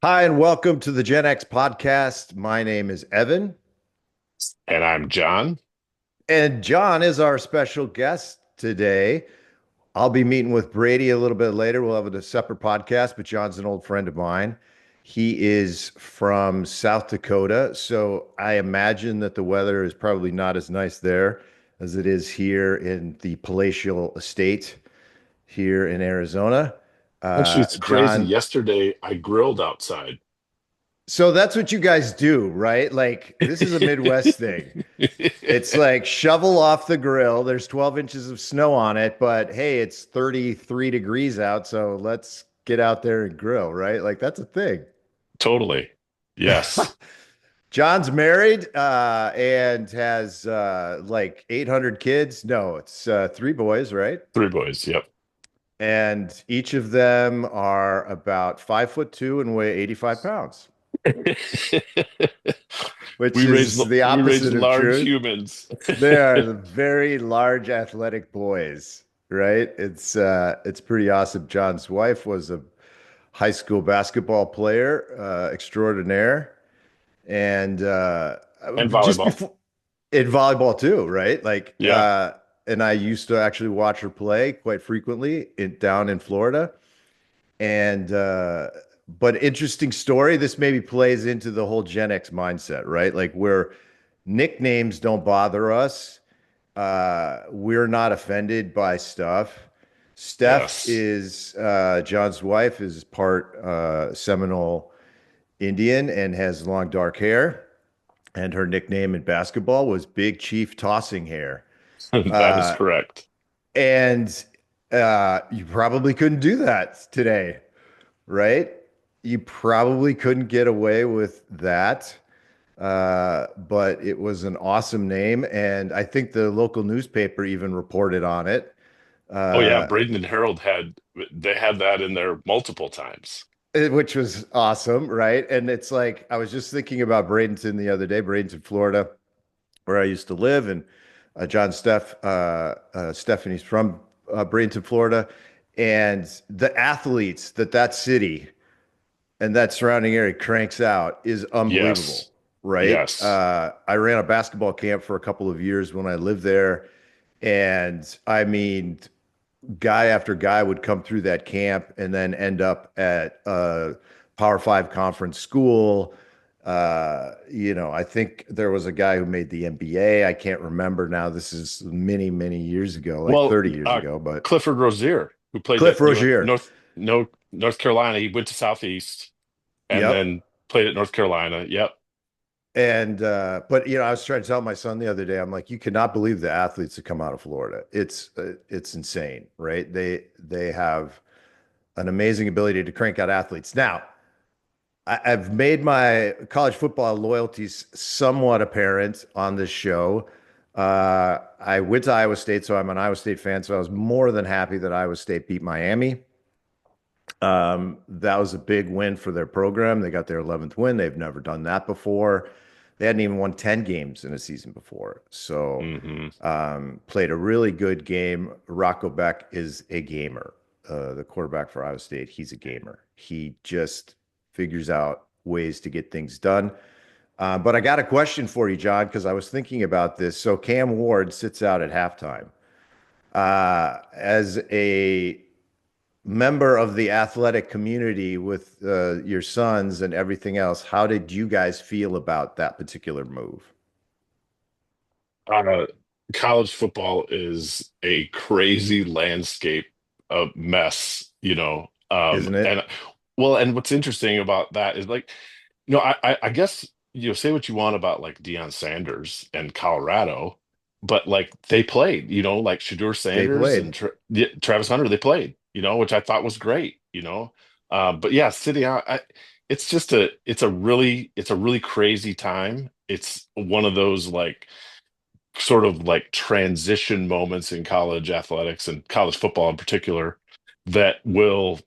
Hi, and welcome to the Gen X podcast. My name is Evan, And I'm John. and John is our special guest today. I'll be meeting with Brady a little bit later. We'll have a separate podcast, but John's an old friend of mine. He is from South Dakota, so I imagine that the weather is probably not as nice there as it is here in the palatial estate here in Arizona. Actually, it's crazy. John, Yesterday, I grilled outside. so that's what you guys do, right? Like, this is a Midwest thing. It's like shovel off the grill. There's 12 inches of snow on it, but hey, it's 33 degrees out, so let's get out there and grill, right? Like that's a thing. Totally. Yes. John's married and has like 800 kids. No, it's three boys, right? Three boys. Yep. And each of them are about 5'2" and weigh 85 pounds, which is the We raise opposite of large truth. humans. They are the very large athletic boys, right? It's pretty awesome. John's wife was a high school basketball player extraordinaire, and And just volleyball. before in volleyball too, right? Like, Yeah. and I used to actually watch her play quite frequently down in Florida, and but interesting story. This maybe plays into the whole Gen X mindset, right? Like where nicknames don't bother us. We're not offended by stuff. Steph Yes. is John's wife is part Seminole Indian and has long dark hair, and her nickname in basketball was Big Chief Tossing Hair. That is Uh, correct. and you probably couldn't do that today, right? You probably couldn't get away with that. But it was an awesome name, and I think the local newspaper even reported on it, Oh yeah, uh, Braden and Harold had that in there multiple times. which was awesome, right? And it's like I was just thinking about Bradenton the other day, Bradenton, Florida, where I used to live, and Stephanie's from Bradenton, Florida, and the athletes that city and that surrounding area cranks out is unbelievable, Yes. right? Yes. I ran a basketball camp for a couple of years when I lived there, and I mean, guy after guy would come through that camp and then end up at a Power Five conference school. I think there was a guy who made the NBA. I can't remember now. This is many, many years ago, like Well, 30 years ago, but Clifford Rozier, who played Cliff at Rozier. North no North Carolina, he went to Southeast and Yep. then played at North Carolina. Yep. And but I was trying to tell my son the other day, I'm like, you cannot believe the athletes that come out of Florida. It's insane, right? They have an amazing ability to crank out athletes. Now, I've made my college football loyalties somewhat apparent on this show. I went to Iowa State, so I'm an Iowa State fan. So I was more than happy that Iowa State beat Miami. That was a big win for their program. They got their 11th win. They've never done that before. They hadn't even won 10 games in a season before. So, Hmm. played a really good game. Rocco Beck is a gamer. The quarterback for Iowa State, he's a gamer. He just figures out ways to get things done. But I got a question for you, John, because I was thinking about this. So Cam Ward sits out at halftime. As a member of the athletic community with your sons and everything else, how did you guys feel about that particular move? Uh, College football is a crazy landscape of mess, you know. Isn't And it? well, and what's interesting about that is like, I guess say what you want about like Deion Sanders and Colorado, but like they played, like Shador They Sanders and played. Yeah, Travis Hunter, they played, which I thought was great. But yeah, sitting out, it's a really crazy time. It's one of those like sort of like transition moments in college athletics and college football in particular that we're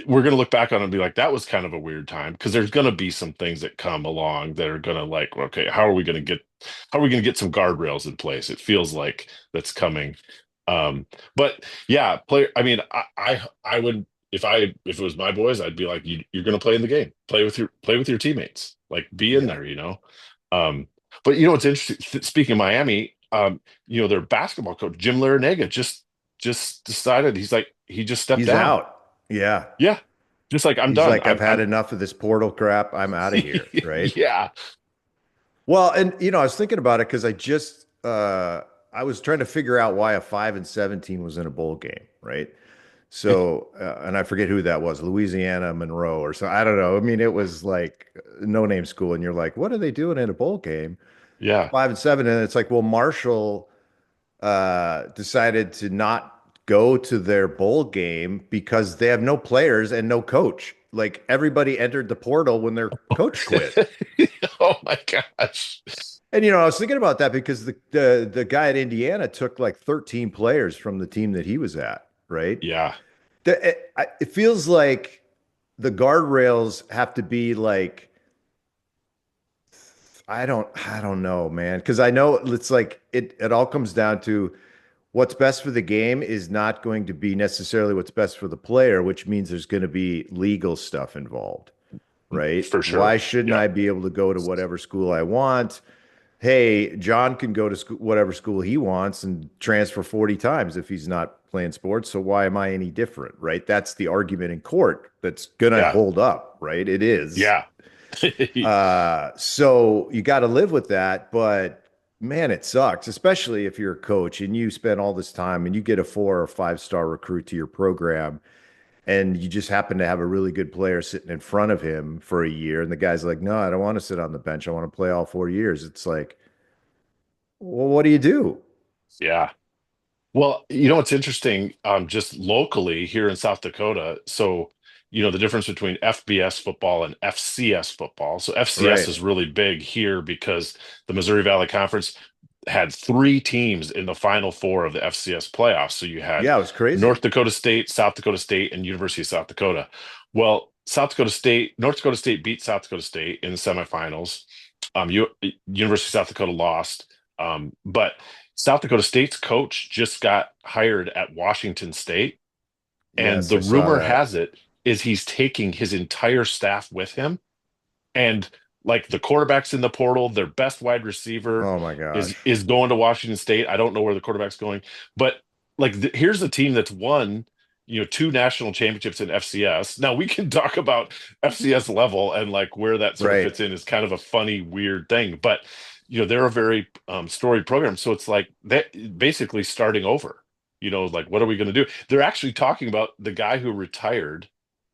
going to look back on and be like that was kind of a weird time because there's going to be some things that come along that are going to like okay, how are we going to get some guardrails in place? It feels like that's coming. But yeah, player, I mean, I would. if it was my boys, I'd be like, you're going to play in the game, play with your teammates, like be in Yeah. there, you know. Um, but what's interesting. Speaking of Miami, their basketball coach Jim Larinaga just decided he just stepped He's down. out. Yeah. Yeah, just like I'm He's done. like, I've had I'm enough of this portal crap. I'm out of here. Right. yeah, Well, and I was thinking about it because I was trying to figure out why a 5-17 was in a bowl game, right? So, and I forget who that was, Louisiana Monroe or so. I don't know. I mean, it was like no name school, and you're like, what are they doing in a bowl game? yeah. 5-7, and it's like, well, Marshall decided to not go to their bowl game because they have no players and no coach. Like everybody entered the portal when their coach quit. Oh my gosh. And I was thinking about that because the guy at Indiana took like 13 players from the team that he was at, right? Yeah, It feels like the guardrails have to be like I don't know, man, because I know it's like it all comes down to what's best for the game is not going to be necessarily what's best for the player, which means there's going to be legal stuff involved, right? for Why sure. shouldn't Yeah, I be able to go to whatever school I want? Hey, John can go to school, whatever school he wants and transfer 40 times if he's not playing sports. So why am I any different, right? That's the argument in court that's going to yeah, hold up, right? It is. yeah. So you got to live with that, but man, it sucks, especially if you're a coach and you spend all this time and you get a 4 or 5 star recruit to your program and you just happen to have a really good player sitting in front of him for a year and the guy's like, "No, I don't want to sit on the bench. I want to play all 4 years." It's like, well, what do you do? Yeah. Well, what's interesting, just locally here in South Dakota. So, the difference between FBS football and FCS football. So FCS Right. is really big here because the Missouri Valley Conference had three teams in the Final Four of the FCS playoffs. So you had Yeah, it was North crazy. Dakota State, South Dakota State, and University of South Dakota. Well, North Dakota State beat South Dakota State in the semifinals. University of South Dakota lost. But South Dakota State's coach just got hired at Washington State, and Yes, the I saw rumor that. has it is he's taking his entire staff with him, and like the quarterback's in the portal, their best wide receiver Oh my gosh. is going to Washington State. I don't know where the quarterback's going, but like here's a team that's won, two national championships in FCS. Now we can talk about FCS level and like where that sort of Right. fits in is kind of a funny, weird thing, but they're a very storied program, so it's like that basically starting over. Like what are we going to do? They're actually talking about the guy who retired,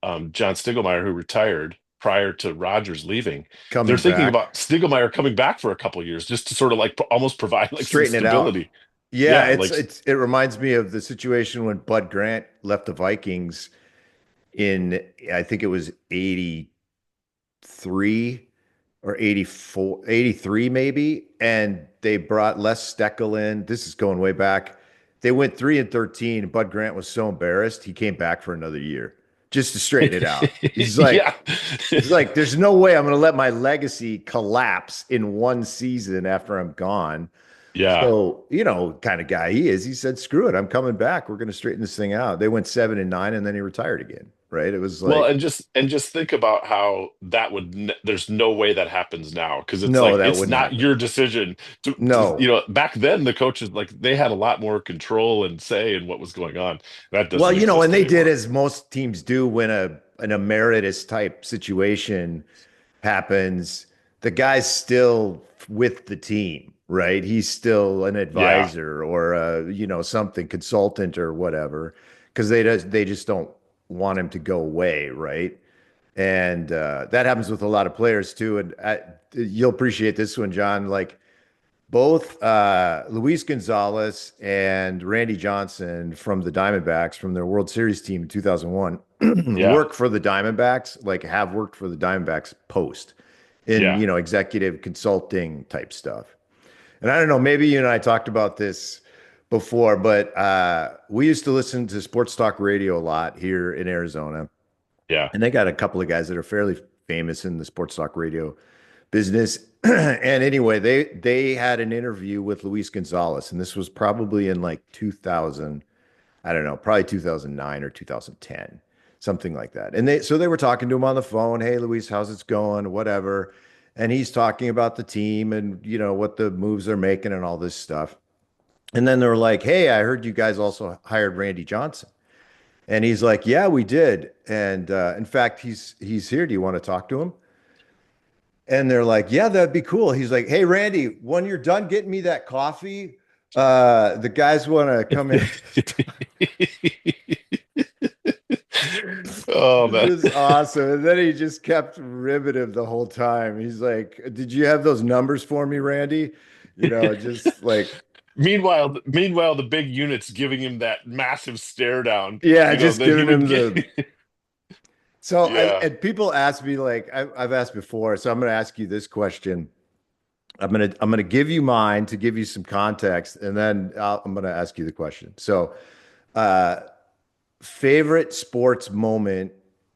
John Stiegelmeier, who retired prior to Rogers leaving. They're Coming thinking back. about Stiegelmeier coming back for a couple of years just to sort of like almost provide like some Straighten it out. stability. Yeah, Yeah, it's like it's it reminds me of the situation when Bud Grant left the Vikings in I think it was 83 or 84, 83 maybe, and they brought Les Steckel in. This is going way back. They went 3-13. Bud Grant was so embarrassed, he came back for another year just to straighten it out. He's yeah. like, he's like, there's no way I'm going to let my legacy collapse in one season after I'm gone. Yeah. So, kind of guy he is. He said, screw it. I'm coming back. We're going to straighten this thing out. They went 7-9 and then he retired again. Right. It was Well, like, and just think about how that there's no way that happens now because it's no, like that it's wouldn't not happen. your decision No. back then the coaches like they had a lot more control and say in what was going on. That Well, doesn't and exist they did anymore. as most teams do when an emeritus type situation happens. The guy's still with the team, right? He's still an Yeah. advisor or something consultant or whatever, because they just don't want him to go away, right? And that happens with a lot of players too. And you'll appreciate this one, John. Like both Luis Gonzalez and Randy Johnson from the Diamondbacks, from their World Series team in 2001, Yeah. work for the Diamondbacks, like have worked for the Diamondbacks post in, Yeah. executive consulting type stuff. And I don't know, maybe you and I talked about this before, but we used to listen to sports talk radio a lot here in Arizona. Yeah. And they got a couple of guys that are fairly famous in the sports talk radio business. And anyway, they had an interview with Luis Gonzalez, and this was probably in like 2000, I don't know, probably 2009 or 2010. something like that. And they were talking to him on the phone. Hey, Luis, how's it going? Whatever. And he's talking about the team and what the moves they're making and all this stuff. And then they were like, "Hey, I heard you guys also hired Randy Johnson." And he's like, "Yeah, we did. And in fact, he's here. Do you want to talk to him?" And they're like, "Yeah, that'd be cool." He's like, "Hey, Randy, when you're done getting me that coffee, the guys want to come in." Oh It man. was awesome. And then he just kept ribbing him the whole time. He's like, "Did you have those numbers for me, Randy?" Just like, Meanwhile, the big unit's giving him that massive stare down, yeah, just that he giving would him get. the. So Yeah, and people ask me like I've asked before, so I'm going to ask you this question. I'm gonna give you mine to give you some context, and then I'm gonna ask you the question. So, uh, favorite sports moment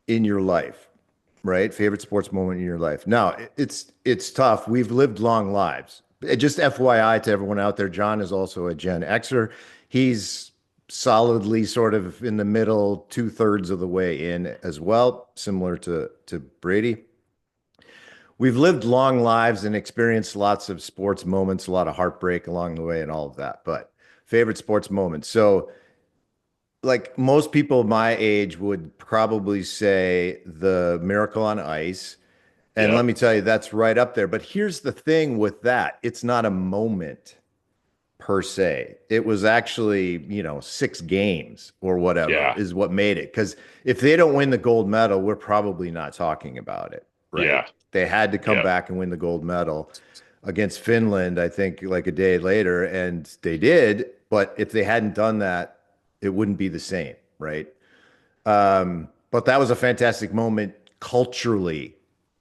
in your life, right? Favorite sports moment in your life. Now, it's tough. We've lived long lives. Just FYI to everyone out there, John is also a Gen Xer. He's solidly sort of in the middle, two-thirds of the way in as well, similar to Brady. We've lived long lives and experienced lots of sports moments, a lot of heartbreak along the way, and all of that. But favorite sports moments. So, like most people my age would probably say the Miracle on Ice. And let yep, me tell you, that's right up there. But here's the thing with that, it's not a moment per se. It was actually, 6 games or whatever yeah, is what made it. Because if they don't win the gold medal, we're probably not talking about it, right? yeah, They had to come yep, back and win the gold medal against Finland, I think, like a day later, and they did. But if they hadn't done that, it wouldn't be the same, right? But that was a fantastic moment, culturally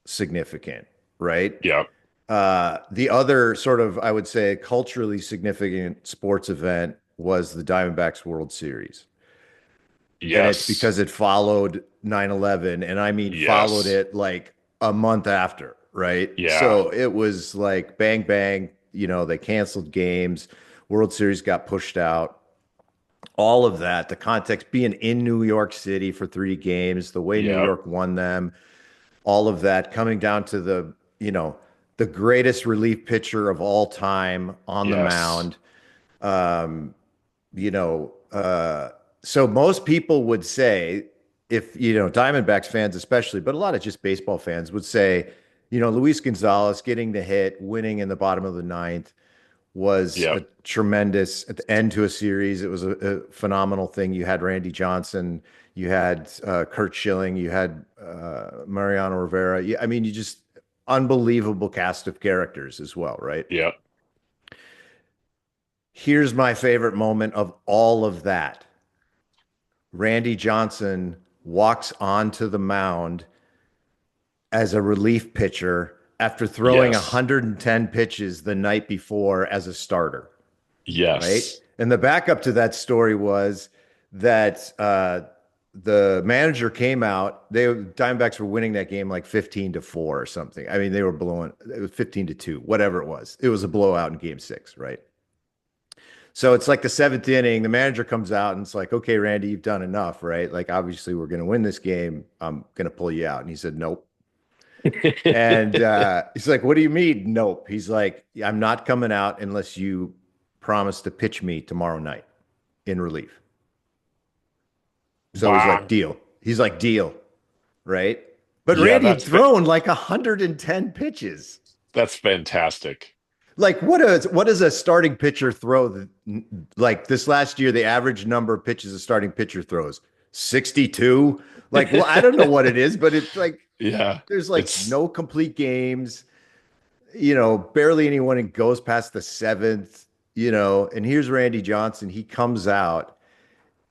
significant, right? yep, The other sort of, I would say, culturally significant sports event was the Diamondbacks World Series. And it's yes, because it followed 9/11, and I mean followed yes, it like a month after, right? yeah, So it was like bang bang, they canceled games, World Series got pushed out, all of that, the context being in New York City for 3 games, the way New yep, York won them, all of that coming down to the greatest relief pitcher of all time on the yes, mound. Um, you know, uh, so most people would say, if Diamondbacks fans especially, but a lot of just baseball fans would say, Luis Gonzalez getting the hit, winning in the bottom of the ninth was a yep, tremendous at the end to a series. It was a phenomenal thing. You had Randy Johnson, you had Kurt Schilling, you had Mariano Rivera. I mean, you just unbelievable cast of characters as well, right? yep, Here's my favorite moment of all of that. Randy Johnson walks onto the mound as a relief pitcher after throwing yes, 110 pitches the night before as a starter, right? yes, And the backup to that story was that the manager came out. Diamondbacks were winning that game like 15-4 or something. I mean, they were blowing it was 15-2, whatever it was. It was a blowout in game 6, right? So it's like the seventh inning. The manager comes out and it's like, "Okay, Randy, you've done enough, right? Like, obviously, we're going to win this game. I'm going to pull you out." And he said, "Nope." And he's like, "What do you mean, nope?" He's like, "I'm not coming out unless you promise to pitch me tomorrow night in relief." So he's like, wow, "Deal." He's like, "Deal," right? But yeah, Randy had thrown like 110 pitches. that's fantastic. Like, what does a starting pitcher throw? Like this last year, the average number of pitches a starting pitcher throws 62. Like, well, I don't know what it is, but it's like Yeah, there's like it's no complete games. Barely anyone goes past the seventh. And here's Randy Johnson. He comes out,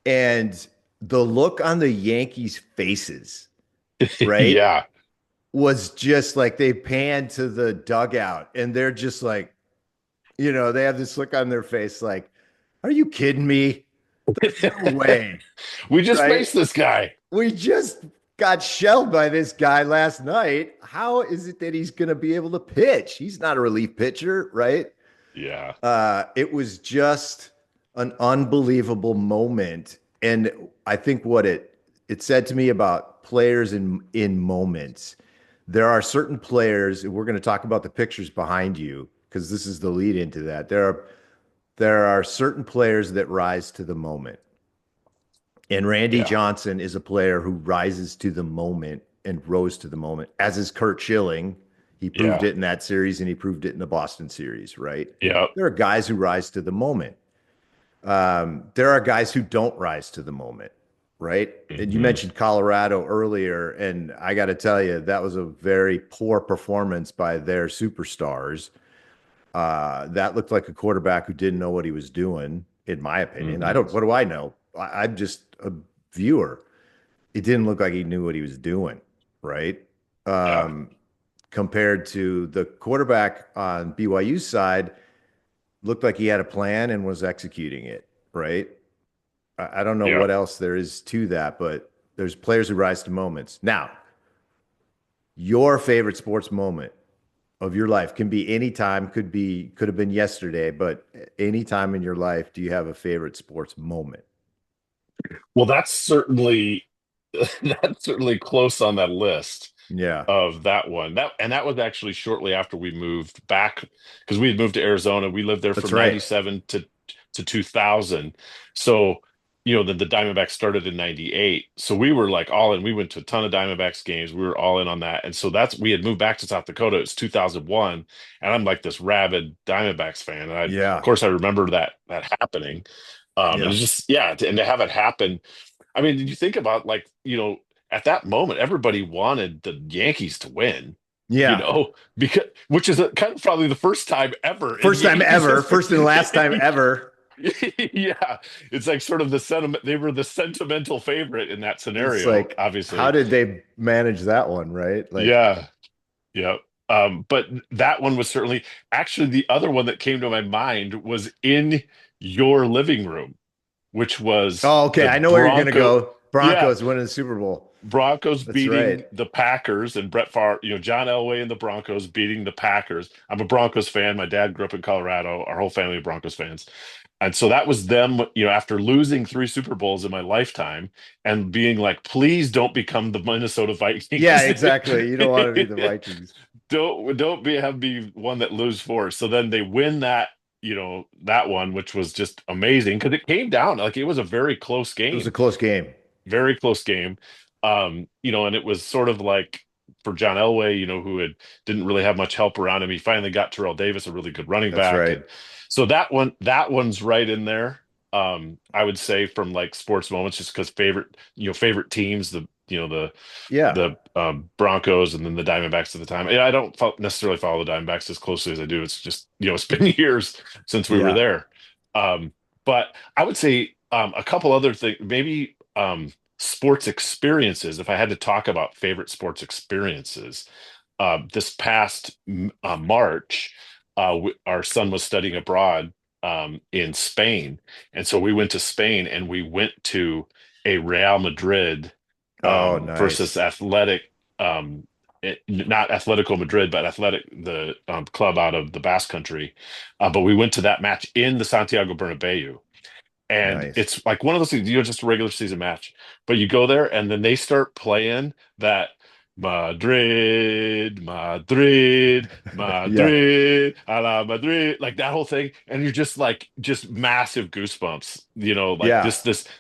and the look on the Yankees' faces, right, yeah. was just like they pan to the dugout, and they're just like, they have this look on their face like, "Are you kidding me? There's no way," We just right? faced this guy. We just got shelled by this guy last night. How is it that he's going to be able to pitch? He's not a relief pitcher, right? Yeah. It was just an unbelievable moment. And I think what it it said to me about players in moments. There are certain players, and we're going to talk about the pictures behind you because this is the lead into that. There are certain players that rise to the moment. And Randy Yeah. Johnson is a player who rises to the moment and rose to the moment, as is Kurt Schilling. He proved Yeah. it in that series and he proved it in the Boston series, right? Yeah. There are guys who rise to the moment. There are guys who don't rise to the moment, right? And you Hmm. mentioned Colorado earlier, and I got to tell you, that was a very poor performance by their superstars. That looked like a quarterback who didn't know what he was doing, in my opinion. I Hmm. don't, what do I know? I'm just a viewer. It didn't look like he knew what he was doing, right? Yeah. Um, Compared to the quarterback on BYU's side, looked like he had a plan and was executing it, right? I don't know Yeah. what else there is to that, but there's players who rise to moments. Now, your favorite sports moment of your life can be any time, could have been yesterday, but any time in your life, do you have a favorite sports moment? Well, that's certainly that's certainly close on that list Yeah, of that one. That was actually shortly after we moved back because we had moved to Arizona. We lived there that's from right. 97 to 2000. So, the Diamondbacks started in 98. So we were like all in. We went to a ton of Diamondbacks games. We were all in on that. And so we had moved back to South Dakota. It's 2001, and I'm like this rabid Diamondbacks fan. And of Yeah, course I remember that happening. And yeah, it's just, yeah, and to have it happen. I mean, did you think about, like, at that moment, everybody wanted the Yankees to win, yeah. because which is kind of probably the first time ever in First time Yankees ever, history. first and last time ever. Yeah, it's like sort of the sentiment. They were the sentimental favorite in that It's scenario, like, how obviously. did they manage that one, right? Like, Yeah, yeah. But that one was certainly actually the other one that came to my mind was in your living room, which was oh, okay, the I know where you're gonna Bronco. go. Yeah, Broncos winning the Super Bowl. Broncos That's right. beating the Packers and Brett Favre, John Elway and the Broncos beating the Packers. I'm a Broncos fan. My dad grew up in Colorado. Our whole family are Broncos fans. And so that was them, after losing three Super Bowls in my lifetime and being like, please don't become the Minnesota Yeah, Vikings. exactly. You don't want to be the Vikings. Don't be one that lose four. So then they win that one, which was just amazing because it came down like it was a very close It was a game, close game. very close game. And it was sort of like for John Elway, who didn't really have much help around him. He finally got Terrell Davis, a really good running That's back. right. And so that one's right in there. I would say from like sports moments, just because favorite teams, Yeah, the Broncos and then the Diamondbacks at the time. And I don't necessarily follow the Diamondbacks as closely as I do. It's just, it's been years since we were yeah. there. But I would say a couple other things, maybe sports experiences. If I had to talk about favorite sports experiences, this past March, our son was studying abroad in Spain, and so we went to Spain and we went to a Real Madrid Oh, versus nice. Athletic. Not Atletico Madrid, but Athletic, the club out of the Basque Country. But we went to that match in the Santiago Bernabeu, and Nice. it's like one of those things, just a regular season match, but you go there and then they start playing that Madrid, Madrid, Yeah. Madrid, a la Madrid, like that whole thing. And you're just like, just massive goosebumps, like Yeah.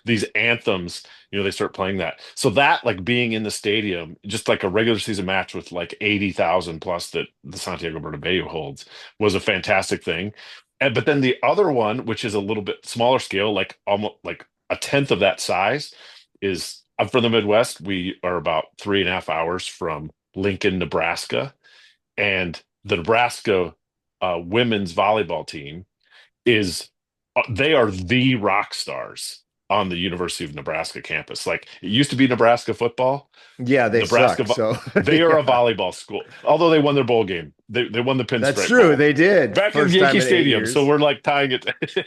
these anthems, they start playing that. So that, like being in the stadium, just like a regular season match with like 80,000 plus that the Santiago Bernabeu holds, was a fantastic thing. But then the other one, which is a little bit smaller scale, like almost like a tenth of that size, is I'm from the Midwest. We are about 3.5 hours from Lincoln, Nebraska, and the Nebraska women's volleyball team is they are the rock stars on the University of Nebraska campus. Like it used to be Nebraska football. Yeah, they Nebraska, suck. So, they are a yeah. volleyball school. Although they won their bowl game, they won the That's Pinstripe true. Bowl They did. back in First time Yankee in eight Stadium. So years. we're like tying it.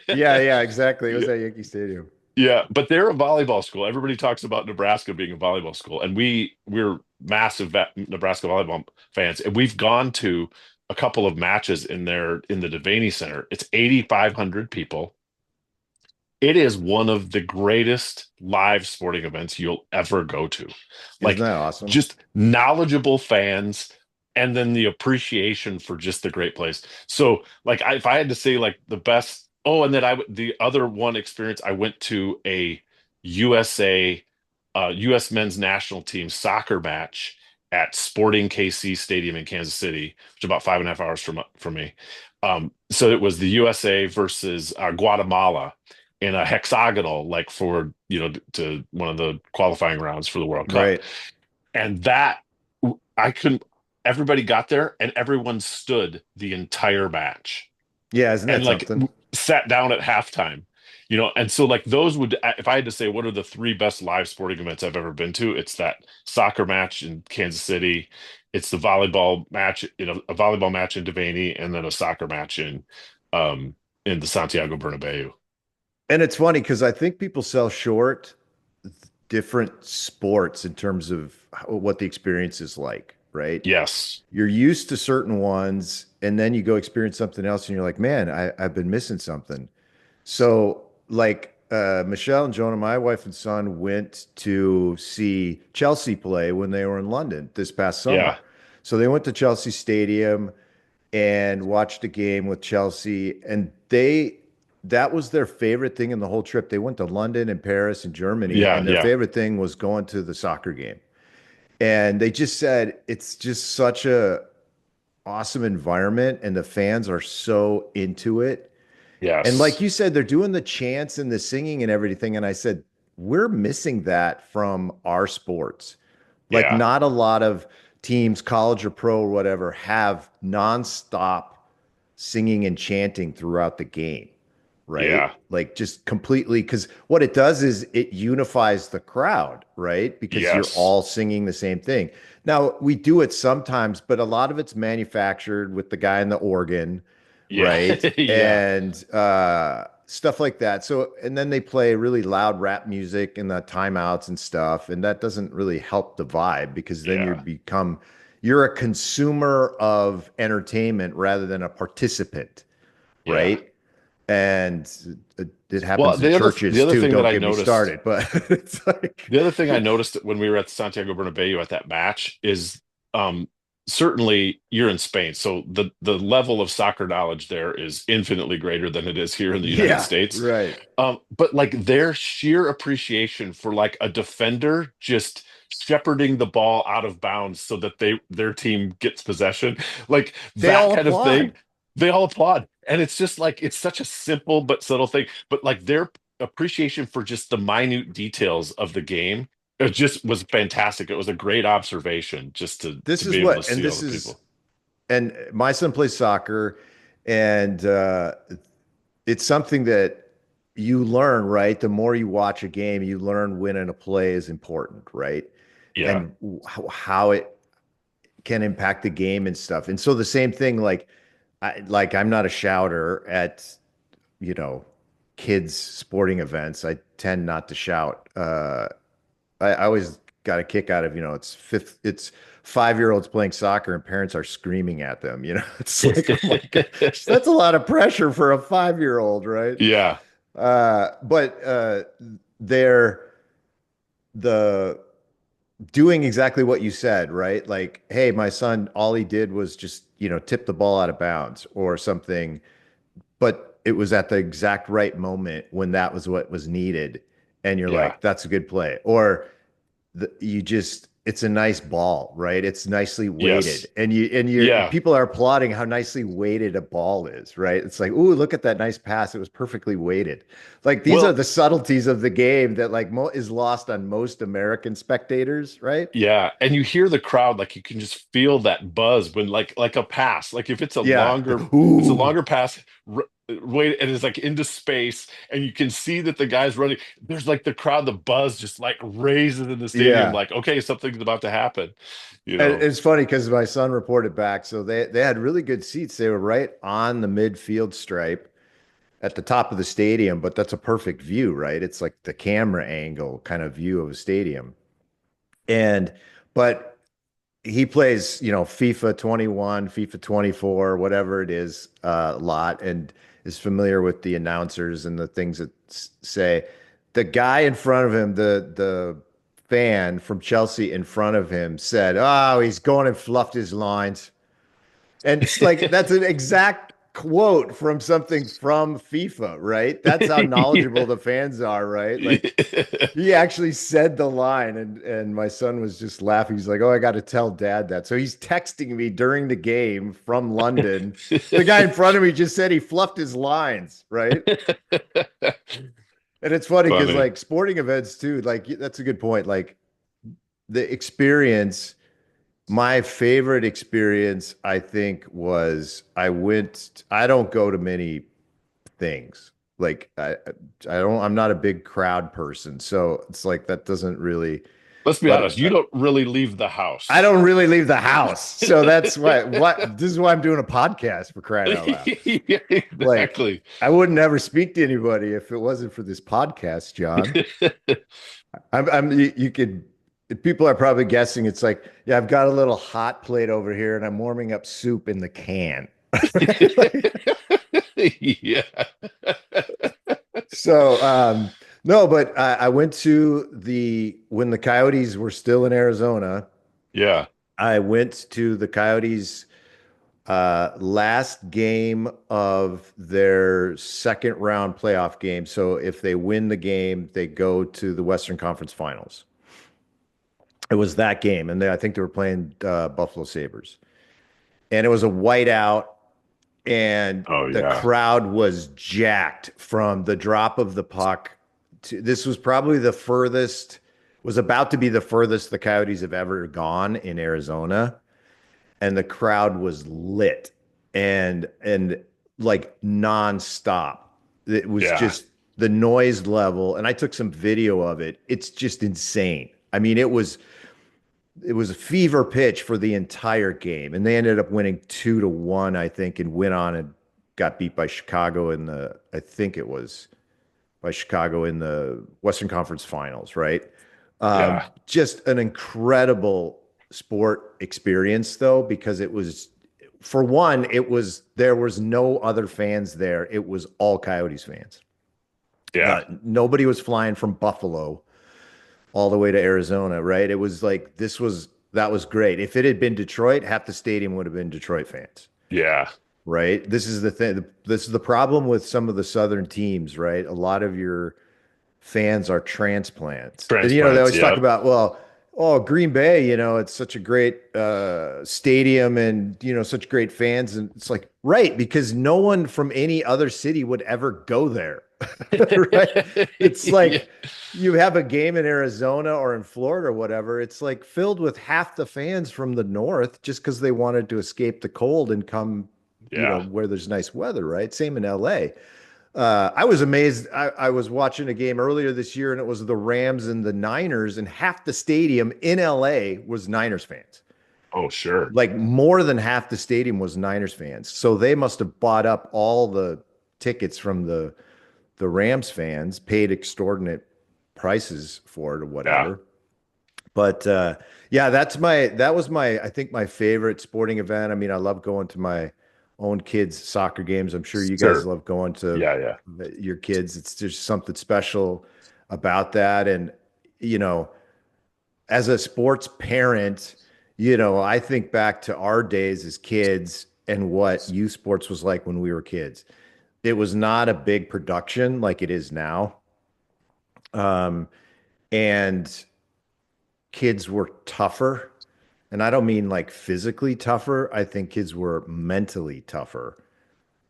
Yeah, yeah, exactly. It was Yeah, at Yankee Stadium. yeah, but they're a volleyball school. Everybody talks about Nebraska being a volleyball school, and we're massive Nebraska volleyball fans, and we've gone to a couple of matches in the Devaney Center. It's 8,500 people. it is one of the greatest live sporting events you'll ever go to. Isn't Like that awesome? just knowledgeable fans and then the appreciation for just the great place. So like if I had to say like the best, oh, and then the other one experience, I went to a USA US men's national team soccer match at Sporting KC Stadium in Kansas City, which is about 5.5 hours from me. So it was the USA versus Guatemala in a hexagonal, like for, to one of the qualifying rounds for the World Cup. Right. And that I couldn't, everybody got there and everyone stood the entire match Yeah, isn't and that like something? sat down at halftime. And so like those would, if I had to say what are the three best live sporting events I've ever been to, it's that soccer match in Kansas City, it's the volleyball match, a volleyball match in Devaney, and then a soccer match in the Santiago Bernabeu. And it's funny because I think people sell short different sports in terms of what the experience is like, right? Yes. You're used to certain ones, and then you go experience something else, and you're like, man, I've been missing something. So, like, Michelle and Jonah, my wife and son, went to see Chelsea play when they were in London this past Yeah. summer. So they went to Chelsea Stadium and watched a game with Chelsea, and that was their favorite thing in the whole trip. They went to London and Paris and Germany, Yeah. and their Yeah. favorite thing was going to the soccer game. And they just said it's just such a awesome environment, and the fans are so into it. And like Yes. you said, they're doing the chants and the singing and everything. And I said, we're missing that from our sports. Like, Yeah. not a lot of teams, college or pro or whatever, have nonstop singing and chanting throughout the game, right? Yeah. Like, just completely, because what it does is it unifies the crowd, right? Because you're Yes. all singing the same thing. Now, we do it sometimes, but a lot of it's manufactured with the guy in the organ, Yeah. right? Yeah. And stuff like that. So, and then they play really loud rap music in the timeouts and stuff. And that doesn't really help the vibe because then Yeah. you're a consumer of entertainment rather than a participant, Yeah. right? And it Well, happens in the churches other too. thing that Don't I get me noticed, started, but it's like, the other thing I noticed when we were at Santiago Bernabeu at that match is um certainly you're in Spain, so the level of soccer knowledge there is infinitely greater than it is here in the United yeah, States. right. But like their sheer appreciation for like a defender just shepherding the ball out of bounds so that their team gets possession, like They that all kind of thing, applaud. they all applaud. And it's just like it's such a simple but subtle thing. But like their appreciation for just the minute details of the game, it just was fantastic. It was a great observation just to This is be able to what, and see all this the is, people. and my son plays soccer, and it's something that you learn, right? The more you watch a game, you learn when in a play is important, right? Yeah. And how it can impact the game and stuff. And so the same thing, I'm not a shouter at, you know, kids sporting events. I tend not to shout. I always got a kick out of, it's 5-year-olds playing soccer and parents are screaming at them. It's like, oh my gosh, that's a lot of pressure for a 5-year-old, right? Yeah. But they're the doing exactly what you said, right? Like, hey, my son, all he did was just, tip the ball out of bounds or something, but it was at the exact right moment when that was what was needed. And you're Yeah. like, that's a good play. Or it's a nice ball, right? It's nicely Yes. weighted. And Yeah. people are applauding how nicely weighted a ball is, right? It's like, ooh, look at that nice pass. It was perfectly weighted. Like, these are Well, the subtleties of the game that like is lost on most American spectators, right? yeah, and you hear the crowd, like you can just feel that buzz when like a pass, like if Yeah. it's a Ooh. longer pass, wait, and it's like into space, and you can see that the guy's running. There's like the crowd, the buzz just like raises in the stadium, Yeah. like okay, something's about to happen, you And know. it's funny because my son reported back. So they had really good seats. They were right on the midfield stripe at the top of the stadium, but that's a perfect view, right? It's like the camera angle kind of view of a stadium. And but he plays, FIFA 21, FIFA 24, whatever it is, a lot. And is familiar with the announcers and the things that say, the guy in front of him, the fan from Chelsea in front of him said, "Oh, he's going and fluffed his lines." And it's like that's an exact quote from something from FIFA, right? That's how knowledgeable the fans are, right? Like he actually said the line, and my son was just laughing. He's like, "Oh, I got to tell dad that." So he's texting me during the game from London. The guy in front of me just said he fluffed his lines, right? And it's funny because Funny. like sporting events too, like that's a good point. Like the experience, my favorite experience, I think, was I don't go to many things. Like I'm not a big crowd person. So it's like that doesn't really, Let's be but honest, you don't really leave the I house. don't really leave the house. So that's why this is why I'm doing a podcast, for crying out loud. Yeah, Like exactly. I would never speak to anybody if it wasn't for this podcast, John. You could, people are probably guessing it's like, yeah, I've got a little hot plate over here and I'm warming up soup in the can. Right? Like, Yeah. so, no, but I went to when the Coyotes were still in Arizona, Yeah. I went to the Coyotes last game of their second round playoff game. So if they win the game, they go to the Western Conference Finals. It was that game, and I think they were playing Buffalo Sabres, and it was a whiteout, and Oh the yeah. crowd was jacked from the drop of the puck. This was probably the furthest, was about to be the furthest the Coyotes have ever gone in Arizona, and the crowd was lit and like nonstop. It was Yeah. just the noise level, and I took some video of it. It's just insane. I mean, it was a fever pitch for the entire game, and they ended up winning 2-1, I think, and went on and got beat by Chicago in the, I think it was by Chicago in the Western Conference Finals, right? Yeah. Just an incredible sport experience, though, because it was, for one, there was no other fans there. It was all Coyotes fans. Yeah. Nobody was flying from Buffalo all the way to Arizona, right? It was like that was great. If it had been Detroit, half the stadium would have been Detroit fans, Yeah. right? This is the thing. This is the problem with some of the Southern teams, right? A lot of your fans are transplants. And they Transplants. always talk Yep. about, well, oh, Green Bay, it's such a great stadium and such great fans. And it's like, right, because no one from any other city would ever go there. Right? It's Yeah. like you have a game in Arizona or in Florida or whatever, it's like filled with half the fans from the north just because they wanted to escape the cold and come, Yeah. where there's nice weather, right? Same in LA. I was amazed. I was watching a game earlier this year, and it was the Rams and the Niners, and half the stadium in LA was Niners fans. Oh, sure. Like more than half the stadium was Niners fans. So they must have bought up all the tickets from the Rams fans, paid extortionate prices for it or Yeah. whatever. But yeah, that was my, I think, my favorite sporting event. I mean, I love going to my own kids' soccer games. I'm sure you guys Sure. love going to Yeah. Yeah. your kids. It's just something special about that. And you know, as a sports parent, I think back to our days as kids and what youth sports was like when we were kids. It was not a big production like it is now. Um, and kids were tougher. And I don't mean like physically tougher. I think kids were mentally tougher.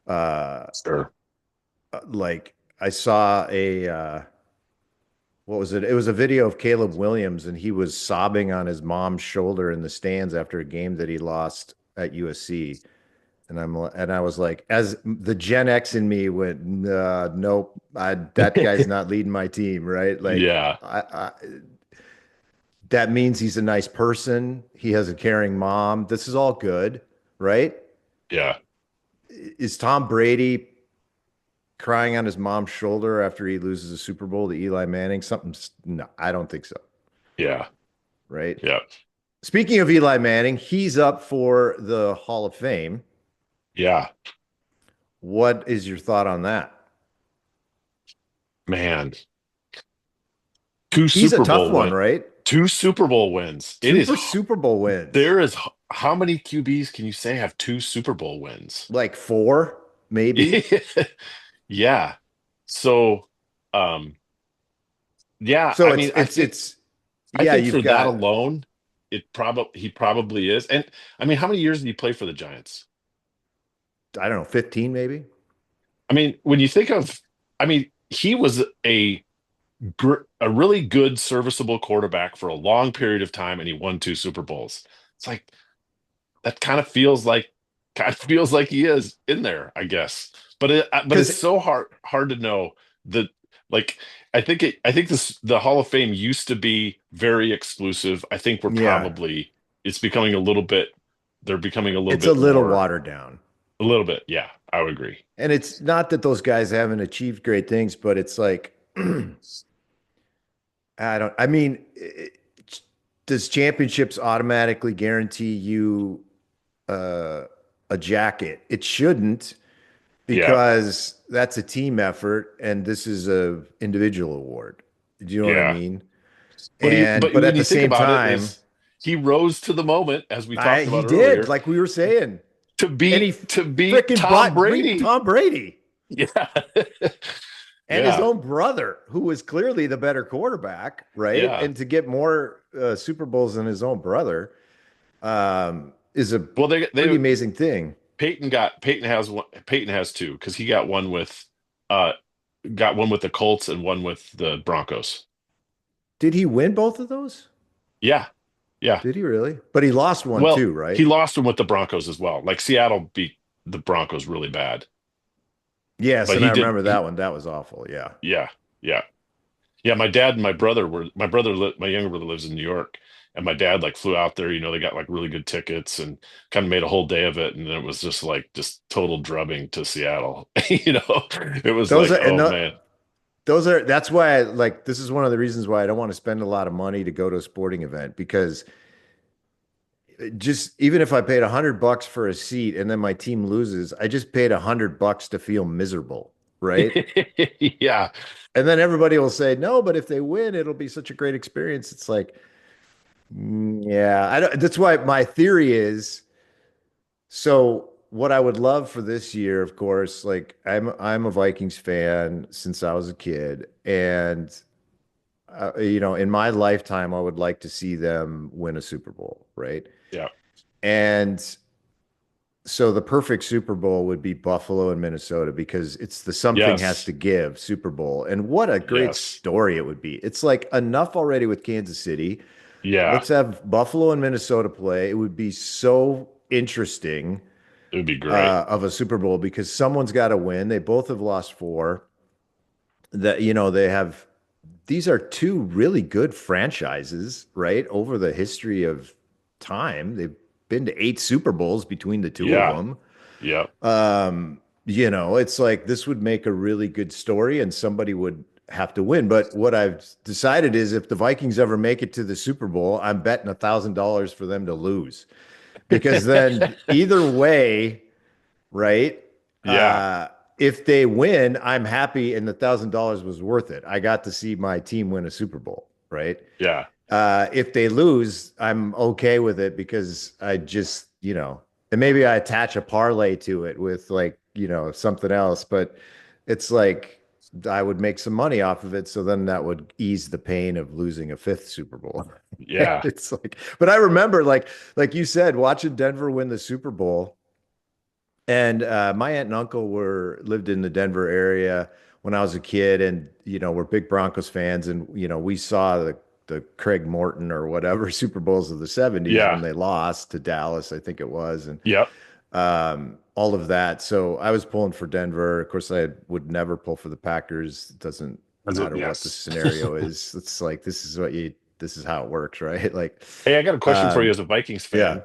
Uh, Sure. like I saw what was it? It was a video of Caleb Williams, and he was sobbing on his mom's shoulder in the stands after a game that he lost at USC. And I was like, as the Gen X in me went, nope, that guy's not leading my team, right? Like, Yeah. that means he's a nice person. He has a caring mom. This is all good, right? Yeah. Is Tom Brady crying on his mom's shoulder after he loses a Super Bowl to Eli Manning? Something, no, I don't think so, Yeah. right? Yeah. Speaking of Eli Manning, he's up for the Hall of Fame. Yeah. What is your thought on that? Man, two He's a Super tough Bowl one, win, right? two Super Bowl wins. It Two is for Super Bowl wins. there is how many QBs can you say have two Super Bowl wins? Like four, maybe. Yeah. So, um, yeah, So I it's mean, I it's think it's I yeah, think you've for that got, alone, he probably is. And I mean, how many years did he play for the Giants? I don't know, 15 maybe. I mean, when you think of, I mean, he was a really good, serviceable quarterback for a long period of time, and he won two Super Bowls. It's like that kind of feels like he is in there, I guess. But Because it's so hard to know that like I think the Hall of Fame used to be very exclusive. I think we're yeah, probably it's becoming a little bit they're becoming a little it's a bit little more watered down. a little bit. Yeah, I would agree. And it's not that those guys haven't achieved great things, but it's like I mean, does championships automatically guarantee you uh, a jacket? It shouldn't, Yeah, because that's a team effort and this is a individual award. Do you know what I yeah. mean? But But when at the you think same about it, time, is he rose to the moment, as we talked he about did, earlier, like we were saying, and he to beat freaking Tom beat Brady. Tom Brady Yeah. and his Yeah. own brother, who was clearly the better quarterback, right? Yeah. And to get more Super Bowls than his own brother is a Well, pretty they amazing thing. Peyton has one. Peyton has two because he uh got one with the Colts and one with the Broncos. Did he win both of those? Yeah. Yeah. Did he really? But he lost one Well, too, he right? lost one with the Broncos as well. Like Seattle beat the Broncos really bad, Yes, but and I he did. remember that one. That was awful. Yeah. Yeah. Yeah. Yeah, my dad and my brother my younger brother lives in New York, and my dad like flew out there, they got like really good tickets and kind of made a whole day of it, and then it was just like just total drubbing to Seattle. It was Those like, are and oh the, man. those are that's why I like this is one of the reasons why I don't want to spend a lot of money to go to a sporting event, because just even if I paid $100 for a seat and then my team loses, I just paid $100 to feel miserable, right? Yeah. And then everybody will say, no, but if they win, it'll be such a great experience. It's like, yeah, I don't, that's why my theory is, so what I would love for this year, of course, like I'm a Vikings fan since I was a kid, and in my lifetime, I would like to see them win a Super Bowl, right? Yeah. And so the perfect Super Bowl would be Buffalo and Minnesota, because it's the something has Yes. to give Super Bowl. And what a great Yes. story it would be. It's like enough already with Kansas City. Yeah. Let's have Buffalo and Minnesota play. It would be so interesting It would be great. of a Super Bowl, because someone's got to win. They both have lost four. That they have, these are two really good franchises, right? Over the history of time, they've been to eight Super Bowls between the two of Yeah. them. Yeah. It's like this would make a really good story and somebody would have to win. But what I've decided is, if the Vikings ever make it to the Super Bowl, I'm betting $1,000 for them to lose, because then either way, right? Yeah. If they win, I'm happy, and the $1,000 was worth it. I got to see my team win a Super Bowl, right? Yeah. If they lose, I'm okay with it, because I just, and maybe I attach a parlay to it with, like, something else, but it's like I would make some money off of it. So then that would ease the pain of losing a fifth Super Bowl. Yeah. It's like, but I remember, like you said, watching Denver win the Super Bowl. And my aunt and uncle were lived in the Denver area when I was a kid, and we're big Broncos fans, and we saw the Craig Morton or whatever Super Bowls of the '70s when Yeah. they lost to Dallas, I think it was, and Yep. all of that. So I was pulling for Denver. Of course, I would never pull for the Packers. It doesn't Is it? matter what the Yes. scenario is. It's like this is how it works, right? Like, Hey, I got a question for you um, as a Vikings yeah.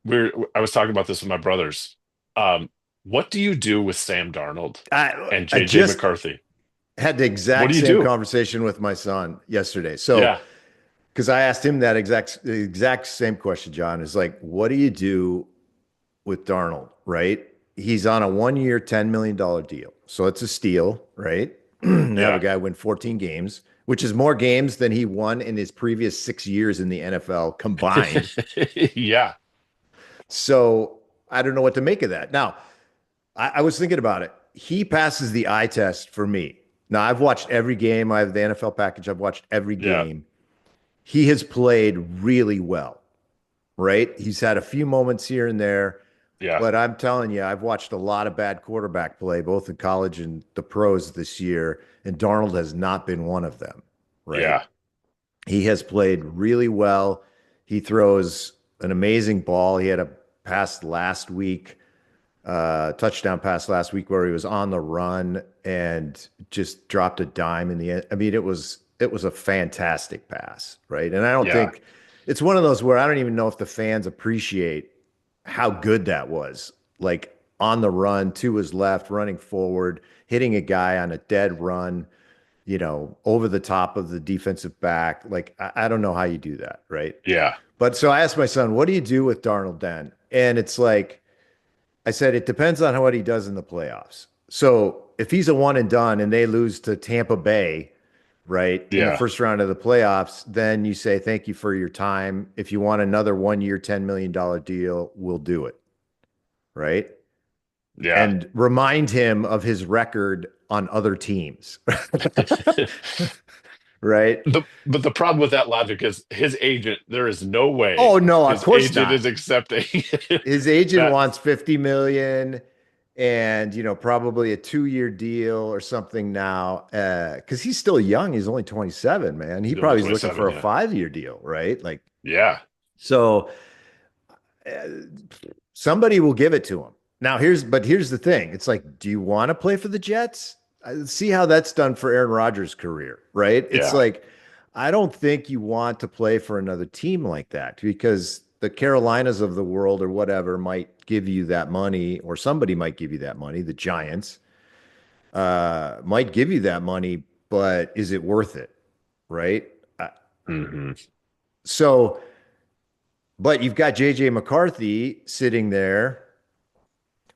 fan. I was talking about this with my brothers. Um, what do you do with Sam Darnold and I JJ just McCarthy? had the What exact do you same do? conversation with my son yesterday. So, Yeah. because I asked him that exact same question, John, is like, what do you do with Darnold, right? He's on a 1 year, $10 million deal. So it's a steal, right? To have a Yeah. guy win 14 games, which is more games than he won in his previous 6 years in the NFL combined. Yeah. So I don't know what to make of that. Now, I was thinking about it. He passes the eye test for me. Now, I've watched every game. I have the NFL package. I've watched every Yeah. game. He has played really well, right? He's had a few moments here and there, Yeah. but I'm telling you, I've watched a lot of bad quarterback play, both in college and the pros this year, and Darnold has not been one of them, right? Yeah. He has played really well. He throws an amazing ball. He had a pass last week, touchdown pass last week where he was on the run and just dropped a dime in the end. I mean, it was a fantastic pass, right? And I don't Yeah. think it's one of those where I don't even know if the fans appreciate how good that was. Like on the run to his left, running forward, hitting a guy on a dead run, over the top of the defensive back. Like, I don't know how you do that, right? Yeah. But so I asked my son, what do you do with Darnold then? And it's like, I said, it depends on what he does in the playoffs. So if he's a one and done and they lose to Tampa Bay, right, in the Yeah. first round of the playoffs, then you say, thank you for your time. If you want another 1 year, $10 million deal, we'll do it, right? Yeah. And remind him of his record on other teams, right? But the problem with that logic is his agent, there is no way Oh no, of his course agent not. is accepting His agent that. wants 50 million and probably a 2 year deal or something now. Because he's still young. He's only 27, man. He He's only probably is looking for 27. a Yeah. 5 year deal, right? Like, Yeah. so uh, somebody will give it to him. Now here's the thing. It's like, do you want to play for the Jets? See how that's done for Aaron Rodgers' career, right? It's Yeah. like, I don't think you want to play for another team like that because the Carolinas of the world or whatever might give you that money, or somebody might give you that money. The Giants might give you that money, but is it worth it, right? Hmm. So, but you've got JJ McCarthy sitting there.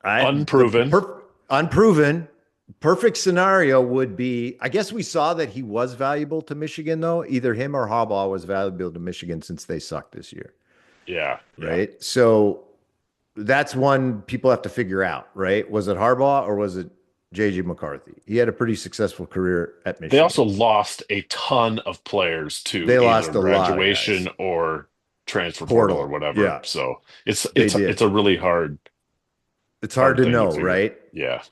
The Unproven. unproven perfect scenario would be, I guess we saw that he was valuable to Michigan though. Either him or Harbaugh was valuable to Michigan since they sucked this year, Yeah. Yeah. right? So that's one people have to figure out, right? Was it Harbaugh or was it JJ McCarthy? He had a pretty successful career at They Michigan. also lost a ton of players to They either lost a lot of graduation guys. or transfer portal or Portal. whatever. Yeah, So they it's did. a really hard It's hard to thing to know, figure out. right? Yeah.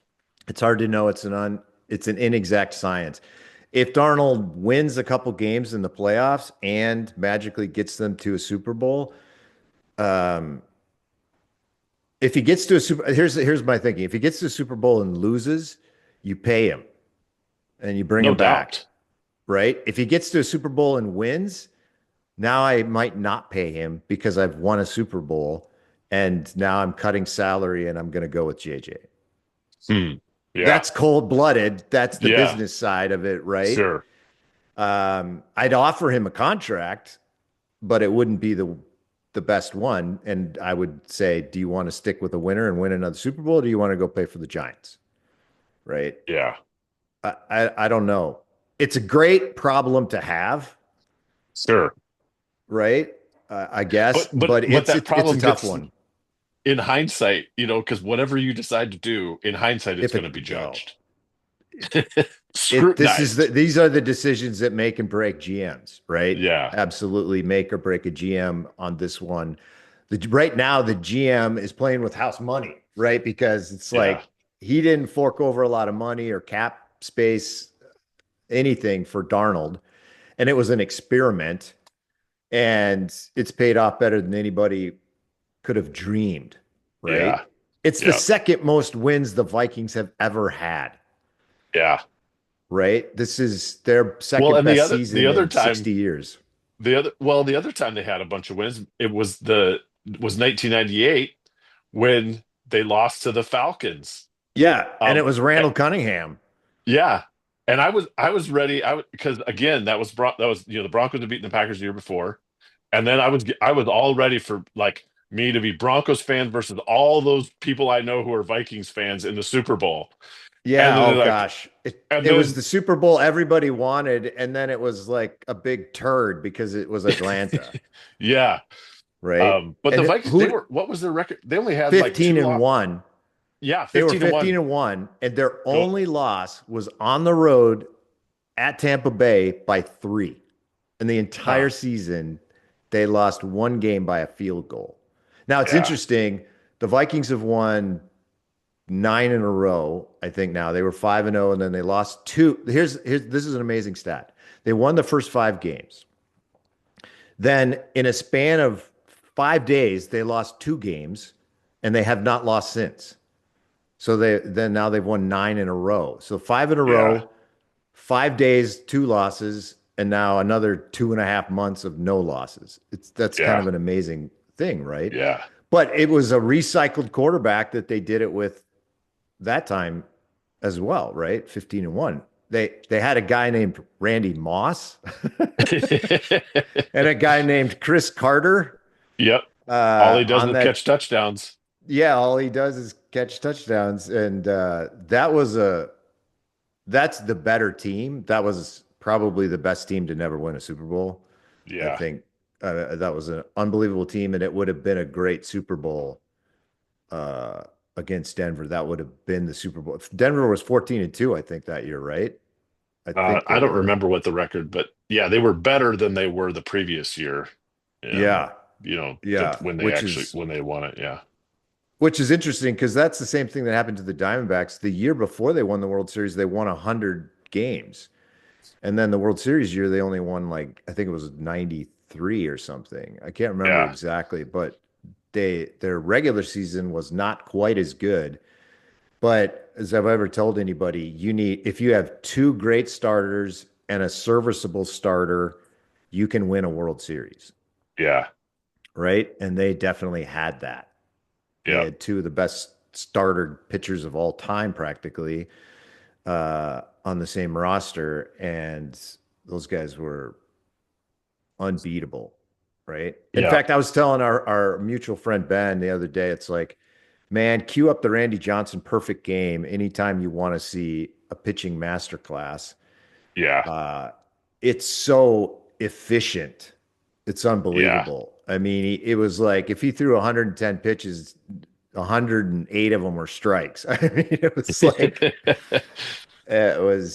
It's hard to know. It's an inexact science. If Darnold wins a couple games in the playoffs and magically gets them to a Super Bowl, um, if he gets to a super, here's my thinking. If he gets to a Super Bowl and loses, you pay him and you bring No him back, doubt. right? If he gets to a Super Bowl and wins, now I might not pay him because I've won a Super Bowl and now I'm cutting salary and I'm going to go with JJ. Hmm. Yeah. That's cold blooded. That's the Yeah. business side of it, right? Sure. I'd offer him a contract, but it wouldn't be the best one. And I would say, do you want to stick with a winner and win another Super Bowl? Or do you want to go play for the Giants? Right? Yeah. I don't know. It's a great problem to have, Sure. right? I guess, but But it's that it's a problem tough gets one. in hindsight, because whatever you decide to do, in hindsight, it's If going to be it no, judged. it Scrutinized. these are the decisions that make and break GMs, right? Yeah. Absolutely make or break a GM on this one. Right now, the GM is playing with house money, right? Because it's Yeah. like he didn't fork over a lot of money or cap space, anything for Darnold, and it was an experiment, and it's paid off better than anybody could have dreamed, right? Yeah. It's the Yeah. second most wins the Vikings have ever had, Yeah. right? This is their Well, second and best the season other in time 60 years. the other time they had a bunch of wins, it was 1998 when they lost to the Falcons. Yeah, and it Um, was eh, Randall Cunningham. yeah, and I was ready. Because again that was the Broncos had beaten the Packers the year before, and then I was all ready for like me to be Broncos fans versus all those people I know who are Vikings fans in the Super Bowl. And Yeah, then oh they're like, gosh. It and it was then the Super Bowl everybody wanted, and then it was like a big turd because it was Atlanta, yeah. right? But the And Vikings, they who were, what was their record? They only had like 15 two and loss. 1. Yeah, They were 15 and 15 1. and 1, and their Go. only loss was on the road at Tampa Bay by 3. In the entire Huh. season, they lost one game by a field goal. Now it's Yeah. interesting. The Vikings have won 9 in a row. I think now they were 5-0, and then they lost two. Here's this is an amazing stat. They won the first 5 games. Then in a span of 5 days, they lost 2 games, and they have not lost since. So now they've won 9 in a row. So 5 in a row, Yeah. 5 days, 2 losses, and now another 2.5 months of no losses. That's kind Yeah. of an amazing thing, right? Yeah. But it was a recycled quarterback that they did it with that time as well, right? 15 and 1. They had a guy named Randy Moss and a guy named Chris Carter Yep. All he does on is that. catch touchdowns. Yeah, all he does is catch touchdowns, and that's the better team. That was probably the best team to never win a Super Bowl. I Yeah. think that was an unbelievable team, and it would have been a great Super Bowl uh, against Denver. That would have been the Super Bowl. Denver was 14-2, I think, that year, right? I think they I don't were. remember what the record, but yeah, they were better than they were the previous year. Yeah, That yeah, when they actually when they won it. Yeah. which is interesting because that's the same thing that happened to the Diamondbacks the year before they won the World Series. They won 100 games. And then the World Series year, they only won like I think it was 93 or something. I can't remember Yeah. exactly, but their regular season was not quite as good. But as I've ever told anybody, if you have two great starters and a serviceable starter, you can win a World Series, Yeah. right? And they definitely had that. They Yeah. had two of the best starter pitchers of all time, practically, on the same roster, and those guys were unbeatable, right? In Yeah. fact, I was telling our mutual friend Ben the other day, it's like, man, cue up the Randy Johnson perfect game anytime you want to see a pitching masterclass. Yeah. Uh, it's so efficient. It's Yeah. unbelievable. I mean, it was like if he threw 110 pitches, 108 of them were strikes. I mean,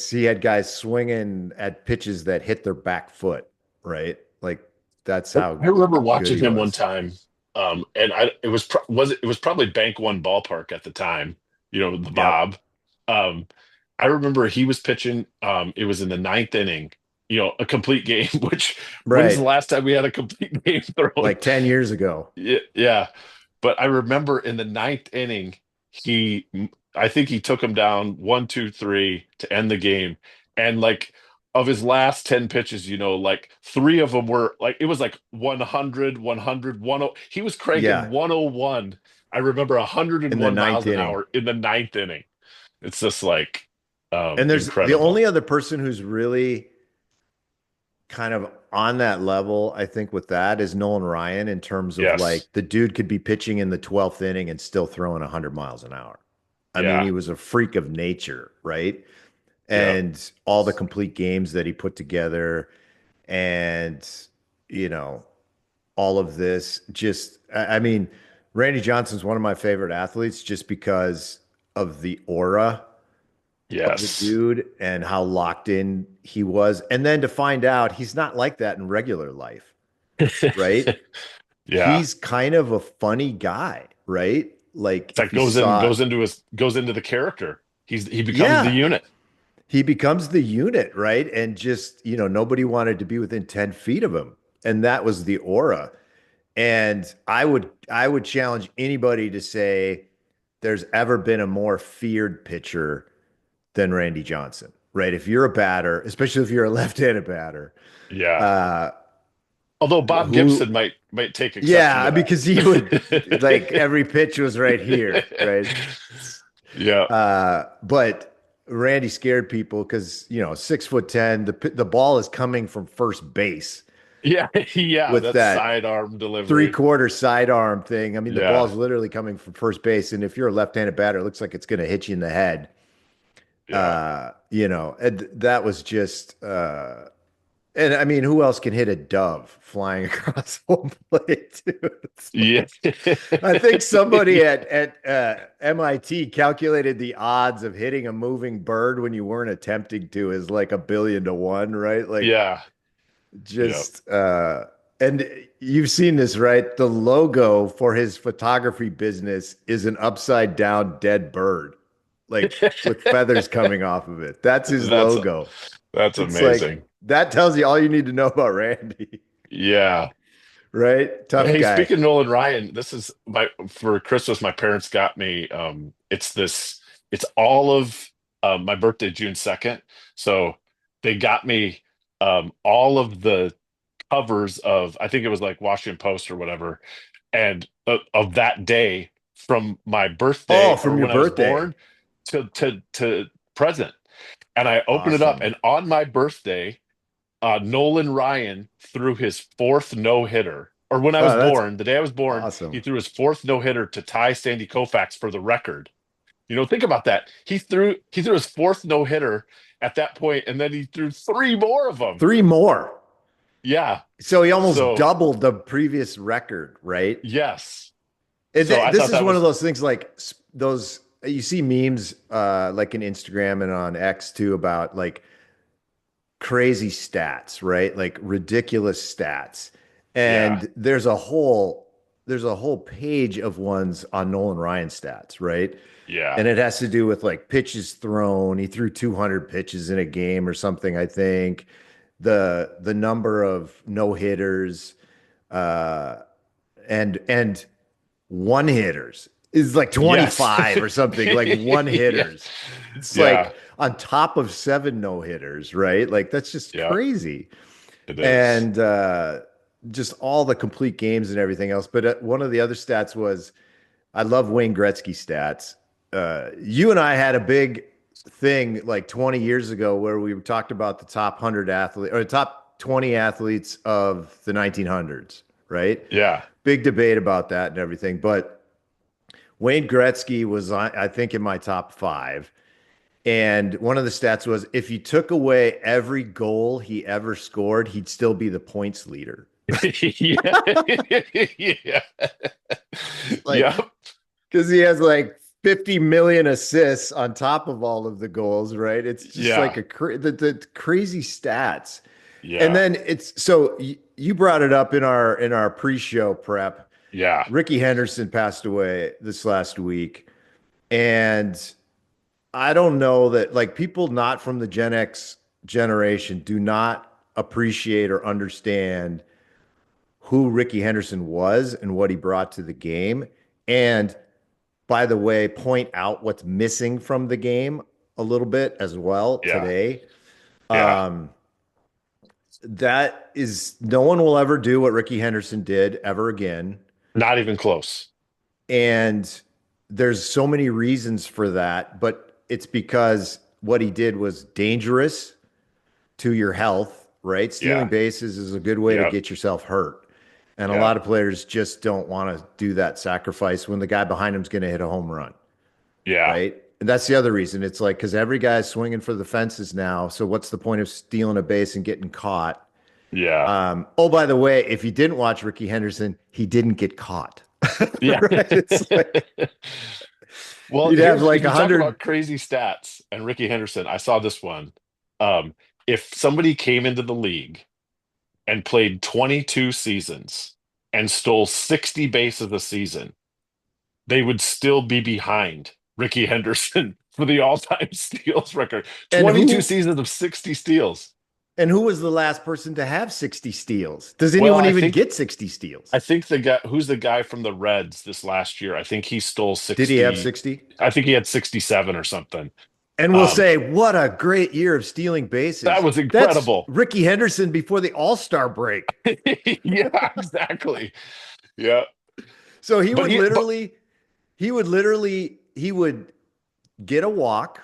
he had guys swinging at pitches that hit their back foot, right? Like that's how I remember good watching he him one was. time, and it was probably Bank One ballpark at the time, the Yep. Bob. Um, I remember he was pitching. It was in the ninth inning, a complete game. Which when's the Right. last time we had a complete game thrown? Like 10 years ago. Yeah, yeah. But I remember in the ninth inning, he, I think he took him down 1, 2, 3 to end the game. And like of his last 10 pitches, like three of them were like, it was like 100, 100, 10. He was cranking Yeah. 101. I remember In the 101 ninth miles an inning. hour in the ninth inning. It's just like And there's the incredible. only other person who's really kind of on that level, I think, with that is Nolan Ryan in terms of Yes. like the dude could be pitching in the 12th inning and still throwing 100 miles an hour. I mean, Yeah. he was a freak of nature, right? Yeah. And all the complete games that he put together and, you know, all of this just, I mean, Randy Johnson's one of my favorite athletes just because of the aura of the Yes. dude and how locked in he was. And then to find out he's not like that in regular life, right? Yeah. He's kind of a funny guy, right? Like if That you saw, goes into the character. He becomes the yeah, unit. he becomes the unit, right? And just, nobody wanted to be within 10 feet of him. And that was the aura. And I would challenge anybody to say there's ever been a more feared pitcher than Randy Johnson, right? If you're a batter, especially if you're a left-handed batter, Yeah. uh, Although Bob who, Gibson might take exception yeah, to because he would like that. every pitch was right here, right? Yeah. But Randy scared people because 6'10", the ball is coming from first base, Yeah, yeah, with that that sidearm delivery. three-quarter sidearm thing. I mean, the Yeah, ball's literally coming from first base, and if you're a left-handed batter, it looks like it's going to hit you in the head. yeah. And that was just and I mean, who else can hit a dove flying across home plate, dude? It's Yeah. like I think somebody at MIT calculated the odds of hitting a moving bird when you weren't attempting to is like 1 billion to 1, right? Like Yeah. Yeah. just and you've seen this, right? The logo for his photography business is an upside down dead bird, like with feathers coming off of it. That's his That's logo. that's It's like amazing. that tells you all you need to know about Randy, Yeah. right? Tough Hey, guy. speaking of Nolan Ryan, this is my for Christmas, my parents got me it's all of my birthday, June 2nd. So they got me all of the covers of I think it was like Washington Post or whatever, and of that day from my Oh, birthday or from your when I was birthday. born to present. And I opened it up, Awesome. and on my birthday, Nolan Ryan threw his fourth no hitter. Or when I was Oh, that's born, the day I was born, he awesome. threw his fourth no hitter to tie Sandy Koufax for the record. Think about that. He threw his fourth no hitter at that point, and then he threw three more of them. Three more. Yeah. So he almost So doubled the previous record, right? yes. So I This thought is that one of was those things like those you see memes like in Instagram and on X too about like crazy stats, right? Like ridiculous stats. yeah, And there's a whole page of ones on Nolan Ryan stats, right? yeah, And it has to do with like pitches thrown. He threw 200 pitches in a game or something, I think. The number of no-hitters uh and one hitters is like yes, 25 or something, like one yeah, hitters. It's yeah, like on top of seven no hitters, right? Like that's just yeah. crazy. It is. And just all the complete games and everything else. But one of the other stats was I love Wayne Gretzky stats. You and I had a big thing like 20 years ago where we talked about the top 100 athletes or the top 20 athletes of the 1900s, right? Yeah. Big debate about that and everything. But Wayne Gretzky was, I think, in my top five. And one of the stats was if you took away every goal he ever scored, he'd still be the points leader. Yeah. Yeah. Like, Yep. because he has like 50 million assists on top of all of the goals, right? It's just like Yeah. the crazy stats. And Yeah. then it's so you brought it up in our pre-show prep. Yeah. Ricky Henderson passed away this last week. And I don't know that like people not from the Gen X generation do not appreciate or understand who Ricky Henderson was and what he brought to the game. And by the way, point out what's missing from the game a little bit as well Yeah. today. Yeah. Um, that is, no one will ever do what Ricky Henderson did ever again. Not even close. And there's so many reasons for that, but it's because what he did was dangerous to your health, right? Stealing Yeah. bases is a good way to Yep. get yourself hurt. And a Yeah. lot of players just don't want to do that sacrifice when the guy behind him is going to hit a home run, Yeah. right? And that's the other reason. It's like because every guy's swinging for the fences now. So what's the point of stealing a base and getting caught? Yeah. Oh, by the way, if you didn't watch Ricky Henderson, he didn't get caught, Yeah. right? It's like Well, you'd have here's like if a you talk hundred. about crazy stats and Ricky Henderson, I saw this one. Um, if somebody came into the league and played 22 seasons and stole 60 bases a season, they would still be behind Ricky Henderson for the all-time steals record. And 22 seasons of 60 steals. who was the last person to have 60 steals? Does Well, anyone I even think get 60 steals? I think the guy from the Reds this last year. I think he stole Did he have 60. 60? I think he had 67 or something. And we'll Um, say, what a great year of stealing that bases. was That's incredible. Ricky Henderson before the All-Star break. Yeah, exactly. Yeah. So But he would get a walk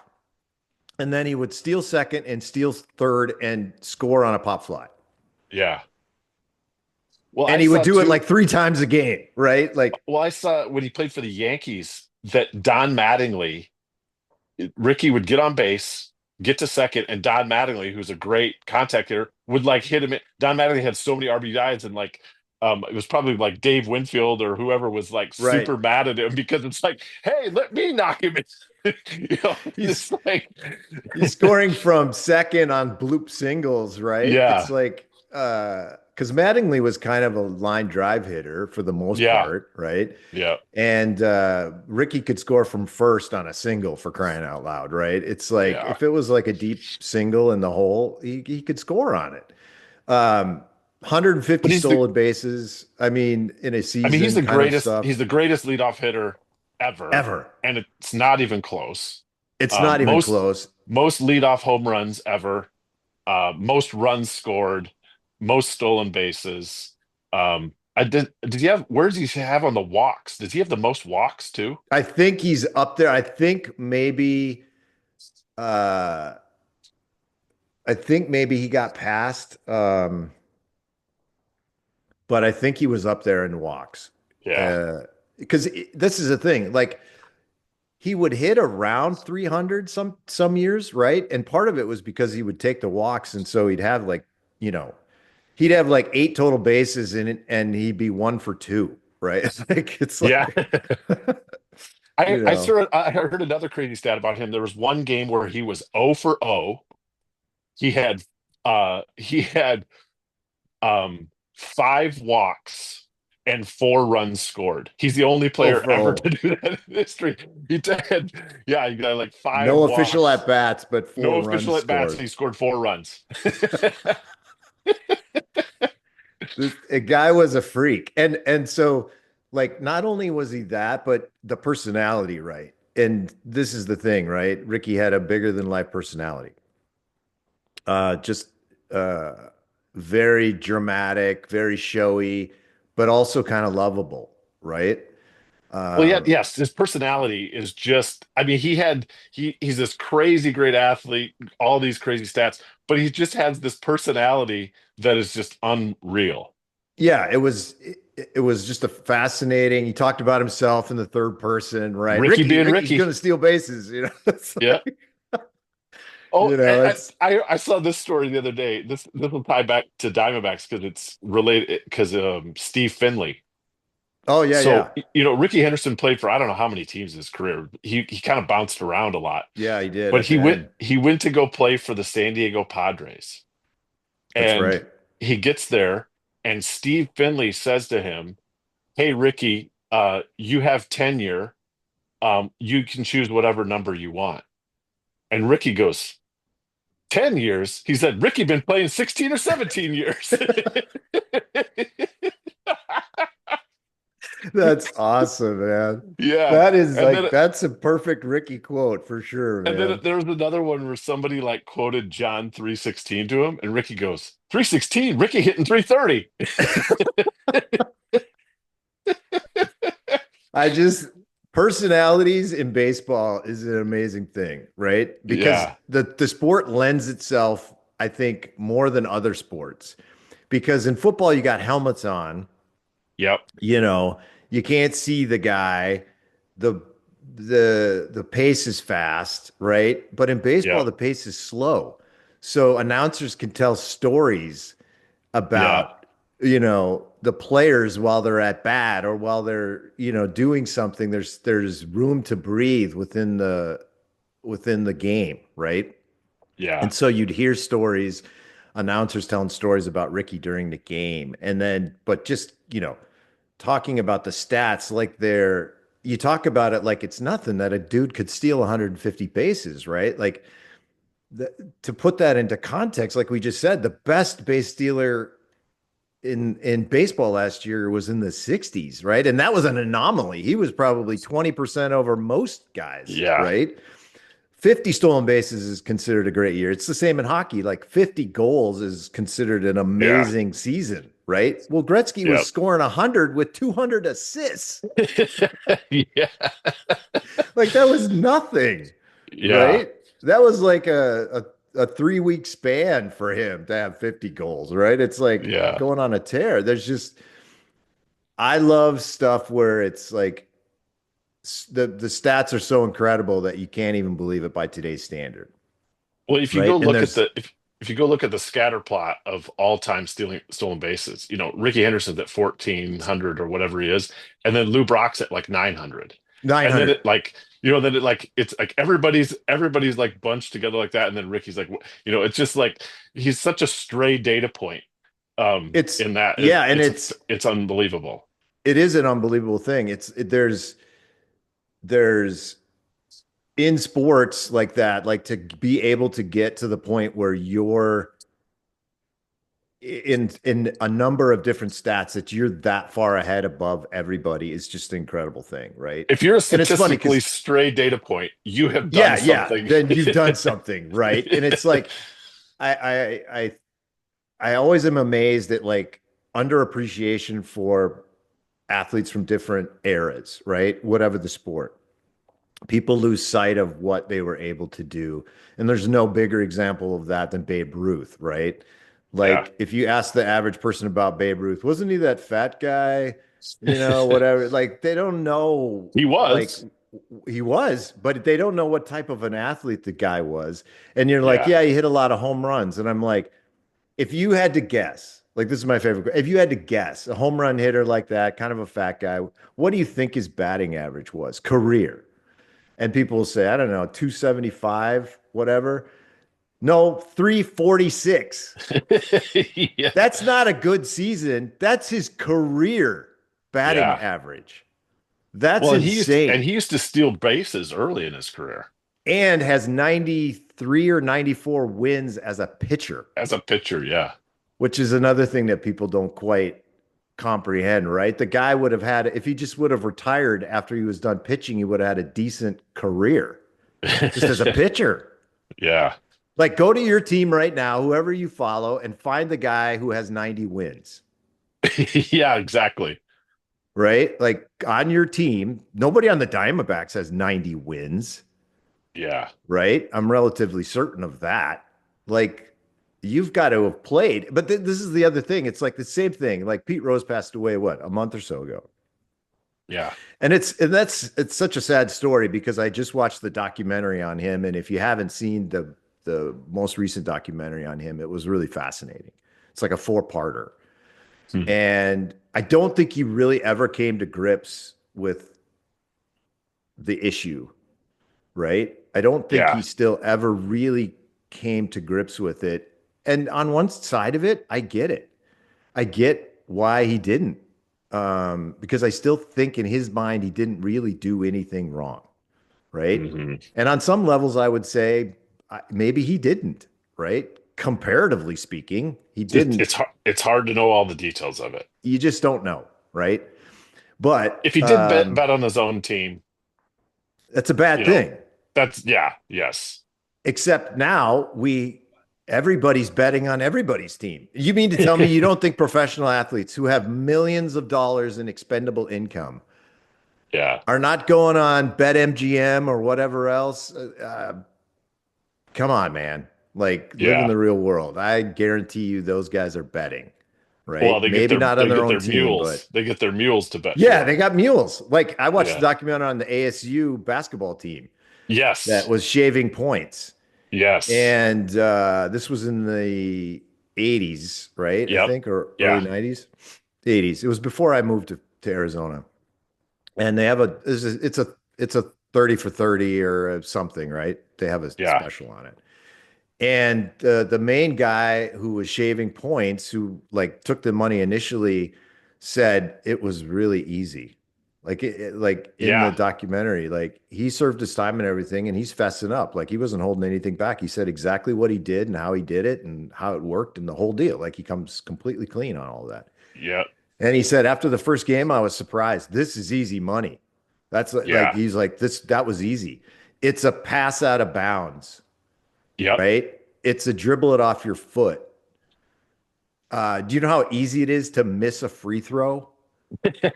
and then he would steal second and steal third and score on a pop fly. yeah. Well, And I he would saw do it too. like 3 times a game, right? Like, Well, I saw when he played for the Yankees that Don Mattingly, Ricky would get on base, get to second, and Don Mattingly, who's a great contact hitter, would like hit him. Don Mattingly had so many RBIs, and like it was probably like Dave Winfield or whoever was like right. super mad at him because it's like, hey, let me knock him in. He's It's like, He's scoring from second on bloop singles, right? It's yeah, like because Mattingly was kind of a line drive hitter for the most yeah, part, right? yeah, And Ricky could score from first on a single for crying out loud, right? It's like yeah. if it was like a deep single in the hole, he could score on it. 150 But stolen bases, I mean, in a I mean, season kind of he's stuff the greatest leadoff hitter ever, ever. and it's not even close. It's Um, not even most close. most leadoff home runs ever, most runs scored, most stolen bases. I did he have where does he have on the walks? Does he have the most walks too? I think he's up there. Uh I think maybe he got past, but I think he was up there in walks. Yeah. Because this is the thing, like he would hit around 300 some years, right? And part of it was because he would take the walks, and so he'd have like, you know, he'd have like 8 total bases in it, and he'd be 1 for 2, right? It's Yeah. like, you know, I heard another crazy stat about him. There was one game where he was 0 for 0. He had 5 walks and 4 runs scored. He's the only oh player for ever to oh, do that in history. He did, yeah, he got like five no official at walks, bats, but no four official runs at bats. scored. He scored 4 runs. This a guy was a freak. And so like not only was he that, but the personality, right? And this is the thing, right? Ricky had a bigger than life personality. Just uh very dramatic, very showy, but also kind of lovable, right? Well, yeah, Uh yes, his personality is just, I mean, he's this crazy great athlete, all these crazy stats, but he just has this personality that is just unreal. yeah, it was just a fascinating. He talked about himself in the third person, right? Ricky being Ricky's Ricky. gonna steal bases, you know. It's Yeah. like, Oh, you know, it's I saw this story the other day. This will tie back to Diamondbacks because it's related because Steve Finley. oh yeah, So yeah. Ricky Henderson played for I don't know how many teams in his career. He kind of bounced around a lot, Yeah, he did but at the end. he went to go play for the San Diego Padres, That's and right. he gets there, and Steve Finley says to him, "Hey Ricky, you have tenure. You can choose whatever number you want." And Ricky goes, 10 years. He said, Ricky been playing 16 or 17 years. That's awesome, man. Yeah. That is And like then that's a perfect Ricky quote for sure, man. there was another one where somebody like quoted John 3:16 to him and Ricky goes, 3:16, Ricky hitting 3:30. I just personalities in baseball is an amazing thing, right? Because Yeah. the sport lends itself, I think, more than other sports. Because in football you got helmets on, Yep. you know, you can't see the guy. The the pace is fast, right? But in baseball Yep. the pace is slow. So announcers can tell stories Yeah. about, the players while they're at bat or while they're, doing something. There's room to breathe within the game, right? Yeah. And so you'd hear stories, announcers telling stories about Ricky during the game. And then, but just, talking about the stats like you talk about it like it's nothing that a dude could steal 150 bases, right? Like to put that into context, like we just said, the best base stealer in baseball last year was in the 60s, right? And that was an anomaly. He was probably 20% over most guys, Yeah. right? 50 stolen bases is considered a great year. It's the same in hockey. Like 50 goals is considered an Yeah. amazing season, right? Well, Gretzky was Yep. scoring 100 with 200 assists. Yeah. Like that was nothing, Yeah. right? That was like a a 3 week span for him to have 50 goals, right? It's like Yeah. going on a tear. There's just I love stuff where it's like the stats are so incredible that you can't even believe it by today's standard, Well, if you go right? And look at there's if you go look at the scatter plot of all time stealing stolen bases, Ricky Henderson's at 1,400 or whatever he is, and then Lou Brock's at like 900. And then 900. it's like everybody's like bunched together like that, and then Ricky's like, it's just like he's such a stray data point. It's In that yeah, and it's unbelievable. it is an unbelievable thing. There's in sports like that, like to be able to get to the point where you're in a number of different stats that you're that far ahead above everybody is just an incrable thing, right? If you're a And it's funny statistically because stray data point, you have done yeah, something. then you've done something, right? And it's like I I I I always am amazed at like underappreciation for athletes from different eras, right? Whatever the sport. People lose sight of what they were able to do. And there's no bigger example of that than Babe Ruth, right? Yeah. Like if you ask the average person about Babe Ruth, wasn't he that fat guy? Whatever. Like they don't know He like was. he was, but they don't know what type of an athlete the guy was. And you're like, Yeah. yeah, he hit a lot of home runs. And I'm like, if you had to guess, like this is my favorite, if you had to guess a home run hitter like that, kind of a fat guy, what do you think his batting average was? Career. And people will say, I don't know, 275, whatever. No, 346. Yeah. That's not a good season. That's his career batting Yeah. average. That's Well, and insane. he used to steal bases early in his career And has 93 or 94 wins as a pitcher, as a pitcher. Yeah. which is another thing that people don't quite comprehend, right? The guy would have had, if he just would have retired after he was done pitching, he would have had a decent career just as a pitcher. Yeah. Like, go to your team right now, whoever you follow, and find the guy who has 90 wins, Yeah, exactly. right? Like, on your team, nobody on the Diamondbacks has 90 wins, Yeah. right? I'm relatively certain of that. Like, you've got to have played. But this is the other thing. It's like the same thing. Like, Pete Rose passed away, what, a month or so ago? Yeah. It's such a sad story because I just watched the documentary on him, and if you haven't seen the most recent documentary on him, it was really fascinating. It's like a four-parter, Hmm. and I don't think he really ever came to grips with the issue, right? I don't think he Yeah. still ever really came to grips with it. And on one side of it, I get it. I get why he didn't, because I still think in his mind he didn't really do anything wrong, right? Hmm. And on some levels, I would say maybe he didn't, right? Comparatively speaking, he didn't. It's hard to know all the details of it. You just don't know, right? But If he did bet on his own team, that's a bad you know, thing. that's yeah, yes. Except now everybody's betting on everybody's team. You mean to tell me you don't think professional athletes who have millions of dollars in expendable income Yeah. are not going on BetMGM or whatever else? Come on, man. Like live in Yeah. the real world. I guarantee you those guys are betting, Well, right? Maybe not on they their get own their team, mules. but They get their mules to bet yeah, for they them. got mules. Like I watched the Yeah. documentary on the ASU basketball team that Yes. was shaving points. Yes. And this was in the 80s, right? I Yep. think, or early Yeah. 90s. 80s. It was before I moved to Arizona. And they have it's a 30 for 30 or something, right? They have a Yeah. special on it. And the main guy who was shaving points, who like took the money initially, said it was really easy. Like in the Yeah. documentary, like he served his time and everything, and he's fessing up. Like he wasn't holding anything back. He said exactly what he did and how he did it and how it worked and the whole deal. Like he comes completely clean on all of that. Yep. And he said after the first game, I was surprised. This is easy money. That's like Yeah. he's like this. That was easy. It's a pass out of bounds, Yep. right? It's a dribble it off your foot. Do you know how easy it is to miss a free throw?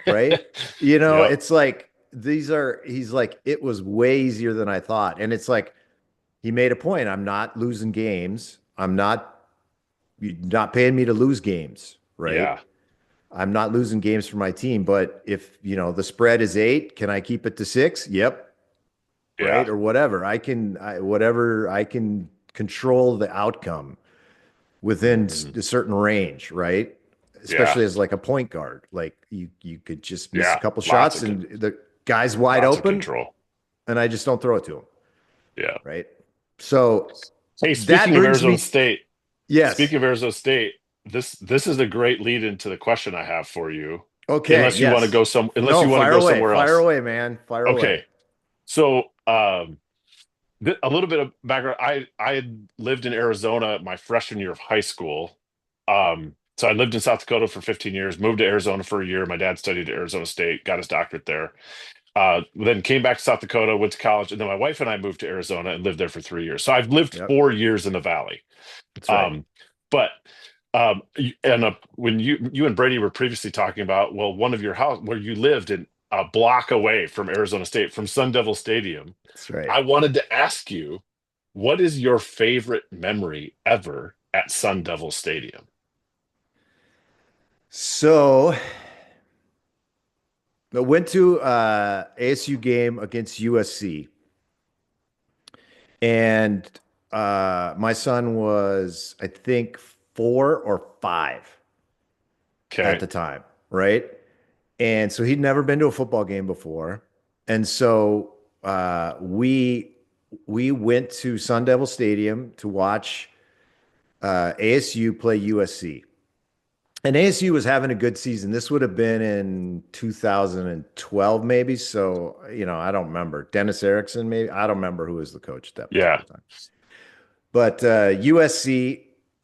Right? Yep. It's like he's like, it was way easier than I thought. And it's like, he made a point. I'm not losing games. You're not paying me to lose games, right? Yeah. I'm not losing games for my team, but if, the spread is 8, can I keep it to 6? Yep, Yeah. right? Or whatever. Whatever I can control the outcome within Mhm. a certain range, right? Yeah. Especially as like a point guard. Like you could just miss a Yeah. couple shots and the guy's wide Lots of open control. and I just don't throw it to him, Yeah. right? So Hey, that brings me, yes. Speaking of Arizona State, this is a great lead into the question I have for you. Okay, yes. Unless No, you want to go somewhere fire else. away, man, fire away. Okay. So, a little bit of background. I had lived in Arizona my freshman year of high school. So I lived in South Dakota for 15 years, moved to Arizona for a year. My dad studied at Arizona State, got his doctorate there. Then came back to South Dakota, went to college, and then my wife and I moved to Arizona and lived there for 3 years. So I've lived Yep, 4 years in the Valley. that's right. Um, but when you and Brady were previously talking about, well, one of your house where you lived in a block away from Arizona State, from Sun Devil Stadium, That's right. I wanted to ask you, what is your favorite memory ever at Sun Devil Stadium? So I went to ASU game against USC, and my son was, I think, 4 or 5 at Okay. the time, right? And so he'd never been to a football game before, and so we went to Sun Devil Stadium to watch ASU play USC. And ASU was having a good season. This would have been in 2012, maybe. So, I don't remember. Dennis Erickson, maybe. I don't remember who was the coach at that Yeah. particular time. But USC,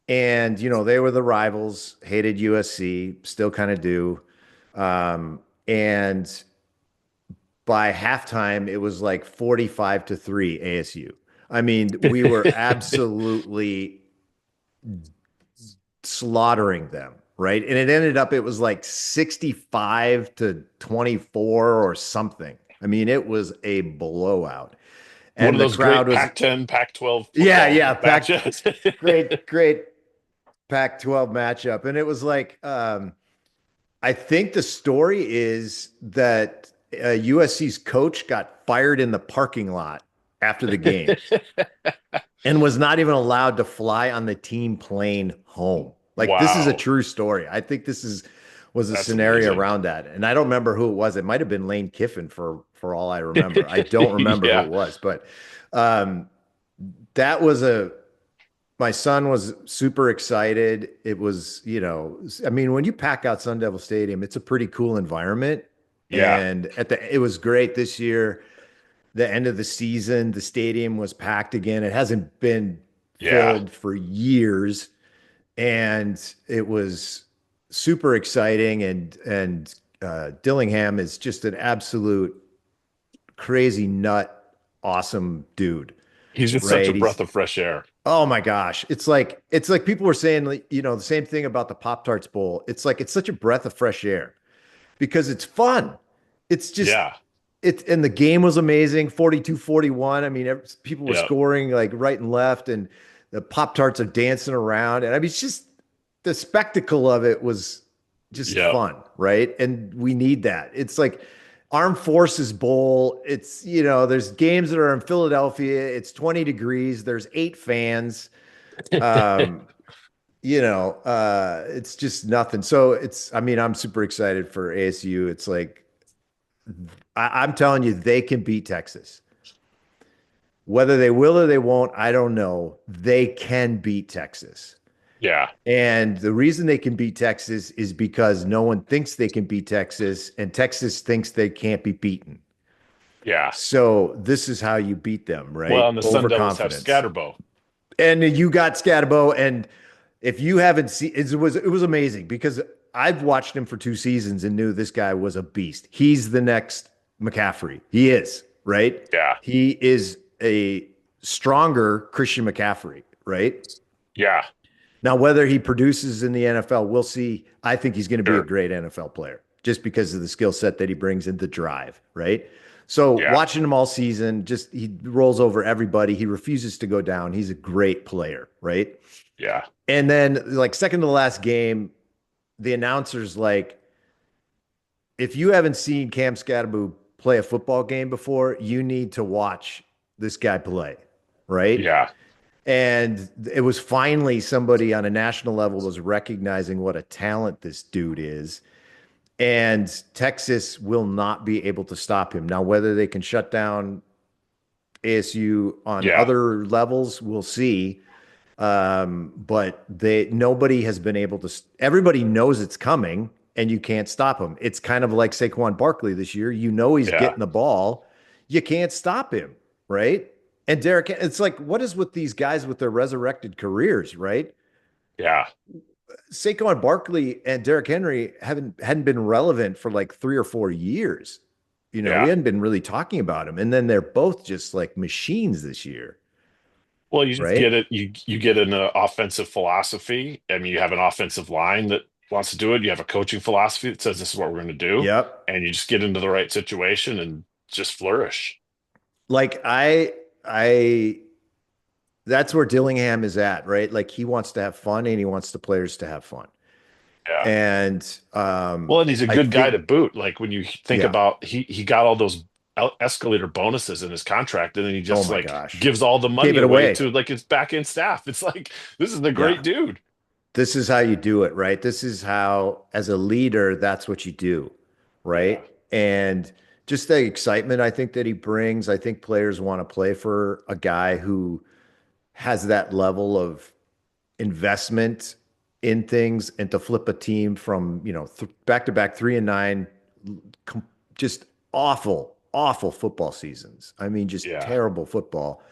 and, they were the rivals, hated USC, still kind of do. And by halftime, it was like 45-3 ASU. I mean, we were absolutely slaughtering them, right? And it was like 65-24 or something. I mean, it was a blowout. One of And the those crowd great was, Pac-10, Pac-12 yeah, football yeah, matches. great Pac-12 matchup. And it was like, I think the story is that USC's coach got fired in the parking lot after the game and was not even allowed to fly on the team plane home. Like, this is a Wow. true story. I think this is was a That's scenario amazing. around that. And I don't remember who it was. It might have been Lane Kiffin for all I remember. I don't remember who Yeah. it was, but um that was a my son was super excited. It was, I mean, when you pack out Sun Devil Stadium, it's a pretty cool environment. Yeah. And it was great this year. The end of the season, the stadium was packed again. It hasn't been Yeah. filled for years, and it was super exciting. And Dillingham is just an absolute crazy nut, awesome dude, He's just such a right? breath He's of fresh air. Oh my gosh. It's like people were saying, like, the same thing about the Pop Tarts Bowl. It's like it's such a breath of fresh air because it's fun. It's just Yeah. and the game was amazing, 42-41. I mean, people were Yeah. scoring like right and left, and the Pop Tarts are dancing around. And I mean, it's just the spectacle of it was just Yeah. fun, right? And we need that. It's like Armed Forces Bowl. It's, there's games that are in Philadelphia. It's 20 degrees. There's 8 fans. Um, it's just nothing. So I mean, I'm super excited for ASU. It's like, I'm telling you, they can beat Texas. Whether they will or they won't, I don't know. They can beat Texas. Yeah. And the reason they can beat Texas is because no one thinks they can beat Texas, and Texas thinks they can't be beaten. Yeah. So this is how you beat them, Well, right? and the Sun Devils have Overconfidence. Scatterbo. And you got Scatabo, and if you haven't seen, it was amazing because I've watched him for 2 seasons and knew this guy was a beast. He's the next McCaffrey. He is, right? Yeah. He is a stronger Christian McCaffrey, right? Yeah. Now, whether he produces in the NFL, we'll see. I think he's going to be a Sure. great NFL player. just because of the skill set that he brings in the drive, right? So Yeah. watching him all season, just he rolls over everybody. He refuses to go down. He's a great player, right? Yeah. And then like second to the last game, the announcer's like, if you haven't seen Cam Scatterbo play a football game before, you need to watch this guy play, right? Yeah. And it was finally somebody on a national level was recognizing what a talent this dude is. And Texas will not be able to stop him. Now, whether they can shut down ASU on Yeah. other levels, we'll see. But they nobody has been able to. Everybody knows it's coming, and you can't stop him. It's kind of like Saquon Barkley this year. You know he's Yeah. getting the ball, you can't stop him, right? And Derek, it's like, what is with these guys with their resurrected careers, right? Yeah. Saquon Barkley and Derrick Henry hadn't been relevant for like 3 or 4 years. You know, we Yeah. hadn't been really talking about them, and then they're both just like machines this year, Well, you just right? get it. You get an offensive philosophy. I mean, you have an offensive line that wants to do it. You have a coaching philosophy that says this is what we're going to do, Yep. and you just get into the right situation and just flourish. Like I that's where Dillingham is at, right? Like he wants to have fun and he wants the players to have fun. Yeah. And Well, and he's a I good guy think, to boot. Like when you think yeah. about he got all those escalator bonuses in his contract, and then he Oh just my like gosh. gives all the Gave money it away away. to like his back end staff. It's like this is the Yeah. great dude. This is how you do it, right? This is how, as a leader, that's what you do, Yeah. right? And just the excitement I think that he brings, I think players want to play for a guy who has that level of investment in things and to flip a team from, back to back 3-9, com- just awful, awful football seasons. I mean, just Yeah. terrible football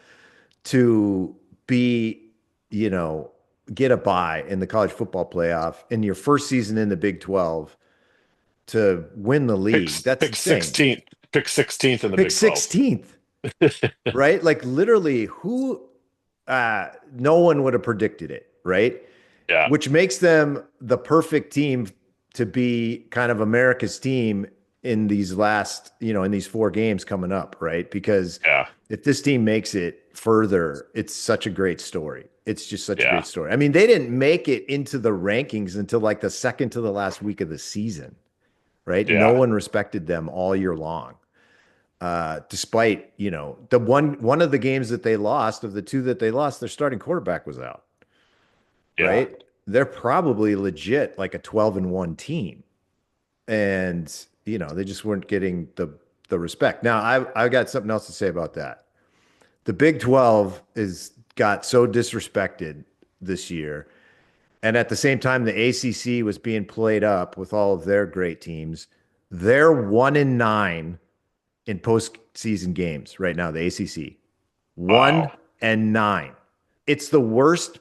to be, you know, get a bye in the college football playoff in your first season in the Big 12 to win the Pick league. That's pick insane. 16th, pick 16th in the Pick Big 12. 16th, right? Like literally no one would have predicted it, right? Yeah. Which makes them the perfect team to be kind of America's team in these last, in these 4 games coming up, right? Because Yeah. if this team makes it further, it's such a great story. It's just such a Yeah. great story. I mean, they didn't make it into the rankings until like the second to the last week of the season, right? No Yeah. one respected them all year long. Despite, the one of the games that they lost, of the two that they lost, their starting quarterback was out, Yeah. right? They're probably legit like a 12-1 team. And, they just weren't getting the respect. Now, I've got something else to say about that. The Big 12 is got so disrespected this year. And at the same time, the ACC was being played up with all of their great teams. They're 1-9 in postseason games right now, the ACC. One Wow. and nine. It's the worst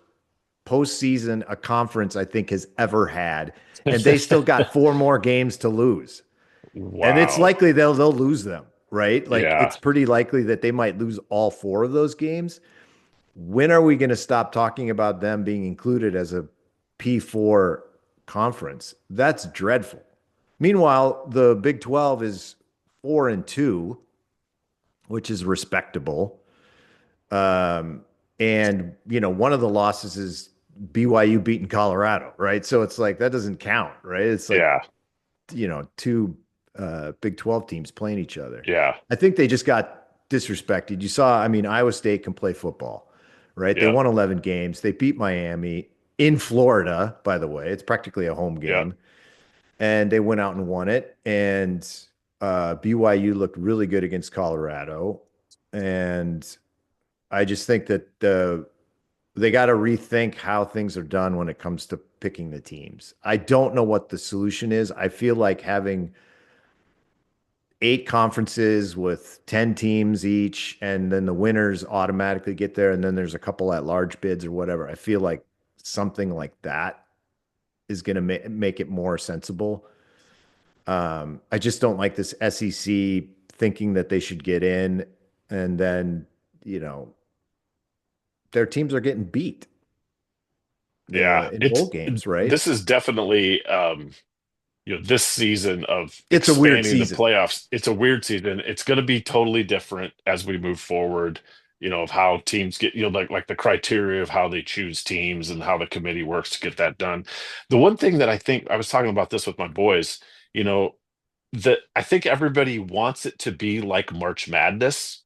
postseason a conference I think has ever had, and they still got 4 more games to lose. And it's Wow. likely they'll lose them, right? Like Yeah. it's pretty likely that they might lose all 4 of those games. When are we going to stop talking about them being included as a P4 conference? That's dreadful. Meanwhile, the Big 12 is 4-2, which is respectable. Um, and one of the losses is BYU beating Colorado, right? So it's like that doesn't count, right? It's like, Yeah. two Big 12 teams playing each other. Yeah. I think they just got disrespected. You saw, I mean, Iowa State can play football, right? They Yeah. won 11 games. They beat Miami in Florida, by the way. It's practically a home Yeah. game. And they went out and won it. And BYU looked really good against Colorado. And I just think that they got to rethink how things are done when it comes to picking the teams. I don't know what the solution is. I feel like having 8 conferences with 10 teams each, and then the winners automatically get there, and then there's a couple at large bids or whatever. I feel like something like that is going to make it more sensible. I just don't like this SEC thinking that they should get in, and then, you know, their teams are getting beat Yeah. in bowl games, right? This is definitely this season of It's a weird expanding the season. playoffs, it's a weird season. It's going to be totally different as we move forward, of how teams get, like the criteria of how they choose teams and how the committee works to get that done. The one thing that I think I was talking about this with my boys, you know, that I think everybody wants it to be like March Madness,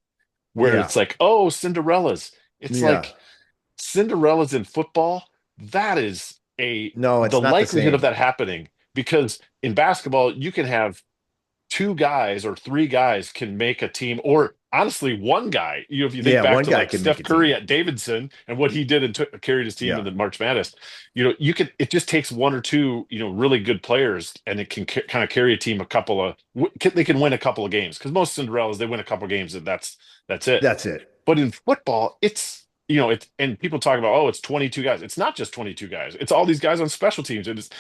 where Yeah. it's like, oh, Cinderellas. It's Yeah. like Cinderellas in football, that is No, the it's not the likelihood of same. that happening because in basketball, you can have two guys or three guys can make a team, or honestly, one guy. If you think Yeah, back one to guy like can make Steph a Curry team. at Davidson and what he did and carried his team in Yeah. the March Madness, you could. It just takes one or two, really good players, and it can kind of carry a team a couple of. They can win a couple of games because most Cinderellas they win a couple of games and that's it. That's it. But in football, it's and people talk about, oh, it's 22 guys. It's not just 22 guys. It's all these guys on special teams. It is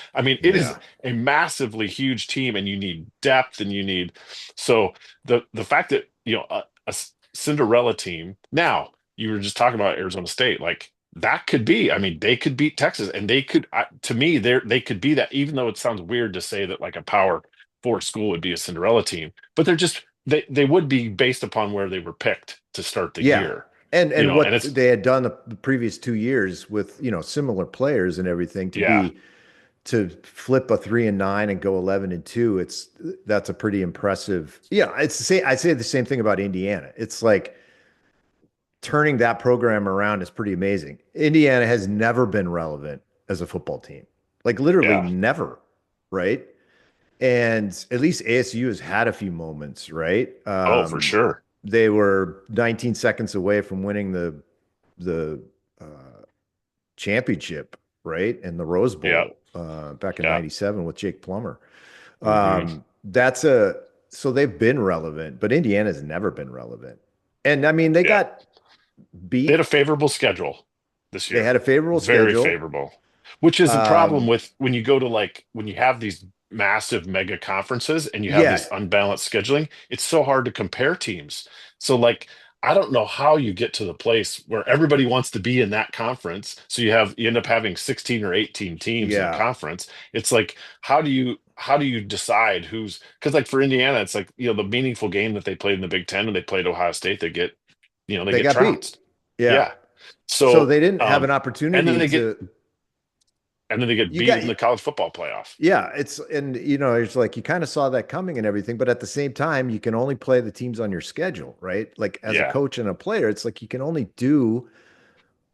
Yeah. a massively huge team and you need depth and you need so the fact that, a Cinderella team. Now, you were just talking about Arizona State, like that could be, they could beat Texas and they could to me they could be that even though it sounds weird to say that like a power four school would be a Cinderella team, but they would be based upon where they were picked to start the Yeah. year, And and what it's they had done the previous 2 years with, similar players and everything yeah, to flip a 3-9 and go 11-2, that's a pretty impressive. Yeah, it's the same. I say the same thing about Indiana. It's like turning that program around is pretty amazing. Indiana has never been relevant as a football team. Like literally yeah, never, right? And at least ASU has had a few moments, right? oh, for sure, They were 19 seconds away from winning the championship, right? And the Rose yeah, Bowl back in yeah, '97 with Jake Plummer. hmm That's a so they've been relevant, but Indiana's never been relevant. And I mean, they yeah. got They had beat. a favorable schedule this They year. had a favorable Very schedule. favorable. Which is a problem Um, with when you go to like when you have these massive mega conferences and you have yeah, this unbalanced scheduling, it's so hard to compare teams. So like I don't know how you get to the place where everybody wants to be in that conference. So you end up having 16 or 18 teams in a yeah, conference. It's like how do you decide who's because like for Indiana, it's like, the meaningful game that they played in the Big Ten and they played Ohio State, they they get got beat. trounced. Yeah. Yeah. So So, they didn't have an and then opportunity they get to, and then they get you beat got, in the college football playoff. yeah, and it's like you kind of saw that coming and everything, but at the same time, you can only play the teams on your schedule, right? Like as a Yeah, coach and a player, it's like you can only do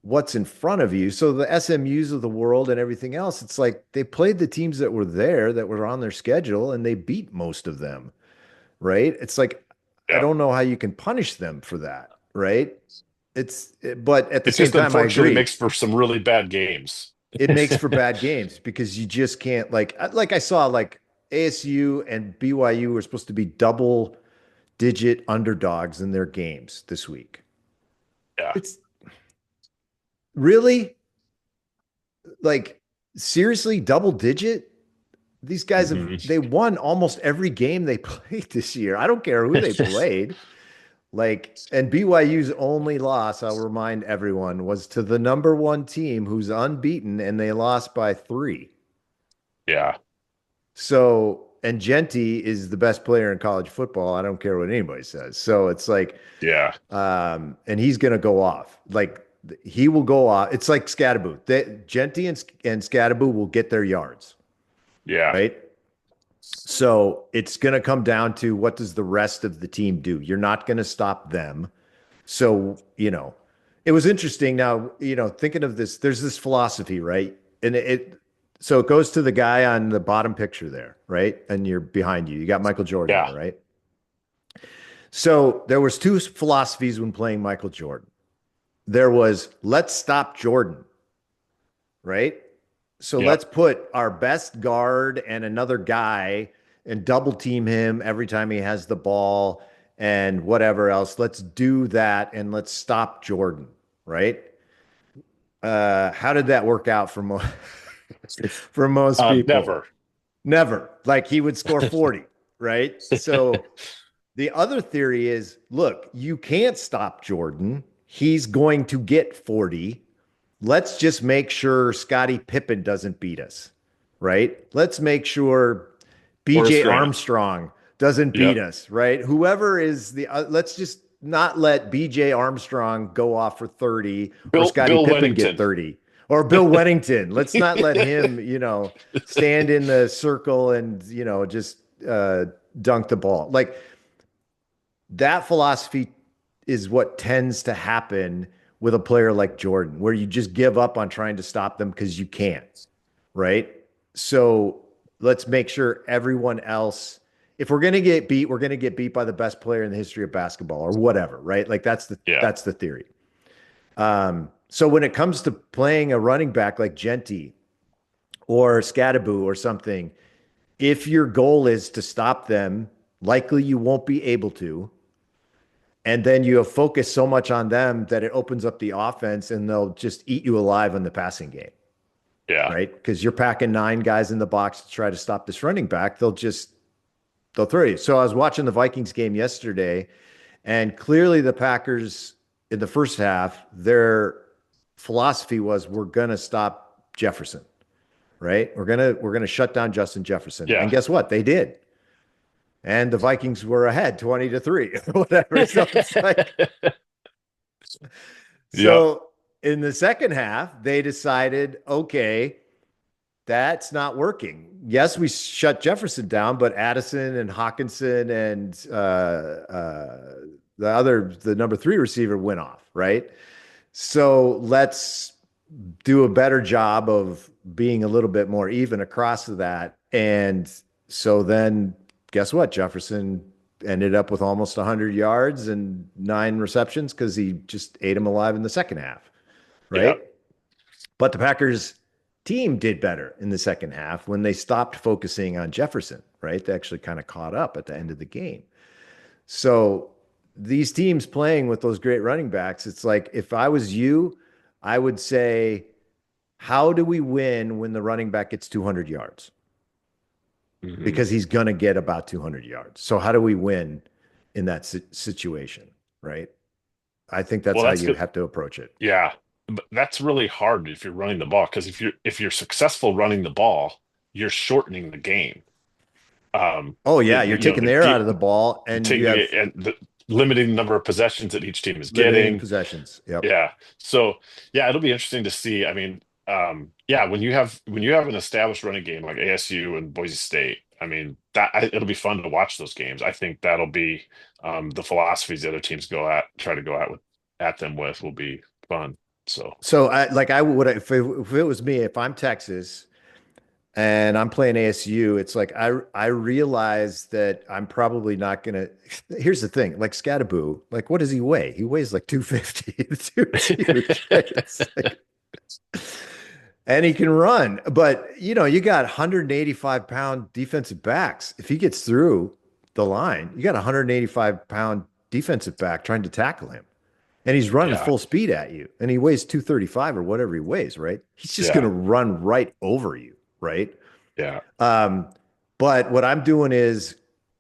what's in front of you. So the SMUs of the world and everything else, it's like they played the teams that were there that were on their schedule and they beat most of them, right? It's like I yeah. don't know how you can punish them for that, right? But at the It same just time, I unfortunately agree. makes for some really bad games. It makes for bad games because you just can't like I saw like ASU and BYU were supposed to be double digit underdogs in their games this week. Yeah. It's really like seriously double digit. These guys have hmm they won almost every game they played this year. I don't care who they played. Like, and BYU's only loss, I'll remind everyone, was to the number one team who's unbeaten, and they lost by 3. Yeah. So, and Genti is the best player in college football. I don't care what anybody says. So it's like, Yeah. and he's going to go off. Like he will go off. It's like Scatterboo. Genti and Scatterboo will get their yards, Yeah. right? So it's going to come down to what does the rest of the team do? You're not going to stop them. So, it was interesting. Now, thinking of this, there's this philosophy, right? And so it goes to the guy on the bottom picture there, right? And you're behind you. You got Michael Jordan Yeah. there, right? So there was two philosophies when playing Michael Jordan. There was let's stop Jordan, right? So let's Yep. put our best guard and another guy and double team him every time he has the ball and whatever else. Let's do that and let's stop Jordan, right? How did that work out for for most people? Never. Never. Like he would score 40, right? So the other theory is, look, you can't stop Jordan. He's going to get 40. Let's just make sure Scottie Pippen doesn't beat us, right? Let's make sure. Horace BJ Grant. Armstrong doesn't beat Yep. us, right? Whoever is the let's just not let BJ Armstrong go off for 30 or Scottie Bill Pippen get Weddington. 30 or Bill Wennington. Let's not let him, stand in the circle and, just dunk the ball. Like that philosophy is what tends to happen with a player like Jordan, where you just give up on trying to stop them because you can't, right? So let's make sure everyone else, if we're gonna get beat, we're gonna get beat by the best player in the history of basketball or whatever, right? Like Yeah. that's the theory. So when it comes to playing a running back like Genty or Scadaboo or something, if your goal is to stop them, likely you won't be able to. And then you have focused so much on them that it opens up the offense and they'll just eat you alive in the passing game, Yeah. right? Because you're packing 9 guys in the box to try to stop this running back. They'll throw you. So I was watching the Vikings game yesterday, and clearly the Packers in the first half, their philosophy was we're gonna stop Jefferson, right? We're gonna shut down Justin Jefferson. And Yeah. guess what? They did. And the Vikings were ahead 20-3 or whatever. So it's like, Yep. so in the second half, they decided, okay, that's not working. Yes, we shut Jefferson down, but Addison and Hawkinson and the number 3 receiver went off, right? So let's do a better job of being a little bit more even across that. And so then guess what? Jefferson ended up with almost 100 yards and 9 receptions because he just ate him alive in the second half, Yeah. right? But the Packers team did better in the second half when they stopped focusing on Jefferson, right? They actually kind of caught up at the end of the game. So these teams playing with those great running backs, it's like if I was you, I would say, how do we win when the running back gets 200 yards? Hmm. Because he's going to get about 200 yards. So how do we win in that situation, right? I think that's Well, how that's you good. have to approach it. Yeah. But that's really hard if you're running the ball because if you're successful running the ball, you're shortening the game. Oh yeah, you're taking the air out of the ball You're and you taking it have and limiting the number of possessions that each team is limiting getting. possessions. Yep. Yeah. So yeah, it'll be interesting to see. I mean, yeah, when you have an established running game like ASU and Boise State, I mean it'll be fun to watch those games. I think that'll be the philosophies the other teams try to go at them with will be fun. So So I would if it was me, if I'm Texas and I'm playing ASU, it's like I realize that I'm probably not gonna. Here's the thing, like Scadaboo, like what does he weigh? He weighs like 250. The dude's huge, right? It's like, and he can run, but you got 185-pound defensive backs. If he gets through the line, you got a 185-pound defensive back trying to tackle him. And he's running yeah, full speed at you. And he weighs 235 or whatever he weighs, right? He's just going yeah, to run right over you, right? yeah, Um, but what I'm doing is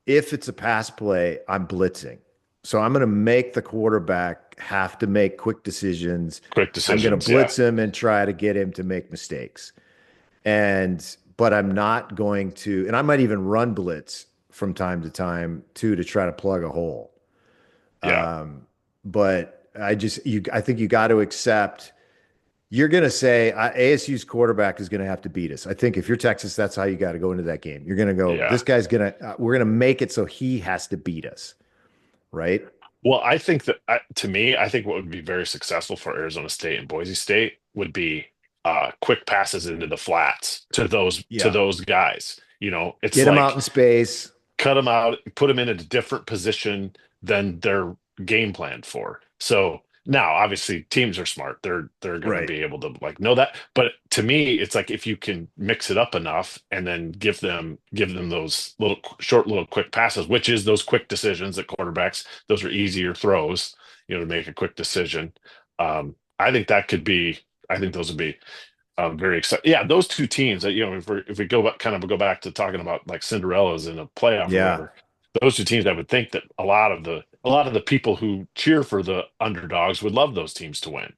if it's a pass play, I'm blitzing. So I'm going to make the quarterback have to make quick decisions. quick I'm going to decisions. Yeah, blitz him and try to get him to make mistakes. But I'm not going to, and I might even run blitz from time to time too to try to plug a hole. yeah, But I think you got to accept. You're going to say ASU's quarterback is going to have to beat us. I think if you're Texas, that's how you got to go into that game. You're going to go, yeah. this guy's going to, we're going to make it so he has to beat us, right? Well, I think that to me, I think what would be very successful for Arizona State and Boise State would be quick passes into the flats to Yeah. those guys. It's Get him out like in space. cut them out, put them in a different position than they're game planned for. So now, obviously, teams are smart. They're going to Right. be able to like know that. But to me, it's like if you can mix it up enough and then give them those little quick passes, which is those quick decisions that quarterbacks. Those are easier throws, to make a quick decision. I think that could be. I think those would be very excited. Yeah, those two teams that if we go back to talking about like Cinderellas in a playoff or Yeah. whatever, those two teams I would think that a lot of the people who cheer for the underdogs would love those teams to win.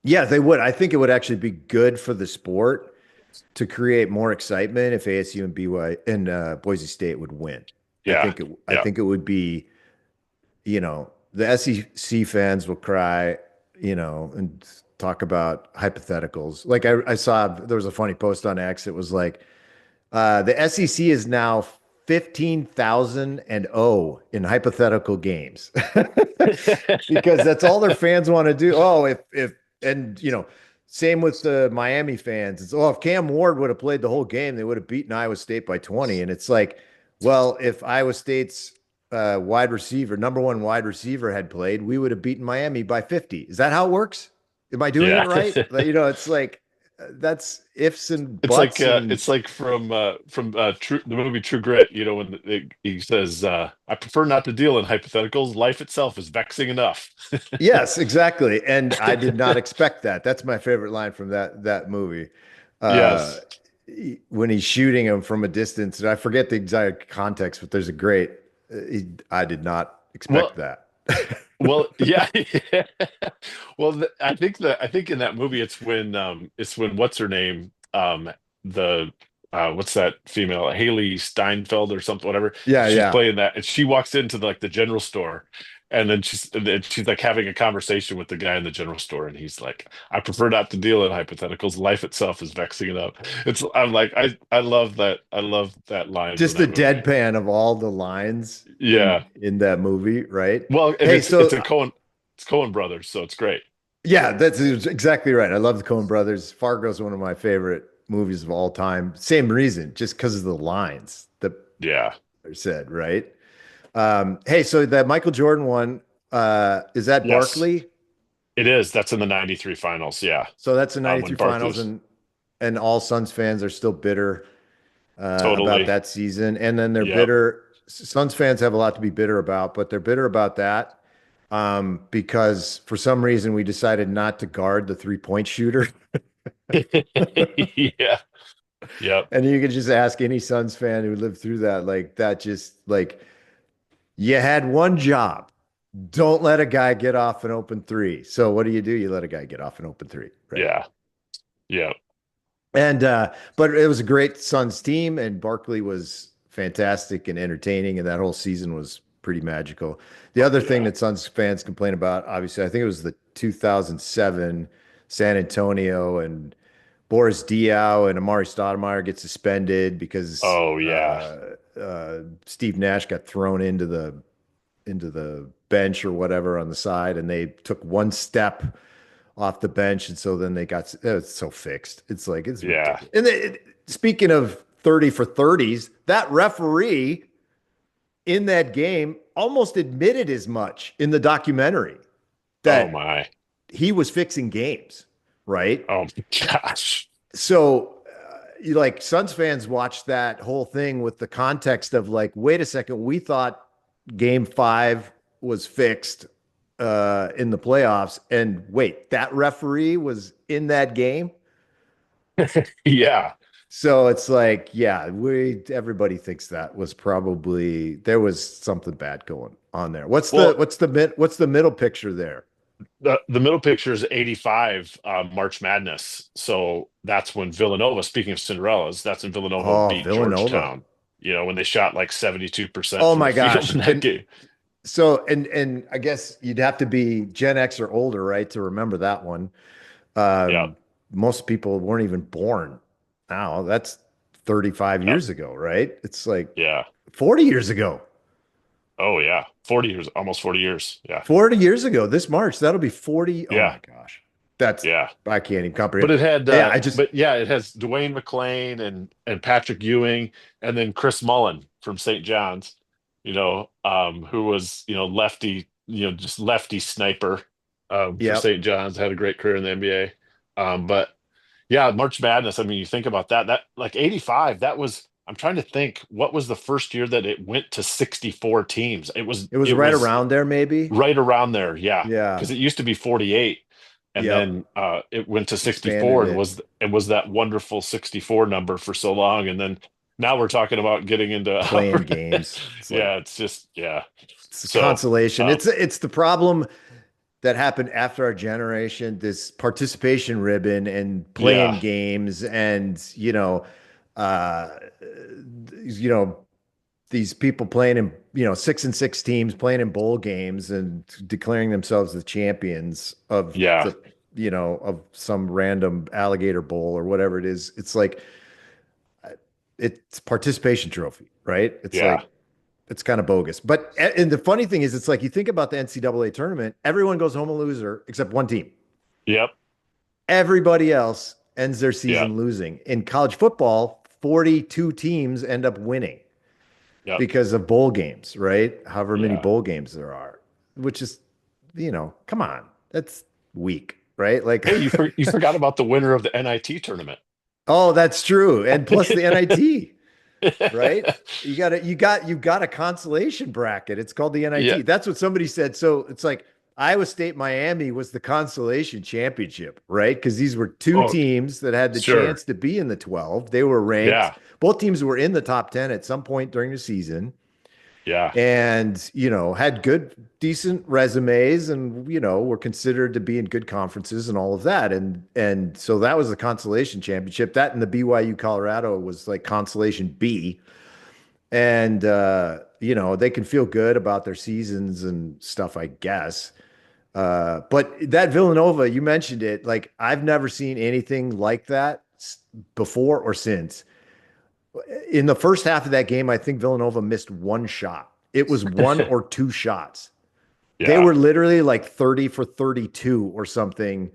Yeah, they would. I think it would actually be good for the sport. to create more excitement if ASU and Boise State would win. Yeah. I Yeah. think it would be, the SEC fans will cry, and talk about hypotheticals. Like I saw there was a funny post on X. It was like the SEC is now 15,000 and 0 in hypothetical games because that's all their fans want to do. Oh, and same with the Miami fans. It's, oh, if Cam Ward would have played the whole game, they would have beaten Iowa State by 20. And it's like, well, if Iowa State's wide receiver, number one wide receiver had played, we would have beaten Miami by 50. Is that how it works? Am I doing it Yeah. right? It's like that's ifs and It's like buts and from the movie True Grit, when he says, "I prefer not to deal in hypotheticals. Life itself is vexing enough." yes, exactly. And I did not expect that. That's my favorite line from that movie. Uh, Yes. when he's shooting him from a distance, and I forget the exact context, but there's a great. I did not expect Well, that. well, yeah. Well, I think in that movie it's when what's her name the what's that female Haley Steinfeld or something whatever Yeah, she's yeah. playing that and she walks into the general store and then she's like having a conversation with the guy in the general store and he's like, I prefer not to deal in hypotheticals. Life itself is vexing enough. I'm like I love that line from Just the that movie. deadpan of all the lines Yeah. in that movie, right? Well, and Hey, it's so a it's Coen brothers, so it's great. yeah, that's exactly right. I love the Coen Brothers. Fargo is one of my favorite movies of all time. Same reason, just because of the lines that Yeah. are said, right? Hey, so that Michael Jordan one, is that Yes, Barkley? it is. That's in the 93 finals. Yeah. So that's the When 93 finals, Barkley's and all Suns fans are still bitter about totally. that season. And then they're Yep. bitter. Suns fans have a lot to be bitter about, but they're bitter about that because for some reason we decided not to guard the three-point shooter. Yeah. Yep. And you could just ask any Suns fan who lived through that, like that just like you had one job. Don't let a guy get off an open three. So what do? You let a guy get off an open three, right? Yeah. Yep. And but it was a great Suns team, and Barkley was fantastic and entertaining, and that whole season was pretty magical. The Oh other thing yeah. that Suns fans complain about, obviously, I think it was the 2007 San Antonio, and Boris Diaw and Amari Stoudemire get suspended because Oh yeah. Steve Nash got thrown into the bench or whatever on the side, and they took one step off the bench, and so then they got it's so fixed. It's like it's Yeah. ridiculous. And speaking of 30 for 30s, that referee in that game almost admitted as much in the documentary Oh that my. he was fixing games, right? Oh my gosh. So you like Suns fans watch that whole thing with the context of like, wait a second, we thought game five was fixed in the playoffs. And wait, that referee was in that game. Yeah. So it's like, yeah, everybody thinks that was probably there was something bad going on there. Well, What's the middle picture there? the middle picture is 85 March Madness. So that's when Villanova, speaking of Cinderellas, that's when Villanova Oh, beat Villanova. Georgetown. When they shot like 72% Oh from my the field gosh. in that game. So and I guess you'd have to be Gen X or older, right, to remember that one. Yeah. Most people weren't even born. Now that's 35 Yeah. years ago, right? It's like Yeah. 40 years ago. Oh yeah. 40 years, almost 40 years. Yeah. 40 years ago, this March, that'll be 40. Oh Yeah. my gosh. That's, Yeah. I can't even But comprehend. it had Yeah, I just, but yeah, it has Dwayne McClain and Patrick Ewing and then Chris Mullen from St. John's, who was, lefty, just lefty sniper for yep. St. John's, had a great career in the NBA. But yeah, March Madness, I mean, you think about that like 85, that was I'm trying to think what was the first year that it went to 64 teams. It was It was it right was around there, maybe. right around there, yeah, Yeah. because it used to be 48 and Yep. then it went to Expanded 64 and it, was that wonderful 64 number for so long and then now we're talking about getting into playing games. It's like, yeah, it's just yeah. it's a So consolation. um It's the problem. that happened after our generation, this participation ribbon and playing Yeah. games and, uh, you know, these people playing in, 6-and-6 teams playing in bowl games and declaring themselves the champions of Yeah. of some random alligator bowl or whatever it is. It's like it's participation trophy, right? It's Yeah. like it's kind of bogus. But and the funny thing is, it's like you think about the NCAA tournament, everyone goes home a loser except one team. Yep. Everybody else ends their Yep. season losing. In college football, 42 teams end up winning Yep. because of bowl games, right? However many Yeah. bowl games there are, which is, come on, that's weak, right? Like, Hey, you forgot about the winner of the NIT tournament. oh, that's true. And plus the NIT. Right? You've got a consolation bracket. It's called the Yeah. NIT. That's what somebody said. So it's like Iowa State Miami was the consolation championship, right? Because these were two Oh, teams that had the sure. chance to be in the 12. They were ranked. Yeah. Both teams were in the top 10 at some point during the season Yeah. and, had good, decent resumes and, were considered to be in good conferences and all of that. And so that was the consolation championship. That and the BYU Colorado was like consolation B, and they can feel good about their seasons and stuff, I guess. But that Villanova, you mentioned it, like I've never seen anything like that before or since. In the first half of that game, I think Villanova missed one shot. It was one or two shots. They Yeah. were literally like 30 for 32 or something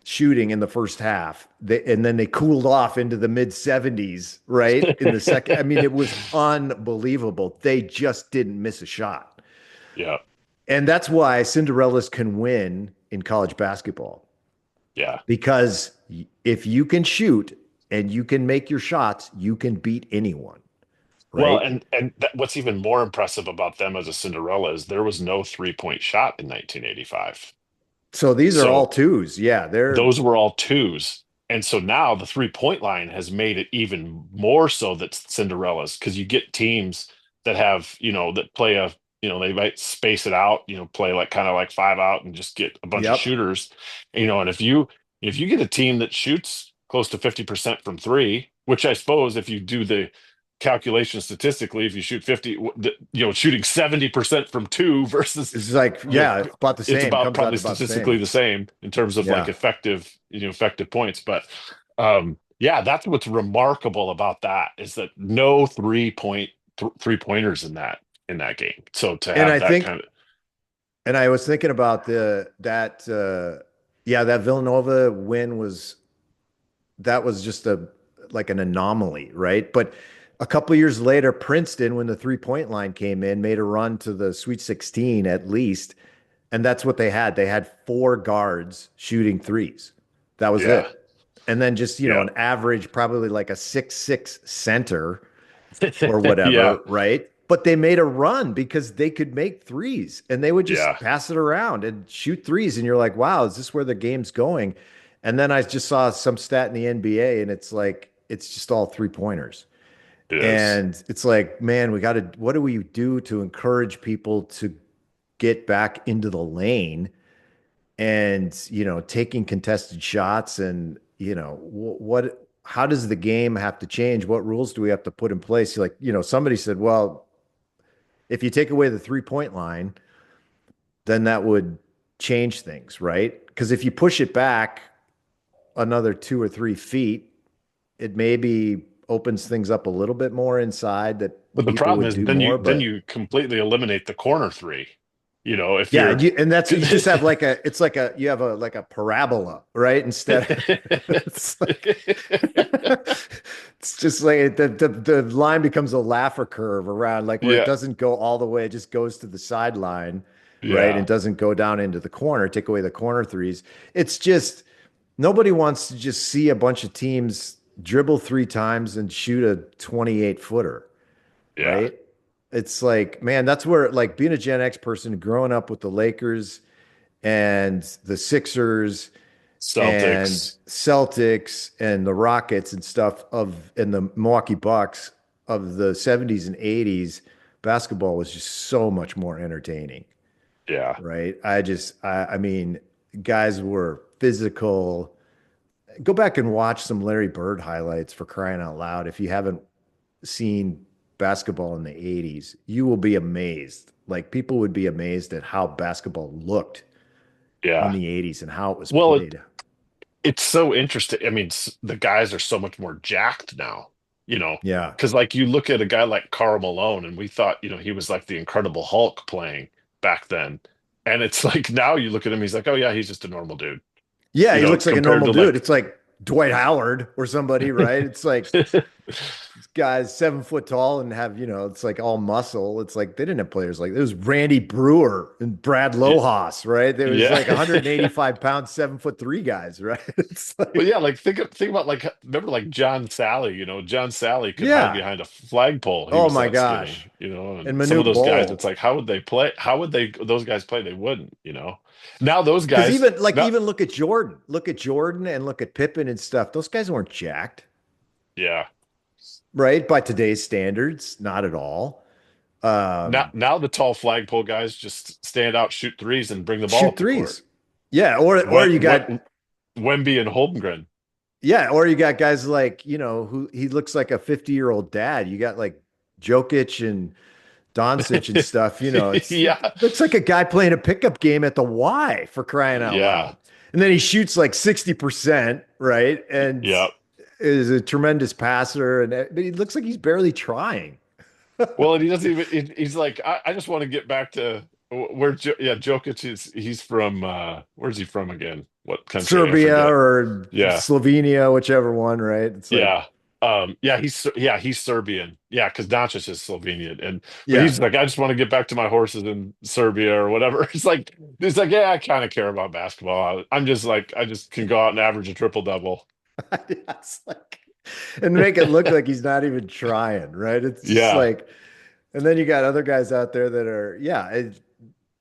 shooting in the first half. And then they cooled off into the mid 70s, right? In the second. I mean, it was unbelievable. They just didn't miss a shot. Yeah. And that's why Cinderellas can win in college basketball Yeah. because if you can shoot and you can make your shots, you can beat anyone, Well, right? what's even more impressive about them as a Cinderella is there was no 3-point shot in 1985. So these are all So twos. Yeah, they're those were all twos. And so now the 3-point line has made it even more so that Cinderellas, because you get teams that have, that play they might space it out, play like kind of like five out and just get a bunch of yep. shooters, and if you get a team that shoots close to 50% from three, which I suppose if you do the calculation statistically, if you shoot 50, shooting 70% from two versus It's like, you know yeah, it's about the it's same. about Comes out probably about the statistically same. the same in terms of like Yeah. effective points. But yeah, that's what's remarkable about that is that no 3-pointers in that game. So to And have I that think kind of And I was thinking about that Villanova win was just a like an anomaly, right? But a couple of years later, Princeton, when the 3-point line came in, made a run to the Sweet 16 at least, and that's what they had. They had four guards shooting threes. That was yeah, it. And then just, yeah, an average, probably like a 6'6" center or yeah, whatever, right? But they made a run because they could make threes and they would just yeah. pass it around and shoot threes. And you're like, wow, is this where the game's going? And then I just saw some stat in the NBA and it's like, it's just all 3-pointers. It is. And it's like, man, what do we do to encourage people to get back into the lane and, taking contested shots and, how does the game have to change? What rules do we have to put in place? Like, somebody said, well, if you take away the 3-point line, then that would change things, right? Because if you push it back another 2 or 3 feet, it maybe opens things up a little bit more inside that But the people problem would is do then you more. then But you completely eliminate the corner three. If yeah, you're and that's you just have like it's like you have a parabola, right? Instead, it's like it's just like the line becomes a Laffer curve around, like where it yeah, doesn't go all the way, it just goes to the sideline, right? And yeah, doesn't go down into the corner, take away the corner threes. It's just nobody wants to just see a bunch of teams dribble 3 times and shoot a 28 footer, yeah. right? It's like, man, that's where like being a Gen X person, growing up with the Lakers and the Sixers and Celtics. Celtics and the Rockets and stuff and the Milwaukee Bucks of the 70s and 80s, basketball was just so much more entertaining. Yeah. right? I mean, guys were physical. Go back and watch some Larry Bird highlights for crying out loud. If you haven't seen basketball in the 80s, you will be amazed. Like people would be amazed at how basketball looked in Yeah. the 80s and how it was Well, played. it's so interesting. I mean, the guys are so much more jacked now, you know, Yeah. because like you look at a guy like Karl Malone, and we thought, he was like the Incredible Hulk playing back then. And it's like now you look at him, he's like, oh yeah, he's just a normal dude, Yeah, he looks like a compared normal to dude. like, It's like Dwight Howard or somebody, right? It's like these guys 7 foot tall and have, it's like all muscle. It's like they didn't have players like there was Randy Brewer and Brad Lohas, right? There was yeah. like 185 pounds, 7'3" guys, right? It's But like, yeah, like think about like remember like John Sally, John Sally could hide yeah. behind a flagpole. He Oh was my that gosh. skinny, and And some of Manute those guys, it's Bol. like how would they play? How would those guys play? They wouldn't. Now those Because guys even like now even look at Jordan. Look at Jordan and look at Pippen and stuff. Those guys weren't jacked, yeah. right? By today's standards, not at all. Now Um, now the tall flagpole guys just stand out, shoot threes, and bring the ball shoot up the court. threes. Yeah, or When, you got Wemby and Holmgren. yeah, or you got guys like, who he looks like a 50-year-old dad. You got like Jokic and Doncic and stuff, it Yeah. looks like a guy playing a pickup game at the Y for crying out Yeah. loud. And then he shoots like 60%, right? And Yeah. is a tremendous passer but he looks like he's barely trying. Well, and he doesn't even. He's like, I just want to get back to yeah, Jokic He's from. Where's he from again? What country? I Serbia forget. or Yeah, Slovenia, whichever one, right? It's like, yeah, yeah. He's Serbian. Yeah, because Doncic is Slovenian, but yeah. he's like, I just want to get back to my horses in Serbia or whatever. It's like, yeah, I kind of care about basketball. I'm just like, I just can go out and average a triple double. It's like, and make it look like he's not even trying, right? It's just Yeah, like, and then you got other guys out there that are, yeah,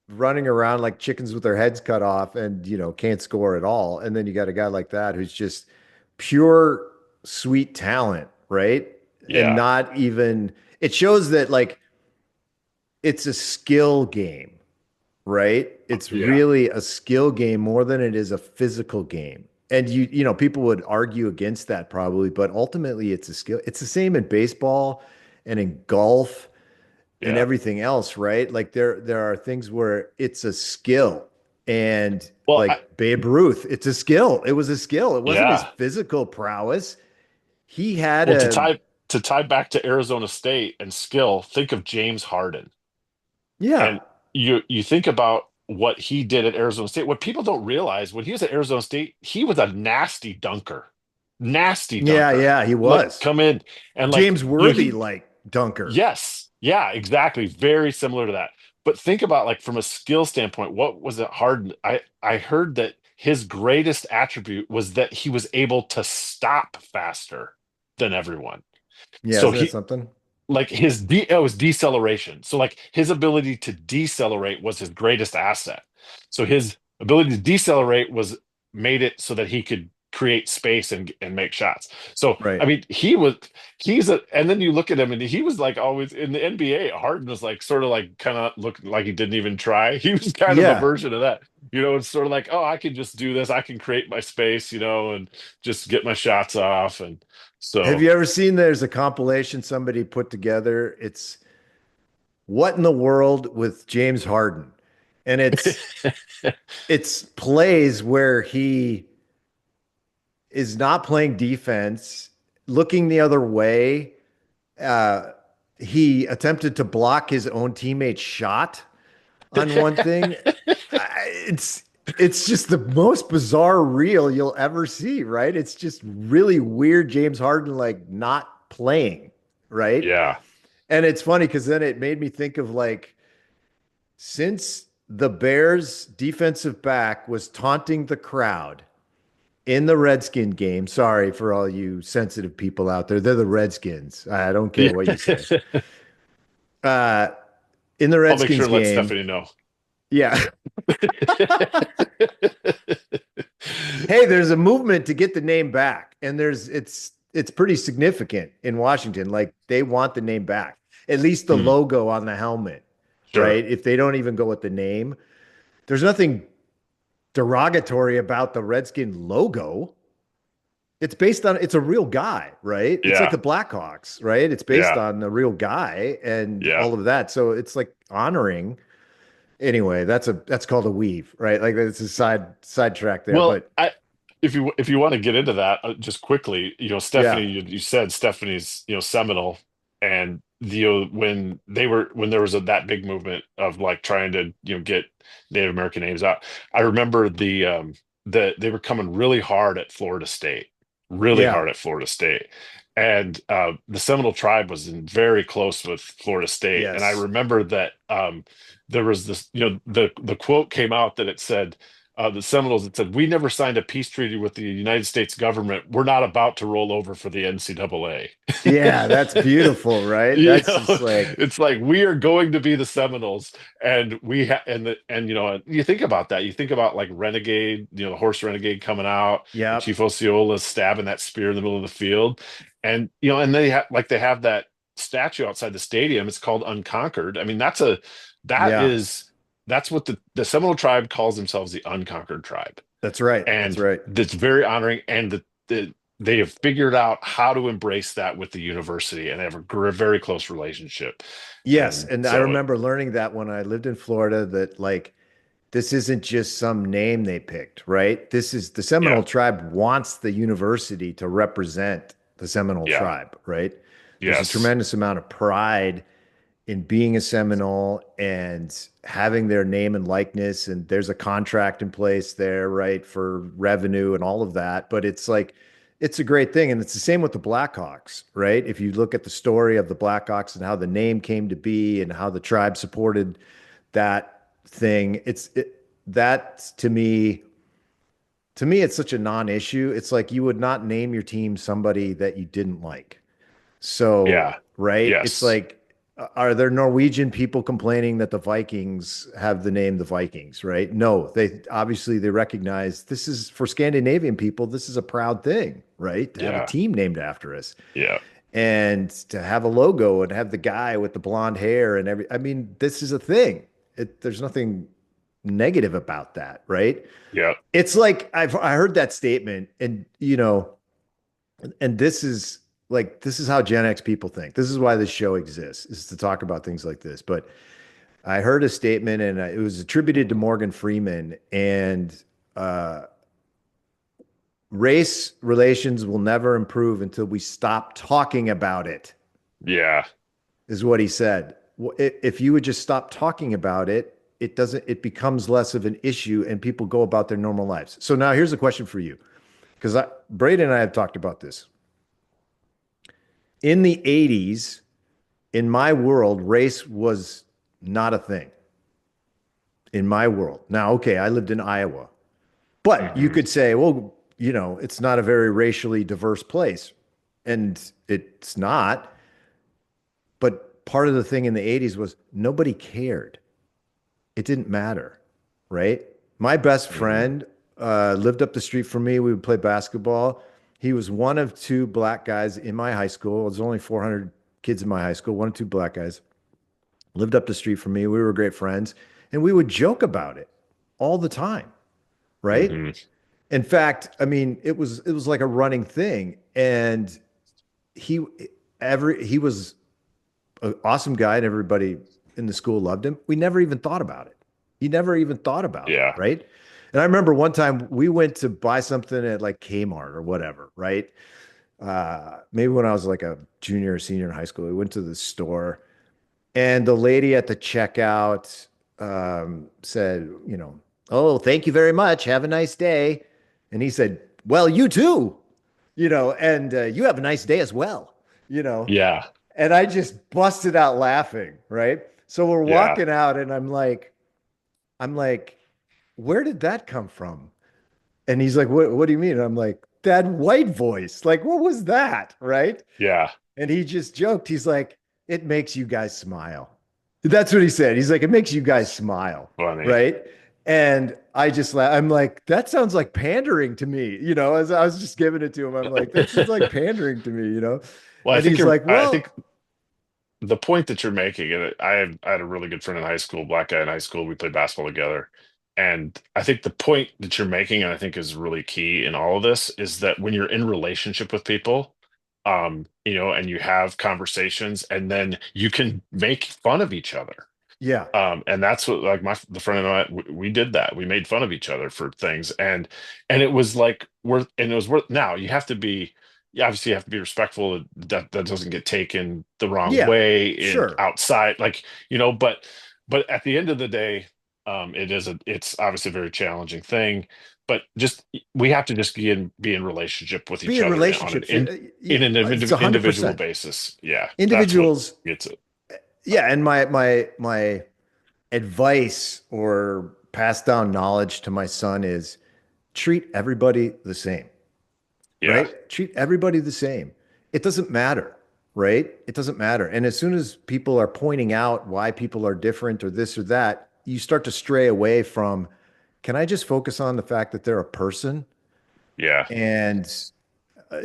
running around like chickens with their heads cut off and, can't score at all. And then you got a guy like that who's just pure sweet talent, right? And yeah, not even, it shows that like it's a skill game, right? It's yeah, really a skill game more than it is a physical game. And people would argue against that probably, but ultimately it's a skill. It's the same in baseball and in golf and yeah. everything else, right? Like there are things where it's a skill. And Well, like Babe Ruth, it's a skill. It was a skill. It wasn't his yeah. physical prowess. He had Well, to a tie back to Arizona State and skill, think of James Harden. yeah. And you think about what he did at Arizona State. What people don't realize, when he was at Arizona State, he was a nasty dunker. Nasty Yeah, dunker. yeah, he Like was. come in and James Worthy he like dunker. yes. Yeah, exactly. Very similar to that. But think about like from a skill standpoint, what was it hard? I heard that his greatest attribute was that he was able to stop faster than everyone. Yeah, So isn't that he something? like it was deceleration. So like his ability to decelerate was his greatest asset. So his ability to decelerate was made it so that he could create space and make shots. So I Right. mean he's a and then you look at him and he was like always in the NBA. Harden was like sort of like kind of looked like he didn't even try. He was kind of a Yeah. version of that. It's sort of like, oh, I can just do this. I can create my space, and just get my shots off. And Have so you ever seen there's a compilation somebody put together? It's What in the World with James Harden. And it's plays where he is not playing defense, looking the other way. Uh, he attempted to block his own teammate's shot on one thing. It's just the most bizarre reel you'll ever see, right? It's just really weird James Harden like not playing, right? yeah. And it's funny because then it made me think of like since the Bears defensive back was taunting the crowd in the Redskin game. Sorry for all you sensitive people out there. They're the Redskins. I don't care Yeah. what you say. Uh, in the I'll make sure Redskins to let game, Stephanie know. yeah. Hey, there's a movement to get the name back, and it's pretty significant in Washington. Like they want the name back, at least the Hmm. logo on the helmet, Sure. right? If they don't even go with the name. there's nothing derogatory about the Redskin logo. It's based on it's a real guy, right? It's like Yeah, the Blackhawks, right? It's based yeah, on a real guy and yeah. all of that. So it's like honoring. Anyway, that's called a weave, right? Like it's a sidetrack there, Well, but I if you want to get into that just quickly, yeah, Stephanie, you said Stephanie's, seminal, and when there was that big movement of like trying to get Native American names out. I remember they were coming really yeah, hard at Florida State, and the Seminole tribe was very close with Florida State, and I yes, remember that there was this, the quote came out that it said the Seminoles, it said, "We never signed a peace treaty with the United States government. We're not about to roll over for the NCAA." yeah, that's beautiful, right? That's just like, It's like we are going to be the Seminoles, and we ha and you think about that. You think about like Renegade, the horse Renegade coming out, and yep, Chief Osceola stabbing that spear in the middle of the field, and and they have that statue outside the stadium. It's called Unconquered. I mean, that yeah, is that's what the Seminole tribe calls themselves, the Unconquered Tribe, that's right, that's and right. that's very honoring. And they have figured out how to embrace that with the university, and they have a very close relationship. Yes, And and I so, remember learning that when I lived in Florida that like this isn't just some name they picked, right? This is the yeah, Seminole tribe wants the university to represent the Seminole yeah, tribe, right? There's a yes, tremendous amount of pride in being a Seminole and having their name and likeness. And there's a contract in place there, right, for revenue and all of that. But it's like, it's a great thing. And it's the same with the Blackhawks, right? If you look at the story of the Blackhawks and how the name came to be and how the tribe supported that thing, that to me, it's such a non-issue. It's like you would not name your team somebody that you didn't like. So, yeah, right? It's yes, like, are there Norwegian people complaining that the Vikings have the name the Vikings, right? No, they obviously they recognize this is for Scandinavian people, this is a proud thing, right? To have a yeah, team named after us yeah, and to have a logo and have the guy with the blonde hair and I mean, this is a thing. There's nothing negative about that, right? yeah, It's like I heard that statement and and this is how Gen X people think. This is why this show exists, is to talk about things like this. But I heard a statement, and it was attributed to Morgan Freeman, and uh, race relations will never improve until we stop talking about it, yeah, is what he said. If you would just stop talking about it, it becomes less of an issue, and people go about their normal lives. So now here's a question for you, because Braden and I have talked about this. In the 80s, in my world, race was not a thing in my world. Now, okay, I lived in Iowa, but you hmm could say, well, it's not a very racially diverse place. And it's not. But part of the thing in the 80s was nobody cared. It didn't matter, right? My best hmm friend lived up the street from me. We would play basketball. He was one of two black guys in my high school. There's only 400 kids in my high school, one or two black guys. Lived up the street from me. We were great friends, and we would joke about it all the time, right? hmm In fact, I mean, it was like a running thing, and he he was an awesome guy, and everybody in the school loved him. We never even thought about it. He never even thought about it, yeah, right? And I remember one time we went to buy something at like Kmart or whatever, right? Maybe when I was like a junior or senior in high school, we went to the store. And the lady at the checkout said, oh, thank you very much. Have a nice day. And he said, well, you too, and you have a nice day as well, you know. yeah, And I just busted out laughing, right? So we're yeah, walking out, and I'm like, where did that come from? And he's like, what do you mean? And I'm like, that white voice. Like, what was that? Right. yeah. And he just joked. He's like, it makes you guys smile. That's what he said. He's like, it makes you guys smile. Funny. Right. And I just I'm like, that sounds like pandering to me, as I was just giving it to him. I'm like, that sounds like pandering to me. Well, And he's like, I well, think the point that you're making, and I had a really good friend in high school, black guy in high school. We played basketball together, And I think the point that you're making, and I think is really key in all of this, is that when you're in relationship with people, and you have conversations, and then you can make fun of each other. Yeah. And that's what, like, the friend and I, we did that. We made fun of each other for things, and it was like worth, and it was worth. Now you have to be, you obviously have to be respectful that doesn't get taken the wrong Yeah. way in Sure. outside, like, but at the end of the day, it's obviously a very challenging thing. But just we have to just be in relationship with Be each in other on an relationships. in an It's individual 100%. basis. Yeah, that's what Individuals. gets it. Yeah. And my advice or pass down knowledge to my son is treat everybody the same, Yeah, right? Treat everybody the same. It doesn't matter, right? It doesn't matter. And as soon as people are pointing out why people are different or this or that, you start to stray away from, can I just focus on the fact that they're a person yeah, and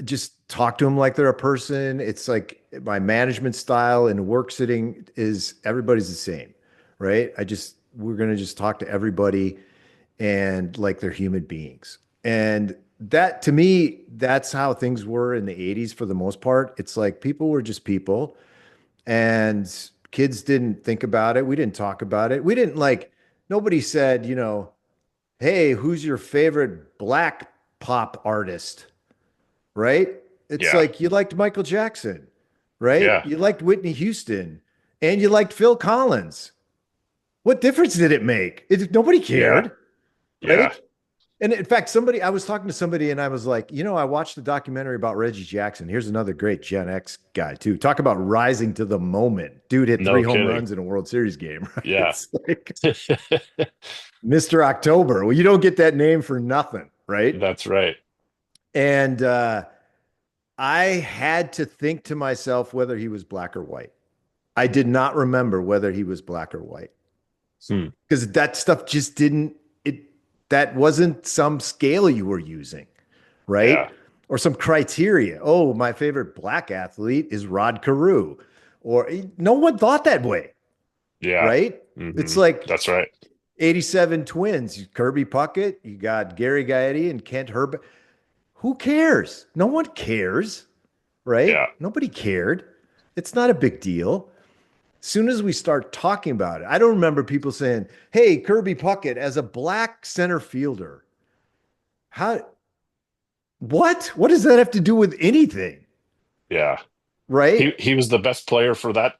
just talk to them like they're a person? It's like my management style and work sitting is everybody's the same, right? We're going to just talk to everybody and like they're human beings. And that to me, that's how things were in the 80s for the most part. It's like people were just people and kids didn't think about it. We didn't talk about it. We didn't like, nobody said, hey, who's your favorite black pop artist? Right? It's yeah, like you liked Michael Jackson, right? yeah, You liked Whitney Houston and you liked Phil Collins. What difference did it make? Nobody yeah, cared, yeah. right? And in fact, I was talking to somebody and I was like, I watched the documentary about Reggie Jackson. Here's another great Gen X guy, too. Talk about rising to the moment. Dude hit three No home kidding. runs in a World Series game, right? Yeah. It's like Mr. October. Well, you don't get that name for nothing, right? That's right. And I had to think to myself whether he was black or white. I did not remember whether he was black or white Hmm. because that stuff just didn't, it, that wasn't some scale you were using, right? Yeah. Or some criteria. Oh, my favorite black athlete is Rod Carew. Or no one thought that way, Yeah. right? It's Hmm. like That's right. 87 Twins, Kirby Puckett, you got Gary Gaetti and Kent Herb. Who cares? No one cares, right? Yeah. Nobody cared. It's not a big deal. As soon as we start talking about it, I don't remember people saying, hey, Kirby Puckett, as a black center fielder, how, what? What does that have to do with anything? Yeah. He Right? he was the best player for that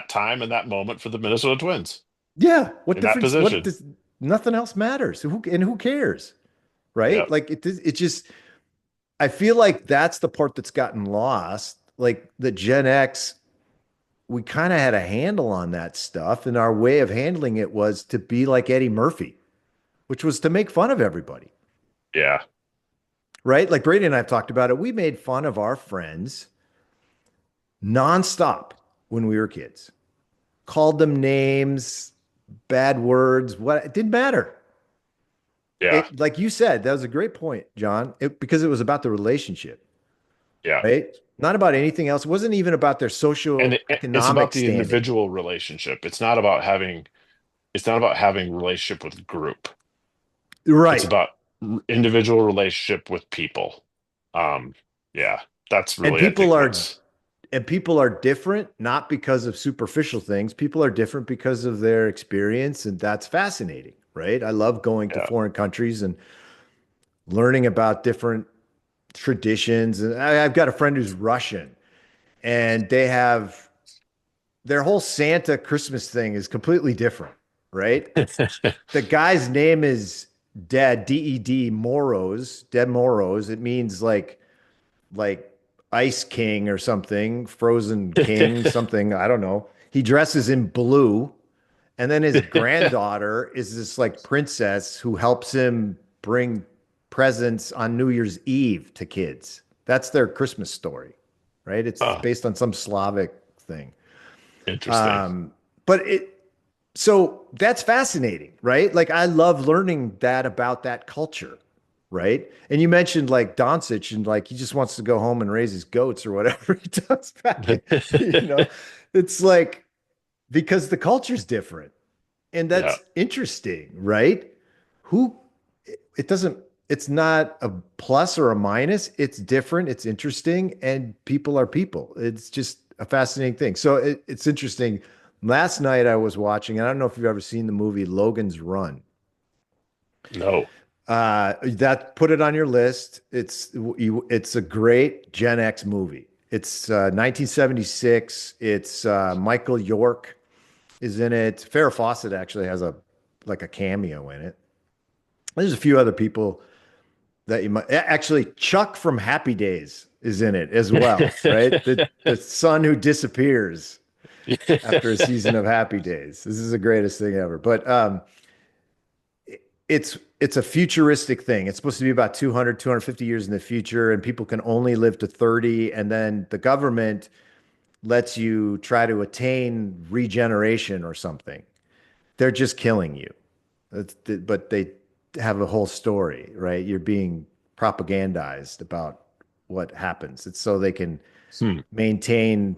time and that moment for the Minnesota Twins Yeah. What in that difference? What position. does nothing else matters? Who cares? Yeah. Right? Like it just I feel like that's the part that's gotten lost. Like the Gen X, we kind of had a handle on that stuff, and our way of handling it was to be like Eddie Murphy, which was to make fun of everybody. Yeah. Right? Like Brady and I have talked about it. We made fun of our friends nonstop when we were kids, called them names, bad words, what it didn't matter. Yeah. It, like you said, that was a great point, John, because it was about the relationship, Yeah. right? Not about anything else. It wasn't even about their And it's about socioeconomic the standing. individual relationship. It's not about having relationship with group. It's Right. about individual relationship with people. Um, yeah. That's And really, I people think, are what's and people are different, not because of superficial things. People are different because of their experience, and that's fascinating, right? I love going to yeah. foreign countries and learning about different traditions. And I've got a friend who's Russian, and they have their whole Santa Christmas thing is completely different, right? The guy's name is Ded Moros, Ded Moros. It means like Ice King or something, Frozen King, something. I don't know. He dresses in blue. And then his granddaughter is this like princess who helps him bring presents on New Year's Eve to kids. That's their Christmas story, right? It's Oh, based on some Slavic thing. interesting. But so that's fascinating, right? Like I love learning that about that culture, right? And you mentioned like Doncic and like he just wants to go home and raise his goats or whatever he does back in, it's like because the culture's different. And Yeah. that's interesting, right? who it doesn't it's not a plus or a minus. It's different, it's interesting, and people are people. It's just a fascinating thing. So it's interesting. Last night I was watching, and I don't know if you've ever seen the movie Logan's Run. No. That put it on your list. It's a great Gen X movie. It's 1976. It's Michael York is in it. Farrah Fawcett actually has a cameo in it. There's a few other people that you might actually Chuck from Happy Days is in it as well, right? The son who disappears after a season of Happy Days. This is the greatest thing ever. But it's a futuristic thing. It's supposed to be about 250 years in the future, and people can only live to 30, and then the government lets you try to attain regeneration or something. They're just killing you. But they have a whole story, right? You're being propagandized about what happens. It's so they can Hmm. maintain,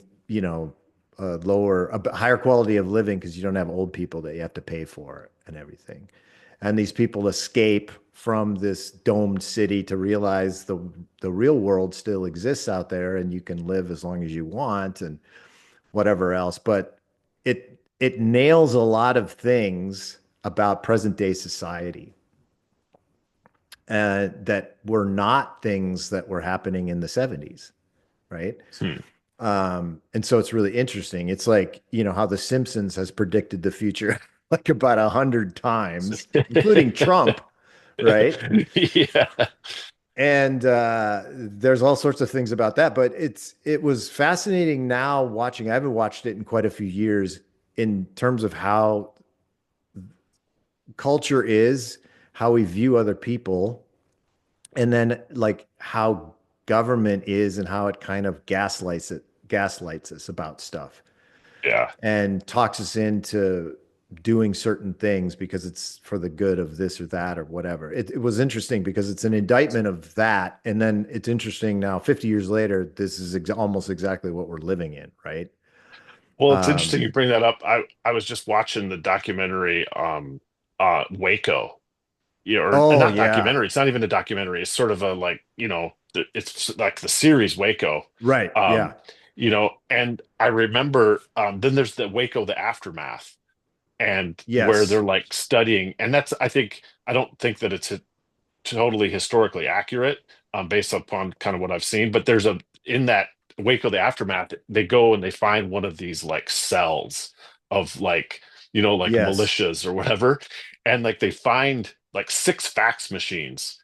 a higher quality of living because you don't have old people that you have to pay for and everything. And these people escape from this domed city to realize the real world still exists out there and you can live as long as you want and whatever else. But it nails a lot of things about present day society that were not things that were happening in the 70s, right? Hmm. And so it's really interesting. It's like, how The Simpsons has predicted the future like about 100 times, including Trump, right? Yeah. And there's all sorts of things about that, but it was fascinating now watching. I haven't watched it in quite a few years in terms of how culture is, how we view other people, and then like how government is and how it kind of gaslights us about stuff Yeah. and talks us into doing certain things because it's for the good of this or that or whatever. It was interesting because it's an indictment of that. And then it's interesting now, 50 years later, this is almost exactly what we're living in, right? Well, it's interesting Um, you bring that up. I was just watching the documentary Waco. Or oh, not yeah. documentary. It's not even a documentary. It's sort of a like, it's like the series Waco. Right. Um, Yeah. and I remember then there's the Waco, the aftermath, and where they're Yes. like studying, and that's I don't think that it's totally historically accurate based upon kind of what I've seen. But there's a in that Waco the aftermath, they go and they find one of these like cells of like like Yes. militias or whatever, and like they find like six fax machines.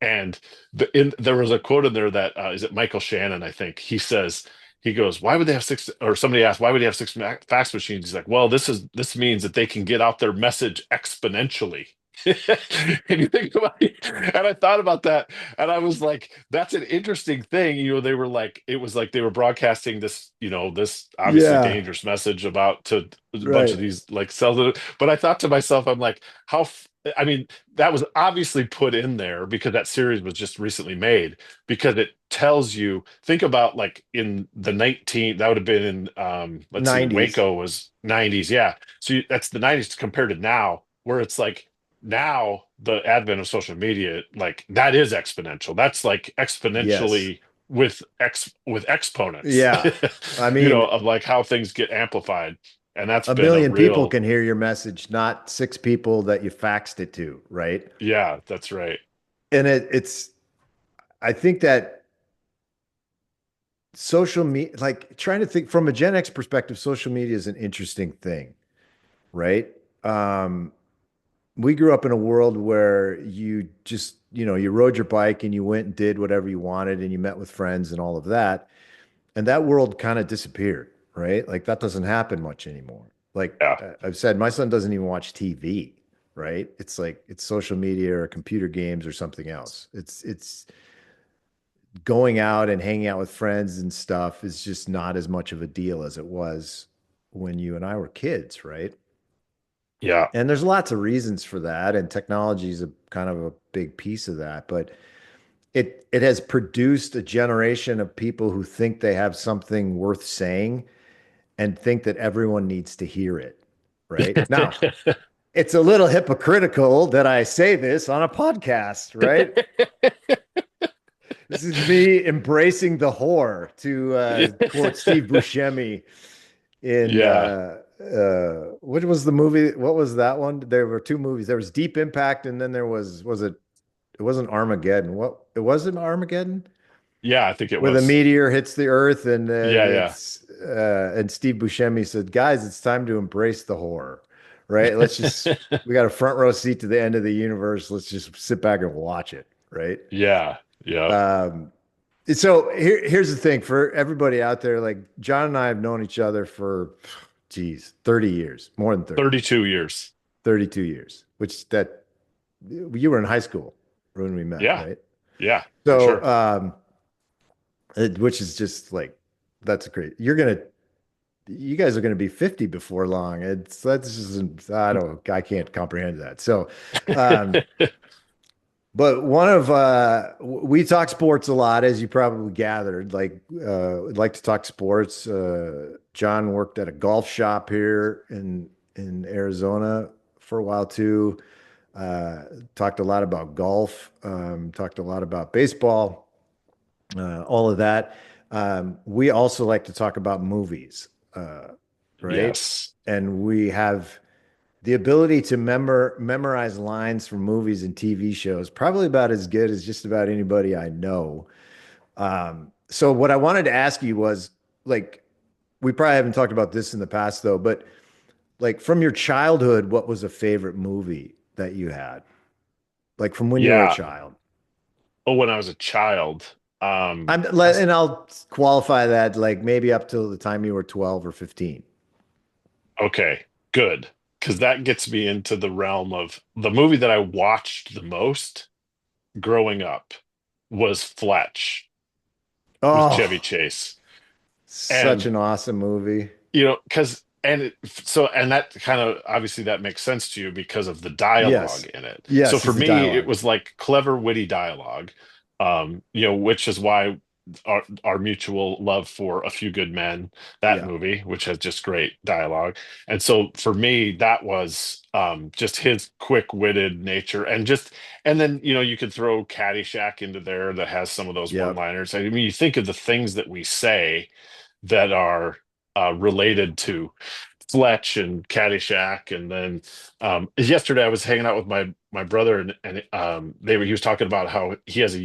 And there was a quote in there that is it Michael Shannon, I think. He goes, "Why would they have six?" Or somebody asked, "Why would they have six fax machines?" He's like, "Well, this means that they can get out their message exponentially." And you think about it, and I thought about that, and I was like, "That's an interesting thing." They were like, it was like they were broadcasting this, this obviously Yeah. dangerous message about to a bunch of Right. these like cells. But I thought to myself, I'm like, I mean, that was obviously put in there because that series was just recently made because it tells you, think about like in the 19, that would have been in, let's see, 90s. Waco was 90s. Yeah. So that's the 90s compared to now, where it's like now the advent of social media, like that is exponential. That's like Yes. exponentially with exponents, Yeah. I mean, of like how things get amplified. And that's a been a million people real, can hear your message, not six people that you faxed it to, right? yeah, that's right. And I think that social media, like trying to think from a Gen X perspective, social media is an interesting thing, right? Um, we grew up in a world where you just, you rode your bike and you went and did whatever you wanted and you met with friends and all of that. And that world kind of disappeared, right? Like that doesn't happen much anymore. Like Yeah. I've said, my son doesn't even watch TV, right? It's like it's social media or computer games or something else. It's going out and hanging out with friends and stuff is just not as much of a deal as it was when you and I were kids, right? Yeah. And there's lots of reasons for that, and technology is a kind of a big piece of that, but it has produced a generation of people who think they have something worth saying and think that everyone needs to hear it, right? Now, it's a little hypocritical that I say this on a podcast, right? This is me embracing the whore, to quote Steve Buscemi in Yeah. what was the movie? What was that one? There were two movies. There was Deep Impact, and then there was it? It wasn't Armageddon. What? It wasn't Armageddon, Yeah, I think it where the was. meteor hits the Earth, and Yeah, yeah. and Steve Buscemi said, "Guys, it's time to embrace the horror, right? Let's just we got a front row seat to the end of the universe. Let's just sit back and watch it, right?" Yeah. Yep. Um, so here's the thing for everybody out there. Like John and I have known each other for, geez, 30 years, more than 30, 32 years. 32 years, which that you were in high school when we met, Yeah. right? Yeah, for So, sure. which is just like, that's great. You guys are going to be 50 before long. That's just, I can't comprehend that. So, um, but we talk sports a lot, as you probably gathered. Like, we'd like to talk sports. John worked at a golf shop here in Arizona for a while too. Talked a lot about golf. Talked a lot about baseball. All of that. We also like to talk about movies, right? Yes. And we have the ability to memorize lines from movies and TV shows, probably about as good as just about anybody I know. So what I wanted to ask you was, like, we probably haven't talked about this in the past though, but like from your childhood, what was a favorite movie that you had? Like from when you were a Yeah. child? Oh, when I was a child. And I'll qualify that like maybe up till the time you were 12 or 15. Okay, good. Because that gets me into the realm of the movie that I watched the most growing up was Fletch with Chevy Oh, Chase. such And an awesome movie. because and that kind of obviously that makes sense to you because of the Yes. dialogue in it. So Yes, for is the me, it dialogue. was like clever, witty dialogue. Which is why our mutual love for A Few Good Men, that Yeah. movie, which has just great dialogue. And so for me, that was just his quick-witted nature, and then you could throw Caddyshack into there that has some of those Yep. one-liners. I mean, you think of the things that we say that are related to Fletch and Caddyshack, and then yesterday I was hanging out with my brother, and he was talking about how he has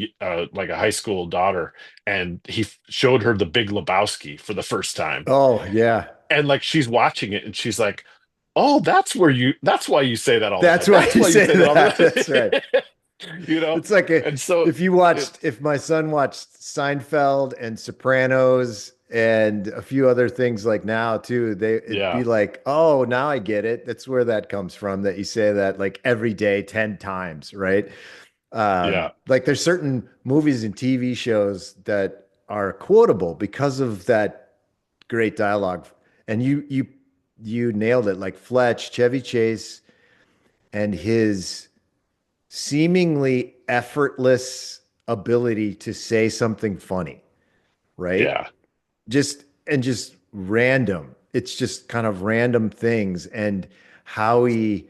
like a high school daughter, and he showed her The Big Lebowski for the first time, Oh, yeah. and like she's watching it, and she's like, "Oh, that's why you say that all the That's time. why That's you why you say say that all the that. That's right. time." You know, It's like and so it, if my son watched Seinfeld and Sopranos and a few other things like now too, it'd be yeah, like, oh, now I get it. That's where that comes from, that you say that like every day, 10 times, right? yeah, Like there's certain movies and TV shows that are quotable because of that great dialogue. And you nailed it. Like Fletch, Chevy Chase, and his seemingly effortless ability to say something funny, right? yeah, Just random. It's just kind of random things and how he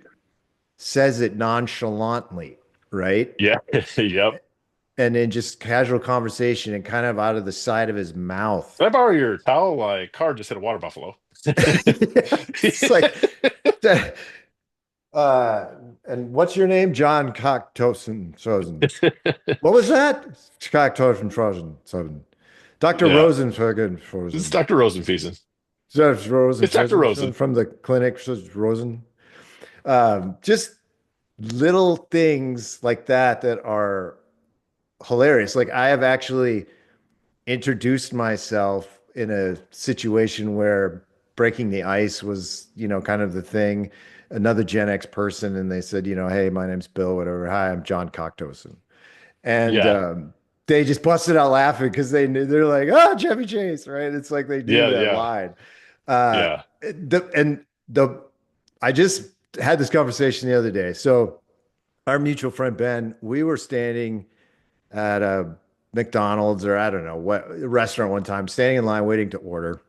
says it nonchalantly, right? yeah, yep. And in just casual conversation and kind of out of the side of his mouth. Can I borrow your towel? My car just hit a water buffalo. It's like, uh, and what's your name? John Cocktosen Sozen. What was that? Cocktosen Frozen. Dr. Yeah, Rosenfegen it's Frozen. Dr. Rosenfiesen. Judge It's Dr. Rosenfegen Rosen. from the clinic, Judge Rosen. Just little things like that are hilarious. Like I have actually introduced myself in a situation where breaking the ice was, kind of the thing. Another Gen X person, and they said, hey, my name's Bill, whatever. Hi, I'm John Cocktosen. And Yeah, they just busted out laughing because they're like, oh, Chevy Chase, right? It's like they knew yeah, that yeah, line. Uh, yeah. the I just had this conversation the other day. So our mutual friend Ben, we were standing at a McDonald's or I don't know what restaurant one time, standing in line waiting to order.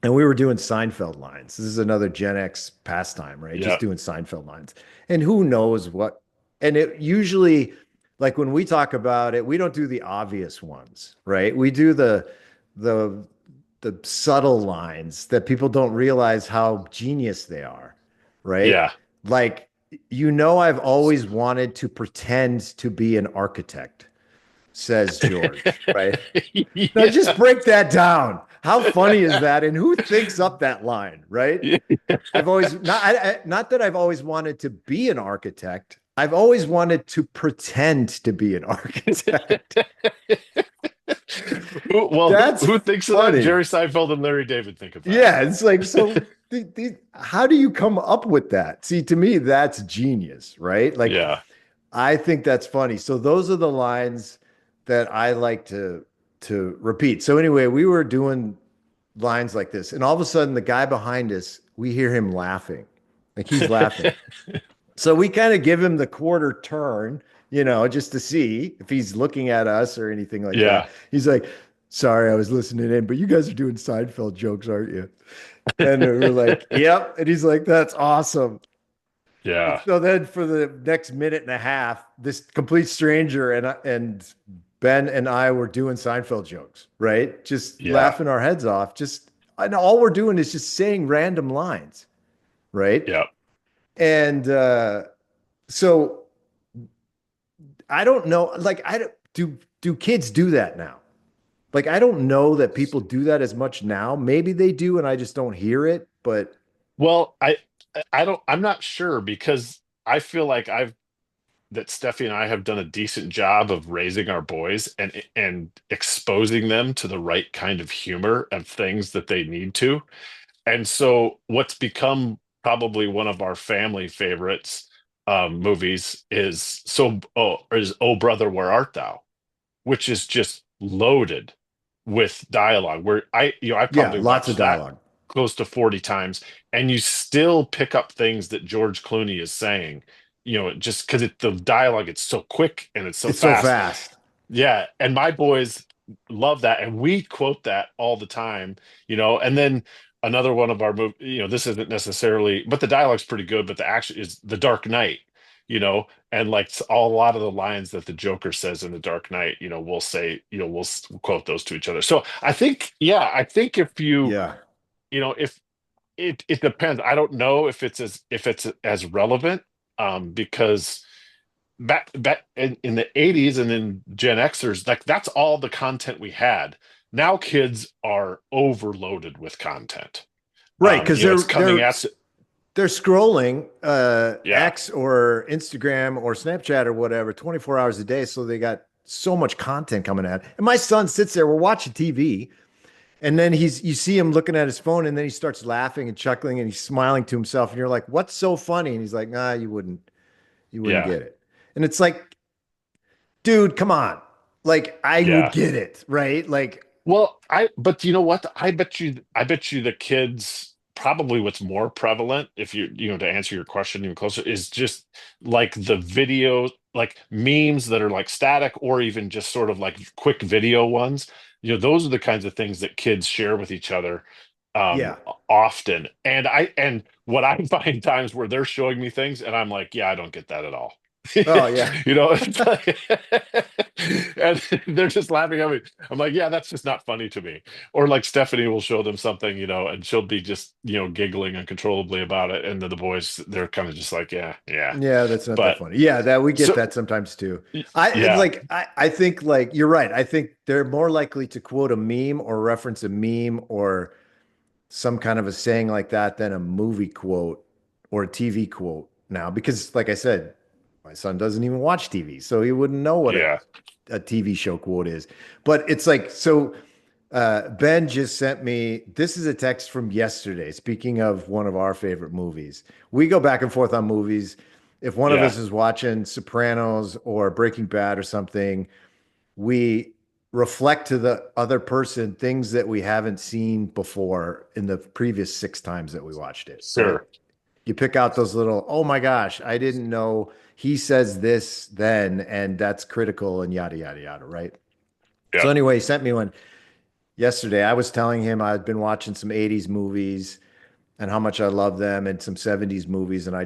and we were doing Seinfeld lines. This is another Gen X pastime, right? Just Yeah. doing Seinfeld lines. And who knows what, and it usually, like when we talk about it, we don't do the obvious ones, right? We do the the subtle lines that people don't realize how genius they are, right? Yeah. Like, I've always wanted to pretend to be an architect, says George, right? Now just Yeah. break that down. How funny is that? And who thinks up that line, right? Yeah. I've always not that I've always wanted to be an architect. I've always wanted to pretend to be an architect. That's Who thinks of that? funny. Jerry Seinfeld and Larry David think of that. Yeah, it's like so. How do you come up with that? See, to me, that's genius, right? Like, Yeah. I think that's funny. So those are the lines that I like to repeat. So anyway, we were doing lines like this, and all of a sudden, the guy behind us, we hear him laughing, like he's laughing. So we kind of give him the quarter turn, just to see if he's looking at us or anything like that. Yeah. He's like, "Sorry, I was listening in, but you guys are doing Seinfeld jokes, aren't you?" And we're like, "Yep." And he's like, "That's awesome." And Yeah. so then for the next minute and a half, this complete stranger and Ben and I were doing Seinfeld jokes, right? Just Yeah. laughing our heads off. And all we're doing is just saying random lines, right? Yeah. And so I don't know, like I don't do kids do that now? Like I don't know that people do that as much now. Maybe they do, and I just don't hear it. But Well, I'm not sure because I feel like I've that Steffi and I have done a decent job of raising our boys and exposing them to the right kind of humor of things that they need to. And so what's become probably one of our family favorites movies is Oh Brother, Where Art Thou? Which is just loaded with dialogue where I yeah, probably lots of watched that dialogue. close to 40 times and you still pick up things that George Clooney is saying, just because the dialogue, it's so quick and it's so It's so fast. fast. Yeah, and my boys love that, and we quote that all the time, And then another one of our movie, this isn't necessarily, but the dialogue's pretty good. But the action is The Dark Knight, and like a lot of the lines that the Joker says in The Dark Knight, we'll say, quote those to each other. So I think, yeah, I think if Yeah. if it depends. I don't know if it's as relevant, because back in the 80s and then Gen Xers, like that's all the content we had. Now kids are overloaded with content. Right, because It's coming at they're scrolling yeah, X or Instagram or Snapchat or whatever 24 hours a day. So they got so much content coming at. And my son sits there, we're watching TV, and then you see him looking at his phone, and then he starts laughing and chuckling and he's smiling to himself. And you're like, what's so funny? And he's like, nah, you wouldn't yeah, get it. And it's like, dude, come on. Like, I would yeah. get it, right? Like, Well, but you know what? I bet you the kids probably what's more prevalent, if to answer your question even closer, is just like the video, like memes that are like static or even just sort of like quick video ones. Those are the kinds of things that kids share with each other yeah. often. And what I find times where they're showing me things and I'm like, yeah, I don't get that at all. Oh, yeah. It's like, and they're just laughing at me. I'm like, yeah, that's just not funny to me. Or like Stephanie will show them something, and she'll be just, giggling uncontrollably about it. And then the boys, they're kind of just like, yeah, yeah. Yeah, that's not that But funny. Yeah, that we get so, that sometimes too. I yeah, like I think like you're right. I think they're more likely to quote a meme or reference a meme or some kind of a saying like that than a movie quote or a TV quote now because like I said, my son doesn't even watch TV, so he wouldn't know what a yeah, TV show quote is. But it's like so Ben just sent me this is a text from yesterday. Speaking of one of our favorite movies, we go back and forth on movies. If one of yeah, us is watching Sopranos or Breaking Bad or something, we reflect to the other person things that we haven't seen before in the previous six times that we watched it. Right? sure. You pick out those little, oh my gosh, I didn't know he says this then, and that's critical and yada yada yada. Right? So Yeah, anyway, he sent me one. yesterday. I was telling him I'd been watching some 80s movies and how much I love them and some 70s movies. And I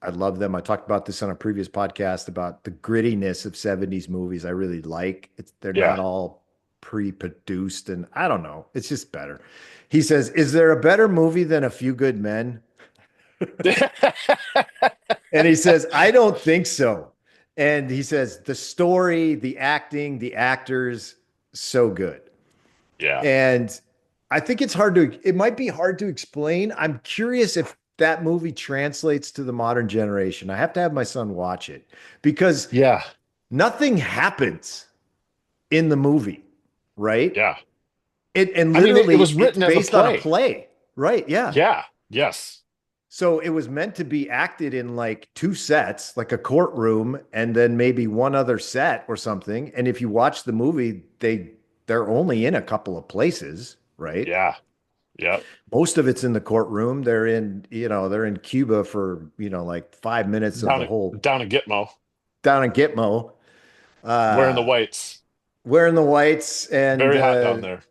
love them. I talked about this on a previous podcast about the grittiness of 70s movies I really like. They're not Yeah. all pre-produced and I don't know. It's just better. He says, "Is there a better movie than A Few Good Men?" And he says, "I don't think so." And he says, "The story, the acting, the actors, so good." Yeah. And I think it might be hard to explain. I'm curious if that movie translates to the modern generation. I have to have my son watch it because Yeah. nothing happens in the movie, right? Yeah. And I mean, it literally was it's written as a based on a play. play, right? Yeah. Yeah. Yes. So it was meant to be acted in like two sets, like a courtroom, and then maybe one other set or something. And if you watch the movie, they're only in a couple of places, right? Yeah. Yep. Most of it's in the courtroom. They're in Cuba for, like 5 minutes of Down the at whole down at Gitmo, down in Gitmo, wearing the uh, whites. wearing the whites. And Very hot down there.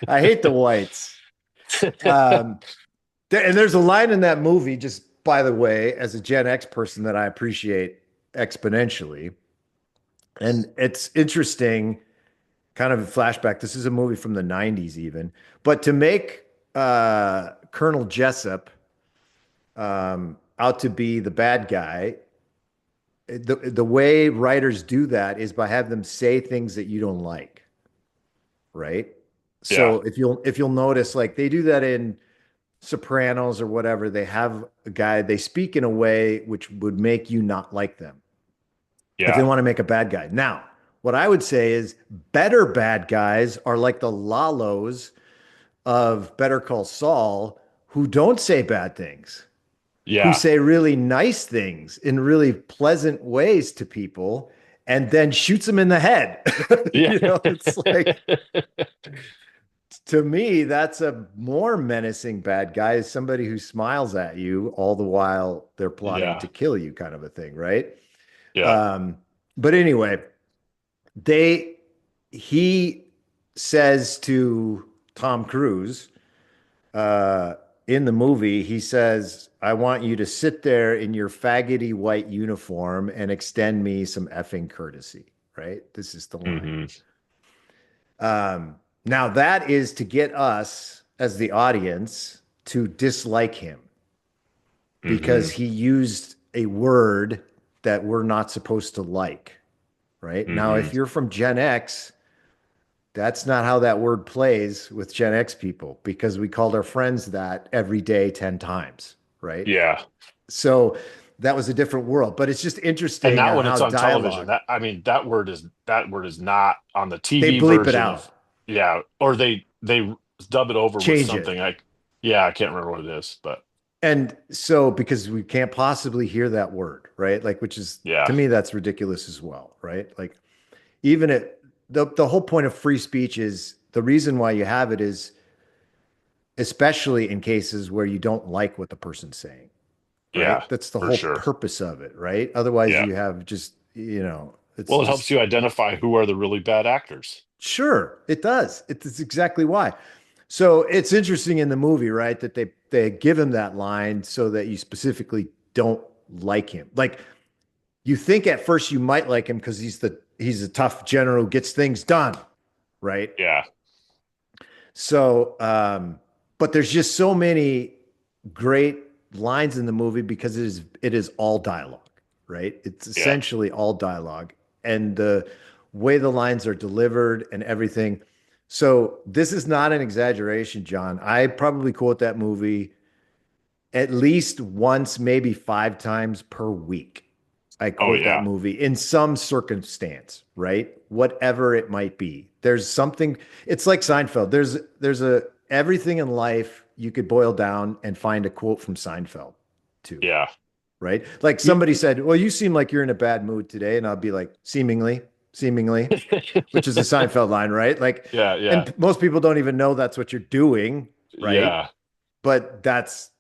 I hate the whites. Um, and there's a line in that movie, just by the way, as a Gen X person that I appreciate exponentially. And it's interesting, kind of a flashback. This is a movie from the 90s, even. But to make Colonel Jessup out to be the bad guy, the way writers do that is by have them say things that you don't like, right? Yeah. So if you'll notice, like they do that in Sopranos or whatever, they have a guy, they speak in a way which would make you not like them if they Yeah. want to make a bad guy. Now, what I would say is better bad guys are like the Lalos of Better Call Saul who don't say bad things, who Yeah. say really nice things in really pleasant ways to people and then shoots them in the head. Yeah. It's like to me, that's a more menacing bad guy is somebody who smiles at you all the while they're plotting to Yeah. kill you, kind of a thing, right? Yeah. Um, but anyway, they he says to Tom Cruise uh, in the movie, he says, "I want you to sit there in your faggoty white uniform and extend me some effing courtesy." Right? This is the line. Hmm. Now that is to get us as the audience to dislike him Hmm. because he used a word that we're not supposed to like. Right? Now, Hmm. if you're from Gen X, that's not how that word plays with Gen X people because we called our friends that every day 10 times, right? Yeah. So that was a different world, but it's just And interesting not on when how it's on television. dialogue, That I mean, that word is not on the they TV bleep it version out, of, yeah, or they dub it over with change it. something like, yeah, I can't remember what it is, but And so because we can't possibly hear that word, right? Like, which is to yeah. me, that's ridiculous as well, right? Like, even it, the whole point of free speech is the reason why you have it is especially in cases where you don't like what the person's saying, Yeah, right? That's the for whole sure. purpose of it, right? Otherwise, Yeah. you have just, it's Well, it helps just you identify who are the really bad actors. sure, it does. It's exactly why. So it's interesting in the movie, right, that they give him that line so that you specifically don't like him. Like you think at first you might like him because he's a tough general who gets things done, right? Yeah. So, but there's just so many great lines in the movie because it is all dialogue, right? It's Yeah. essentially all dialogue and the way the lines are delivered and everything. So this is not an exaggeration, John. I probably quote that movie at least once, maybe 5 times per week. I Oh quote that yeah. movie in some circumstance, right? Whatever it might be. There's something, it's like Seinfeld. There's a everything in life you could boil down and find a quote from Seinfeld too, Yeah. right? Like Y- somebody said, "Well, you seem like you're in a bad mood today." And I'll be like, seemingly, which is a Seinfeld line, right? Like, Yeah, yeah. and most people don't even know that's what you're doing, right? Yeah. But that's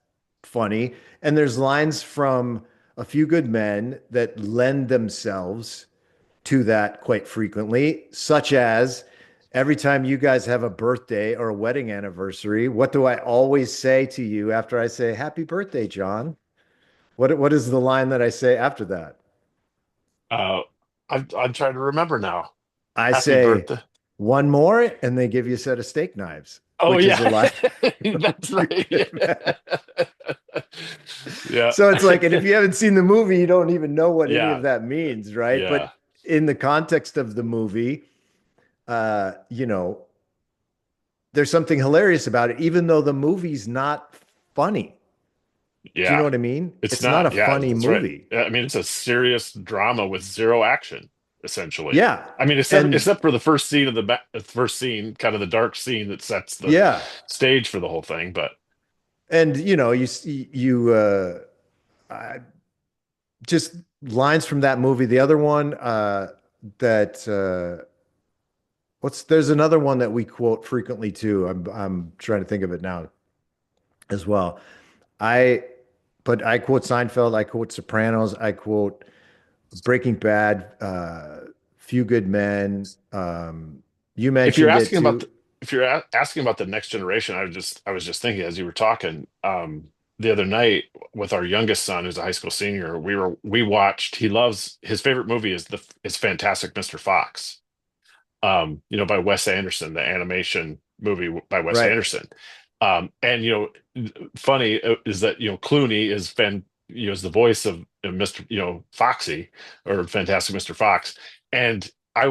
funny. And there's lines from A Few Good Men that lend themselves to that quite frequently, such as every time you guys have a birthday or a wedding anniversary, what do I always say to you after I say happy birthday, John? What is the line that I say after that? Uh, I'm trying to remember now. I Happy say birthday. one more, and they give you a set of steak knives, Oh which is yeah, a line from that's Few right. Good Yeah. Men. Yeah. So it's like, and if you haven't seen the movie, you don't even know what any of Yeah. that means, right? Yeah. But in the context of the movie, there's something hilarious about it, even though the movie's not funny. Do you know Yeah. what I mean? It's It's not a not. Yeah, funny that's right. movie. I mean, it's a serious drama with zero action, essentially. Yeah. I mean, except And except for the first scene of the first scene, kind of the dark scene that sets the yeah. stage for the whole thing. But And I, just lines from that movie. The other one that what's there's another one that we quote frequently too. I'm trying to think of it now as well. I but I quote Seinfeld, I quote Sopranos, I quote Breaking Bad, Few Good Men. You if you're mentioned it asking about too. the, if you're asking about the next generation, I was just thinking as you were talking the other night with our youngest son, who's a high school senior. We watched. He loves his favorite movie is Fantastic Mr. Fox. By Wes Anderson, the animation movie by Wes Right. Anderson. And funny is that Clooney is the voice of Mr. Foxy or Fantastic Mr. Fox. And we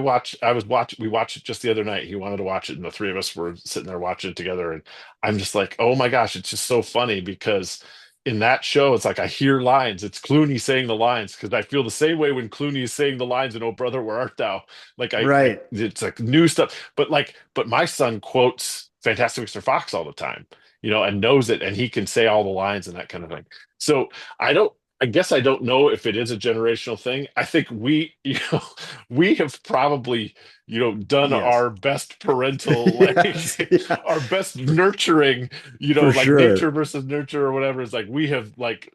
watched it just the other night. He wanted to watch it, and the three of us were sitting there watching it together. And I'm just like, oh my gosh, it's just so funny because in that show, it's like I hear lines. It's Clooney saying the lines because I feel the same way when Clooney is saying the lines in "Oh Brother, Where Art Thou?" Like Right. it's like new stuff. But my son quotes Fantastic Mr. Fox all the time, and knows it, and he can say all the lines and that kind of thing. So I don't. I guess I don't know if it is a generational thing. I think we have probably, done Yes. our best parental, Yes. like Yeah. our best nurturing, For like nature sure. versus nurture or whatever. It's like we have like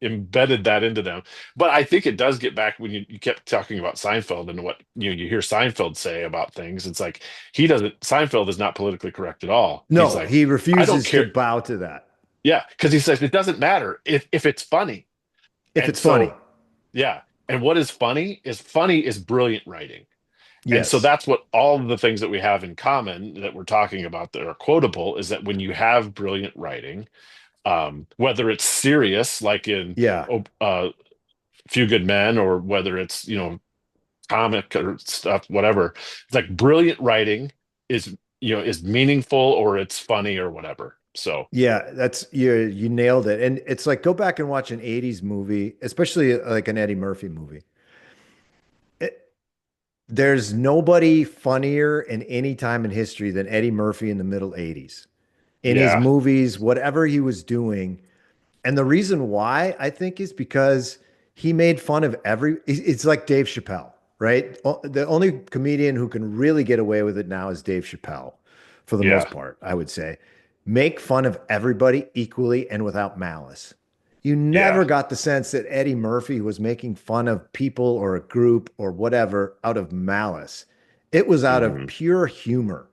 embedded that into them. But I think it does get back when you kept talking about Seinfeld and what you hear Seinfeld say about things. It's like Seinfeld is not politically correct at all. He's No, like, he I don't refuses to care. bow to that. Yeah, because he says it doesn't matter if it's funny. If And it's funny. so, yeah. And what is funny is brilliant writing. And so Yes. that's what all of the things that we have in common that we're talking about that are quotable is that when you have brilliant writing, whether it's serious, like in Yeah. oh, Few Good Men, or whether it's comic or stuff, whatever. It's like brilliant writing is meaningful or it's funny or whatever. So Yeah, that's you nailed it. And it's like go back and watch an 80s movie, especially like an Eddie Murphy movie. It, there's nobody funnier in any time in history than Eddie Murphy in the middle 80s. In his yeah, movies, whatever he was doing, and the reason why I think is because he made fun of it's like Dave Chappelle, right? The only comedian who can really get away with it now is Dave Chappelle, for the most yeah, part, I would say. Make fun of everybody equally and without malice. You yeah. never got the sense that Eddie Murphy was making fun of people or a group or whatever out of malice. It was out of Hmm. pure humor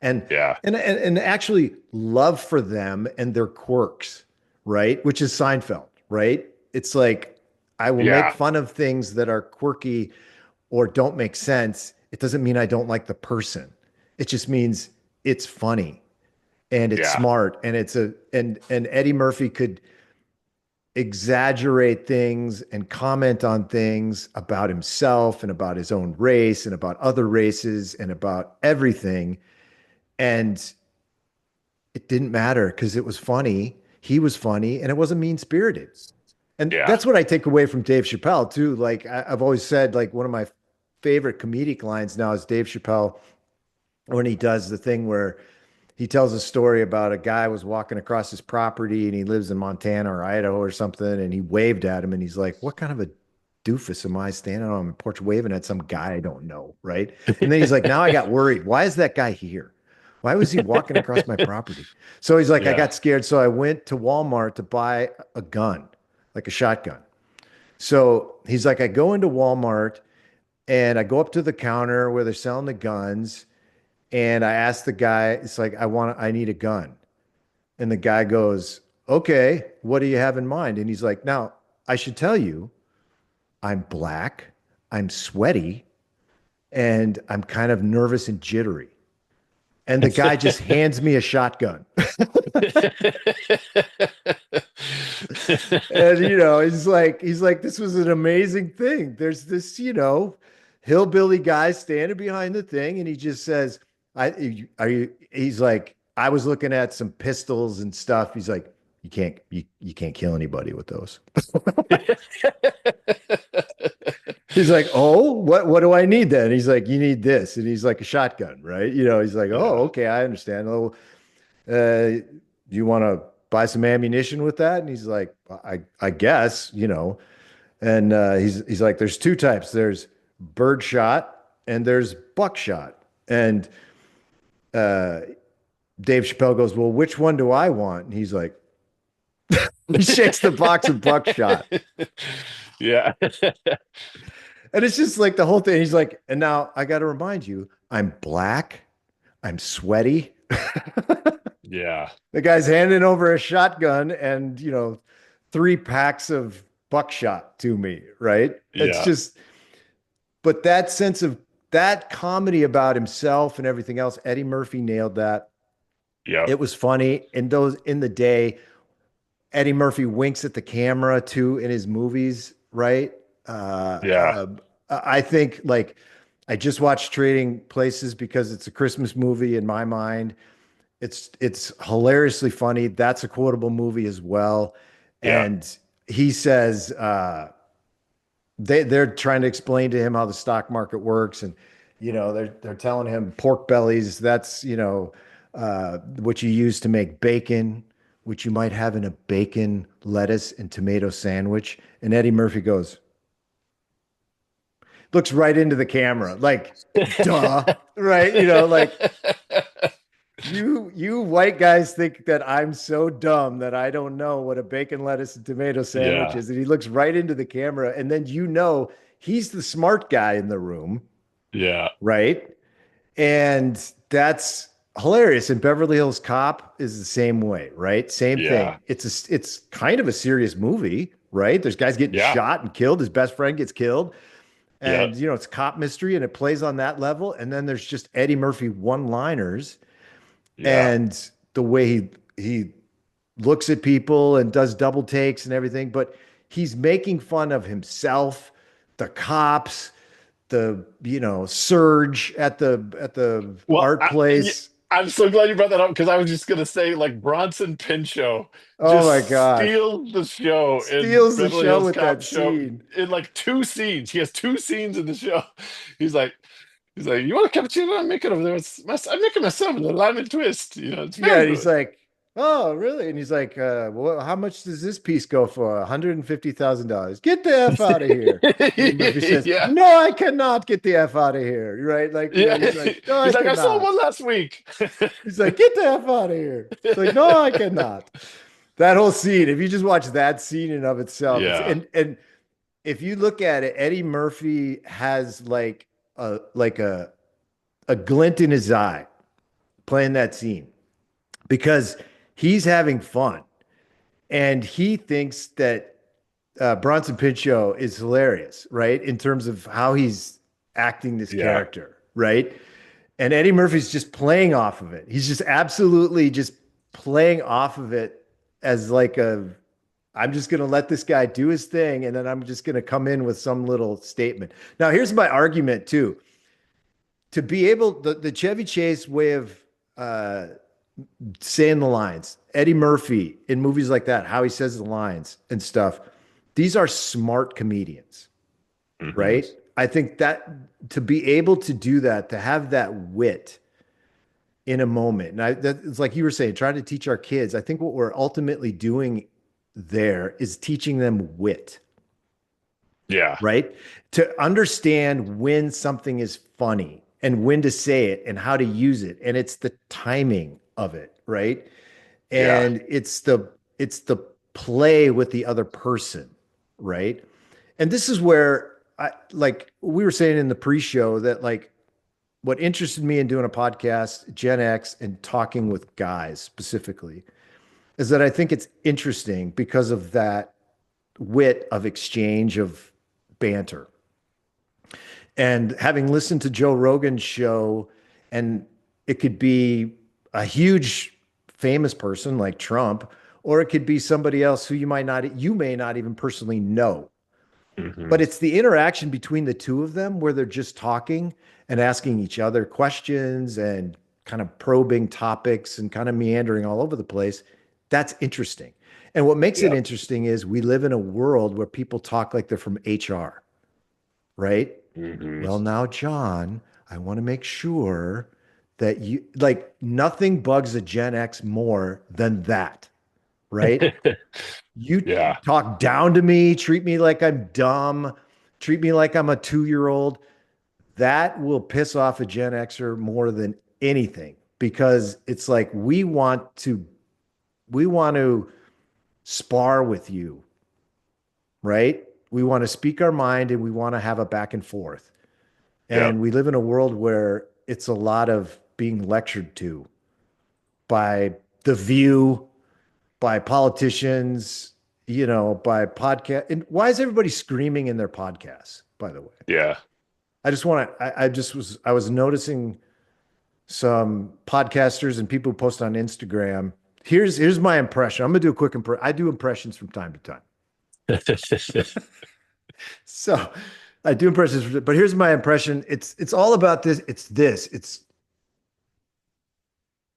and Yeah, and actually love for them and their quirks, right? Which is Seinfeld, right? It's like I will make yeah, fun of things that are quirky or don't make sense. It doesn't mean I don't like the person. It just means it's funny and it's yeah, smart and and Eddie Murphy could exaggerate things and comment on things about himself and about his own race and about other races and about everything. And it didn't matter because it was funny. He was funny and it wasn't mean spirited. And yeah. that's what I take away from Dave Chappelle too. Like I've always said, like one of my favorite comedic lines now is Dave Chappelle when he does the thing where he tells a story about a guy was walking across his property and he lives in Montana or Idaho or something, and he waved at him and he's like, "What kind of a doofus am I standing on my porch waving at some guy I don't know?" Right? And then he's like, "Now I got worried. Why is that guy here? Why was he walking across my property?" So he's like, "I Yeah. got scared, so I went to Walmart to buy a gun, like a shotgun." So he's like, I go into Walmart and I go up to the counter where they're selling the guns And I asked the guy, it's like, I need a gun. And the guy goes, okay, what do you have in mind? And he's like, now I should tell you, I'm black, I'm sweaty, and I'm kind of nervous and jittery. And the guy just hands me a shotgun. And he's like, this was an amazing thing. There's this, hillbilly guy standing behind the thing, and he just says, he's like, I was looking at some pistols and stuff. He's like, you can't kill anybody with those. He's like, oh, what do I need then? He's like, you need this. And he's like, a shotgun, right? He's like, oh, Yeah. okay, I understand. Oh, do you want to buy some ammunition with that? And he's like, I guess, And he's like, there's two types. There's birdshot and there's buckshot. And uh, Dave Chappelle goes, well, which one do I want? And he's like, he shakes the box of buckshot. Yeah. And it's just like the whole thing. He's like, and now I got to remind you, I'm black, I'm sweaty. Yeah. The guy's handing over a shotgun and, three packs of buckshot to me, right? It's Yeah. just, but that sense of that comedy about himself and everything else, Eddie Murphy nailed that. Yep. It was funny. And those in the day, Eddie Murphy winks at the camera too in his movies, right? Yeah. I think like I just watched Trading Places because it's a Christmas movie in my mind. It's hilariously funny. That's a quotable movie as well. Yeah. And he says they're trying to explain to him how the stock market works, and they're telling him pork bellies. That's what you use to make bacon, which you might have in a bacon, lettuce, and tomato sandwich. And Eddie Murphy goes, looks right into the camera, like, duh, right? Like you white guys think that I'm so dumb that I don't know what a bacon, lettuce, and tomato sandwich Yeah. is. And he looks right into the camera. And then he's the smart guy in the room, Yeah. right? And that's hilarious. And Beverly Hills Cop is the same way, right? Same Yeah. thing. It's kind of a serious movie, right? There's guys getting Yeah. shot and killed. His best friend gets killed. Yeah. And it's cop mystery and it plays on that level. And then there's just Eddie Murphy one-liners Yeah. and the way he looks at people and does double takes and everything, but he's making fun of himself, the cops, the Surge at the Well, art place. I'm so glad you brought that up because I was just gonna say like Bronson Pinchot Oh my just gosh. steals the show in Steals the Beverly show Hills with Cop that show scene. in like two scenes. He has two scenes in the show. He's like, he's like, you want a cappuccino? I'm making over there. I'm making myself with a lemon twist. It's Yeah, very and he's good. like, "Oh, really?" And he's like, well, how much does this piece go for? $150,000. Get the F out of here. Eddie Murphy says, Yeah, "No, I cannot get the F out of here." Right? Like, yeah. he's like, "No, I He's like, I sold cannot." one last week. He's like, "Get the F out of here." It's like, "No, I cannot." That whole scene, if you just watch that scene in of itself, it's Yeah, and if you look at it, Eddie Murphy has like a glint in his eye playing that scene because he's having fun and he thinks that Bronson Pinchot is hilarious, right? In terms of how he's acting this yeah, character, right? And Eddie Murphy's just playing off of it. He's just absolutely just playing off of it as like I'm just going to let this guy do his thing and then I'm just going to come in with some little statement. Now, here's my argument too. To be able, the Chevy Chase way of uh, saying the lines, Eddie Murphy in movies like that, how he says the lines and stuff, these are smart comedians, hmm right? I think that to be able to do that, to have that wit in a moment, and it's like you were saying, trying to teach our kids. I think what we're ultimately doing there is teaching them wit, yeah, right? To understand when something is funny and when to say it and how to use it. And it's the timing of it, right? yeah, And it's the play with the other person, right? And this is where I like we were saying in the pre-show that like what interested me in doing a podcast, Gen X, and talking with guys specifically, is that I think it's interesting because of that wit of exchange of banter. And having listened to Joe Rogan's show, and it could be a huge famous person like Trump, or it could be somebody else who you may not even personally know. Hmm. But it's the interaction between the two of them where they're just talking and asking each other questions and kind of probing topics and kind of meandering all over the place. That's interesting. And what makes it Yeah. interesting is we live in a world where people talk like they're from HR, right? Hmm. Well, now, John, I want to make sure that you like nothing bugs a Gen X more than that, right? You Yeah. talk down to me, treat me like I'm dumb, treat me like I'm a 2 year old. That will piss off a Gen Xer more than anything because it's like we want to spar with you, right? We want to speak our mind and we want to have a back and forth. Yeah. And we live in a world where it's a lot of being lectured to by The View, by politicians, by podcast. And why is everybody screaming in their podcasts, by the way? Yeah. I was noticing some podcasters and people who post on Instagram. Here's my impression. I'm gonna do a quick impression. I do impressions from time to time. So I do impressions, but here's my impression. It's all about this. It's this. It's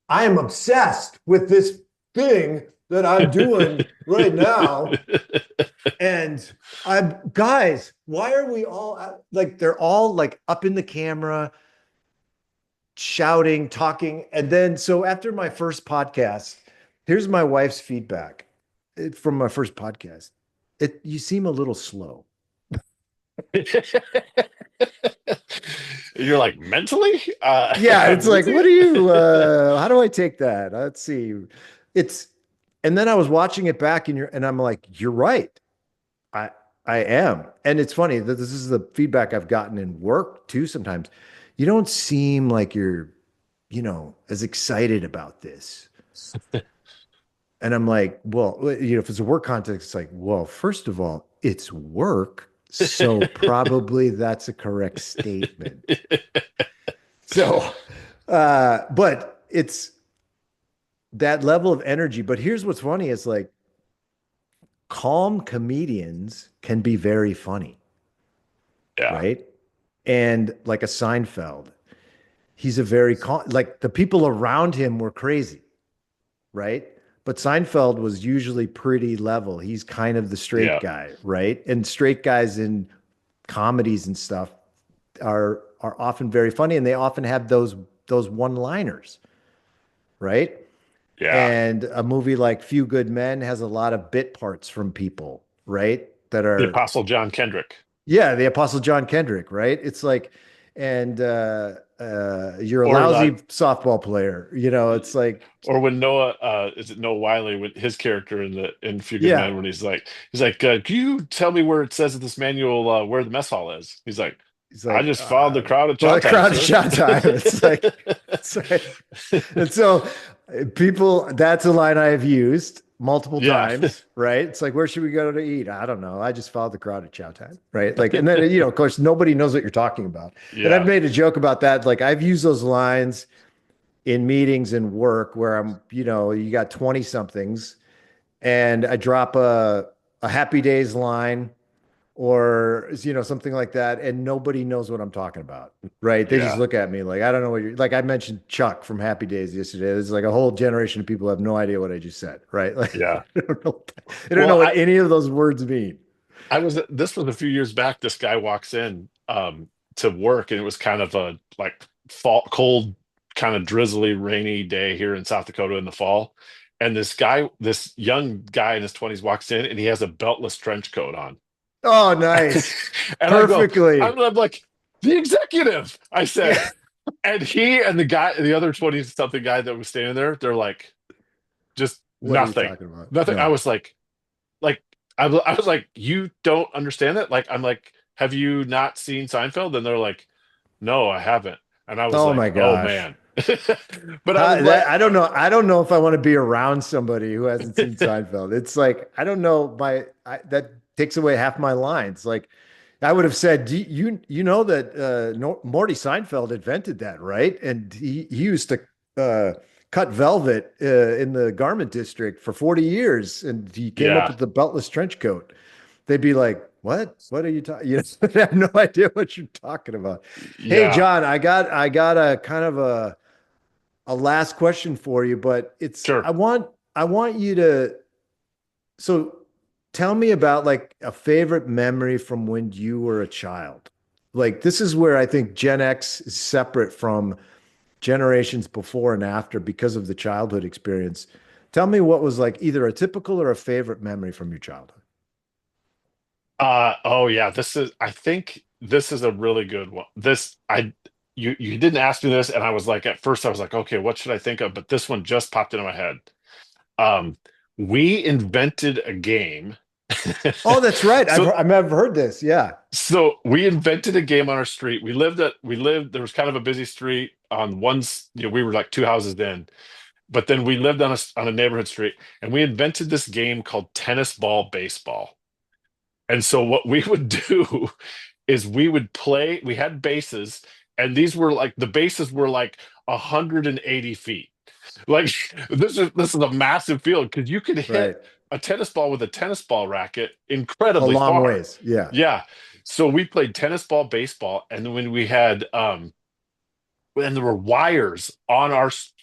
I am obsessed with this thing that I'm doing right now. And I'm guys, why are we all like they're all like up in the camera, shouting, talking. And then so after my first podcast, here's my wife's feedback from my first podcast. You seem a little slow. You're like mentally? Yeah, I'm it's like, losing what do it. you how do I take that? Let's see. It's and then I was watching it back and I'm like, you're right. I I am. And it's funny that this is the feedback I've gotten in work too sometimes. You don't seem like you're, as excited about this. And I'm like, well, if it's a work context, it's like, well, first of all, it's work. So probably that's a correct statement. So, but it's that level of energy. But here's what's funny is like calm comedians can be very funny, Yeah. right? And like a Seinfeld, he's a very calm, like the people around him were crazy, right? But Seinfeld was usually pretty level. He's kind of the straight Yeah. guy, right? And straight guys in comedies and stuff are often very funny, and they often have those one-liners, right? Yeah. And a movie like Few Good Men has a lot of bit parts from people, right? That The are Apostle John Kendrick. yeah, the Apostle John Kendrick, right? It's like, and you're a Or lousy like softball player, it's like, or when Noah is it Noah Wiley with his character in Few Good yeah, Men when he's like can you tell me where it says in this manual where the mess hall is? He's like, he's I like, just followed the crowd at well, chow the time, crowd is sir. shot time. It's like, it's like, and so people, that's a line I have used multiple Yeah. times, right? It's like, where should we go to eat? I don't know. I just followed the crowd at chow time, right? Like, and then, of course, nobody knows what you're talking about. And I've Yeah. made a joke about that. Like, I've used those lines in meetings and work where you got 20 somethings and I drop a happy days line or something like that and nobody knows what I'm talking about, right? They just Yeah. look at me like I don't know what you're like. I mentioned Chuck from Happy Days yesterday. There's like a whole generation of people have no idea what I just said, right? Like Yeah. they don't Well, know what I any of those words mean. I was this was a few years back. This guy walks in to work, and it was kind of a like fall, cold, kind of drizzly, rainy day here in South Dakota in the fall. And this young guy in his 20s walks in, and he has a beltless trench coat on. Oh, nice. And Perfectly. I'm like, the executive, I said. Yeah. And he and the other 20 something guy that was standing there, they're like, just What are you nothing, talking about? nothing. I Yeah. was like I was like, you don't understand it? Like, I'm like, have you not seen Seinfeld? And they're like, no, I haven't. And I was Oh like, my oh gosh. man. But I was like, I don't know. I don't know if I want to be around somebody who hasn't seen Seinfeld. It's like I don't know. That takes away half my lines. Like I would have said, you know that Morty Seinfeld invented that, right? And he used to uh, cut velvet in the garment district for 40 years, and he came up yeah, with the beltless trench coat. They'd be like, "What? What are you talking?" You know, I have no idea what you're talking about. Hey, yeah, John, I got a kind of a last question for you, but it's sure. I want you to so tell me about like a favorite memory from when you were a child. Like this is where I think Gen X is separate from generations before and after because of the childhood experience. Tell me what was like either a typical or a favorite memory from your childhood. Oh yeah, I think this is a really good one. You didn't ask me this, and I was like, at first I was like, okay, what should I think of? But this one just popped into my head. Um, we invented a game. Oh, that's right. So I've heard this. Yeah. so we invented a game on our street. There was kind of a busy street on we were like two houses in, but then we lived on a neighborhood street, and we invented this game called tennis ball baseball. And so what we would do is we had bases, and the bases were like 180 feet. Like this is a massive field because you could hit Right. a tennis ball with a tennis ball racket A incredibly long far. ways. Yeah. Yeah. So we played tennis ball, baseball, and then when we had and there were wires on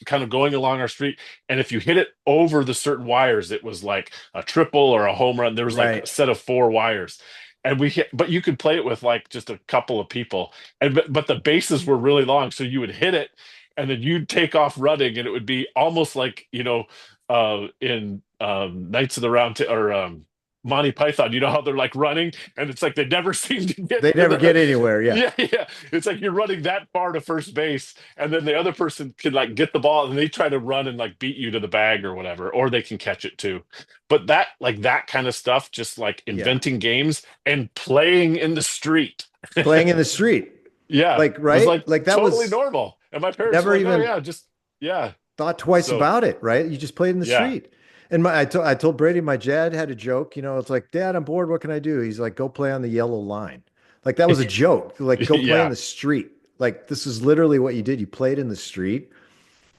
kind of going along our street, and if you hit it over the certain wires it was like a triple or a home run. There was like a Right. set of four wires, and but you could play it with like just a couple of people, and but the bases were really long, so you would hit it and then you'd take off running, and it would be almost like in Knights of the or Monty Python. You know how they're like running, and it's like they never seem to get They to never the get anywhere. Yeah. yeah, yeah. It's like you're running that far to first base, and then the other person can like get the ball, and they try to run and like beat you to the bag or whatever, or they can catch it too. But that kind of stuff, just like Yeah. inventing games and playing in the street, Playing in the street. yeah, Like, was right? like Like that totally was normal. And my parents were never like, "Oh even yeah, just yeah." thought twice So about it, right? You just played in the yeah, street. And I told Brady, my dad had a joke, it's like, Dad, I'm bored. What can I do? He's like, go play on the yellow line. Like that was a joke. Like, go play in yeah, the street. Like this is literally what you did. You played in the street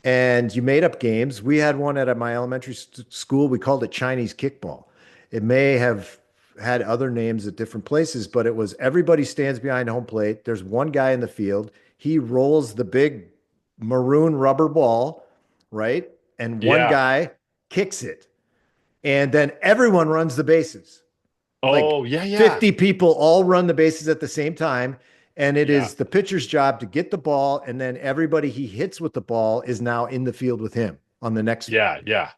and you made up games. We had one at my elementary school. We called it Chinese kickball. It may have had other names at different places, but it was everybody stands behind home plate. There's one guy in the field. He rolls the big maroon rubber ball, right? And one yeah. guy kicks it. And then everyone runs the bases. Like Oh yeah, yeah, 50 people all run the bases at the same time. And it yeah, is the pitcher's job to get the ball. And then everybody he hits with the ball is now in the field with him on the next one. yeah, yeah.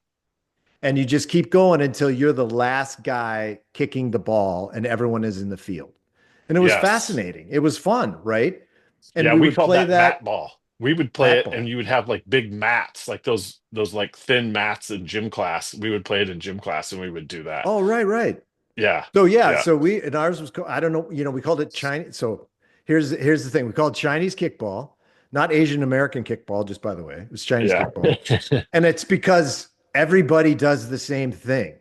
And you just keep going until you're the last guy kicking the ball and everyone is in the field. And it was Yes. fascinating. It was fun, right? And Yeah, we we would called play that mat that ball. We would play mat it, and ball. you would have like big mats, like those like thin mats in gym class. We would play it in gym class, and we would do that. Oh, right, right. Yeah, So yeah, yeah, so we and ours was I don't know, we called it Chinese. So here's the thing. We called Chinese kickball, not Asian American kickball, just by the way. It was Chinese yeah. kickball. And it's because everybody does the same thing,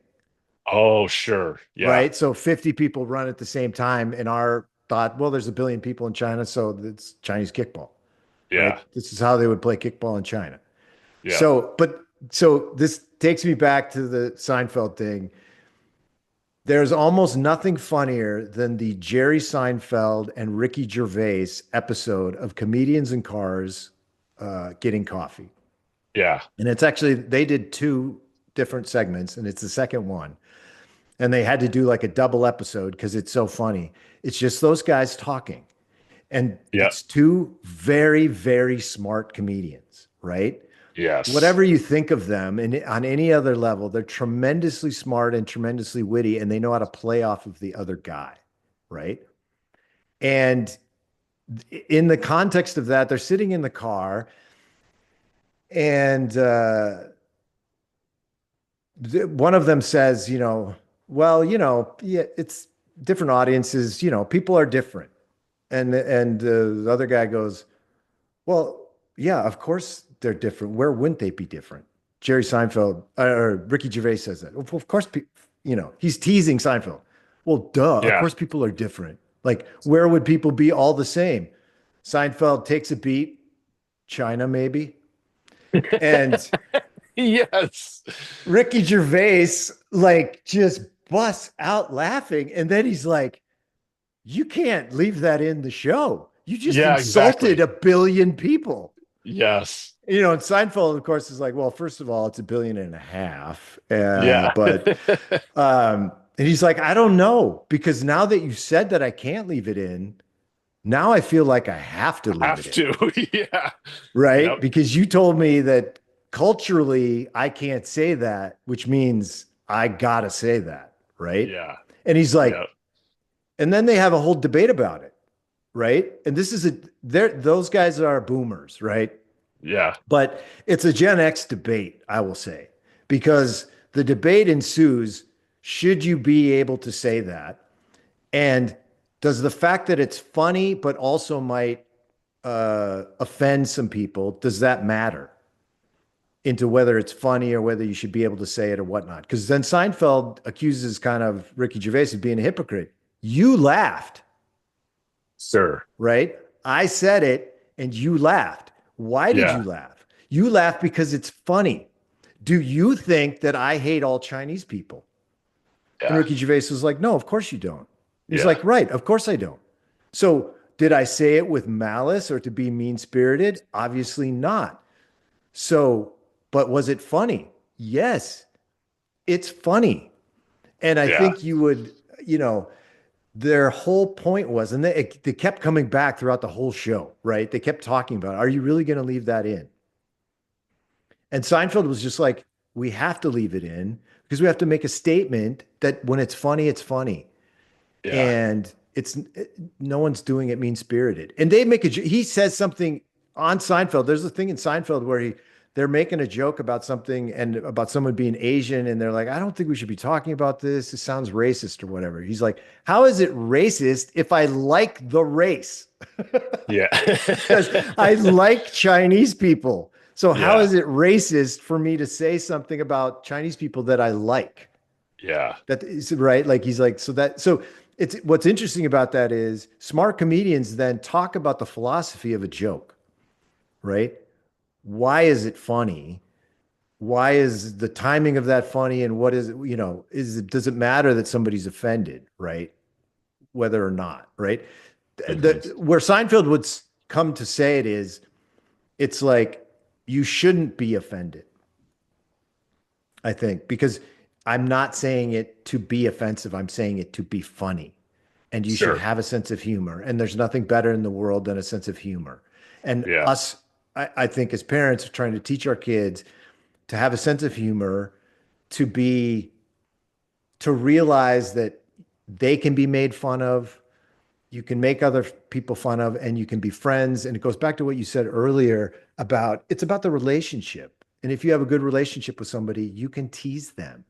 Oh, sure. Yeah, right? So 50 people run at the same time and our thought, well, there's a billion people in China, so it's Chinese kickball, right? yeah, This is how they would play kickball in China. yeah, So this takes me back to the Seinfeld thing. There's almost nothing funnier than the Jerry Seinfeld and Ricky Gervais episode of Comedians in Cars getting coffee. yeah, And it's actually, they did two different segments, and it's the second one. And they had to do like a double episode because it's so funny. It's just those guys talking. And yeah. it's two very, very smart comedians, right? Yes. Whatever you think of them and on any other level, they're tremendously smart and tremendously witty, and they know how to play off of the other guy, right? And in the context of that, they're sitting in the car, and one of them says, well, yeah, it's different audiences, people are different, and the other guy goes, Well, yeah, of course they're different. Where wouldn't they be different? Jerry Seinfeld or Ricky Gervais says that. Well, of course, he's teasing Seinfeld. Well, duh, of Yeah. course people are different. Like, where would people be all the same? Seinfeld takes a beat, China maybe, and Yes. Ricky Gervais like just busts out laughing, and then he's like, "You can't leave that in the show. You just Yeah, insulted exactly. 1 billion people." Yes. And Seinfeld, of course, is like, well, first of all, it's 1.5 billion. Yeah. But and he's like, I don't know, because now that you said that I can't leave it in, now I feel like I have to leave it Have in, to. Yeah. right? Yep. Because you told me that culturally I can't say that, which means I gotta say that, right? Yeah. And he's like, Yep. and then they have a whole debate about it, right? And this is those guys are boomers, right? Yeah. But it's a Gen X debate, I will say, because the debate ensues, should you be able to say that? And does the fact that it's funny, but also might offend some people, does that matter into whether it's funny or whether you should be able to say it or whatnot? Because then Seinfeld accuses kind of Ricky Gervais of being a hypocrite. You laughed, Sure. right? I said it and you laughed. Why did you Yeah. laugh? You laughed because it's funny. Do you think that I hate all Chinese people? And Yeah. Ricky Gervais was like, no, of course you don't. He's Yeah. like, right, of course I don't. So did I say it with malice or to be mean spirited? Obviously not. So, but was it funny? Yes, it's funny. And I Yeah. think you would, you know, their whole point was, and they kept coming back throughout the whole show, right? They kept talking about, are you really going to leave that in? And Seinfeld was just like, we have to leave it in because we have to make a statement that when it's funny, it's funny. Yeah. And it's no one's doing it mean spirited. And they make he says something on Seinfeld. There's a thing in Seinfeld where they're making a joke about something and about someone being Asian, and they're like, I don't think we should be talking about this. It sounds racist or whatever. He's like, how is it racist if I like the race? Yeah. Because I like Chinese people. So how Yeah. is it racist for me to say something about Chinese people that I like? Yeah. That is right. Like he's like, so it's what's interesting about that is smart comedians then talk about the philosophy of a joke, right? Why is it funny? Why is the timing of that funny? And what is it, does it matter that somebody's offended, right? Whether or not, right? Hmm. Where Seinfeld would come to say it is, it's like you shouldn't be offended, I think, because I'm not saying it to be offensive. I'm saying it to be funny. And you should Sure. have a sense of humor. And there's nothing better in the world than a sense of humor. And Yeah. us, I think, as parents, are trying to teach our kids to have a sense of humor, to be, to realize that they can be made fun of, you can make other people fun of, and you can be friends. And it goes back to what you said earlier about it's about the relationship. And if you have a good relationship with somebody, you can tease them.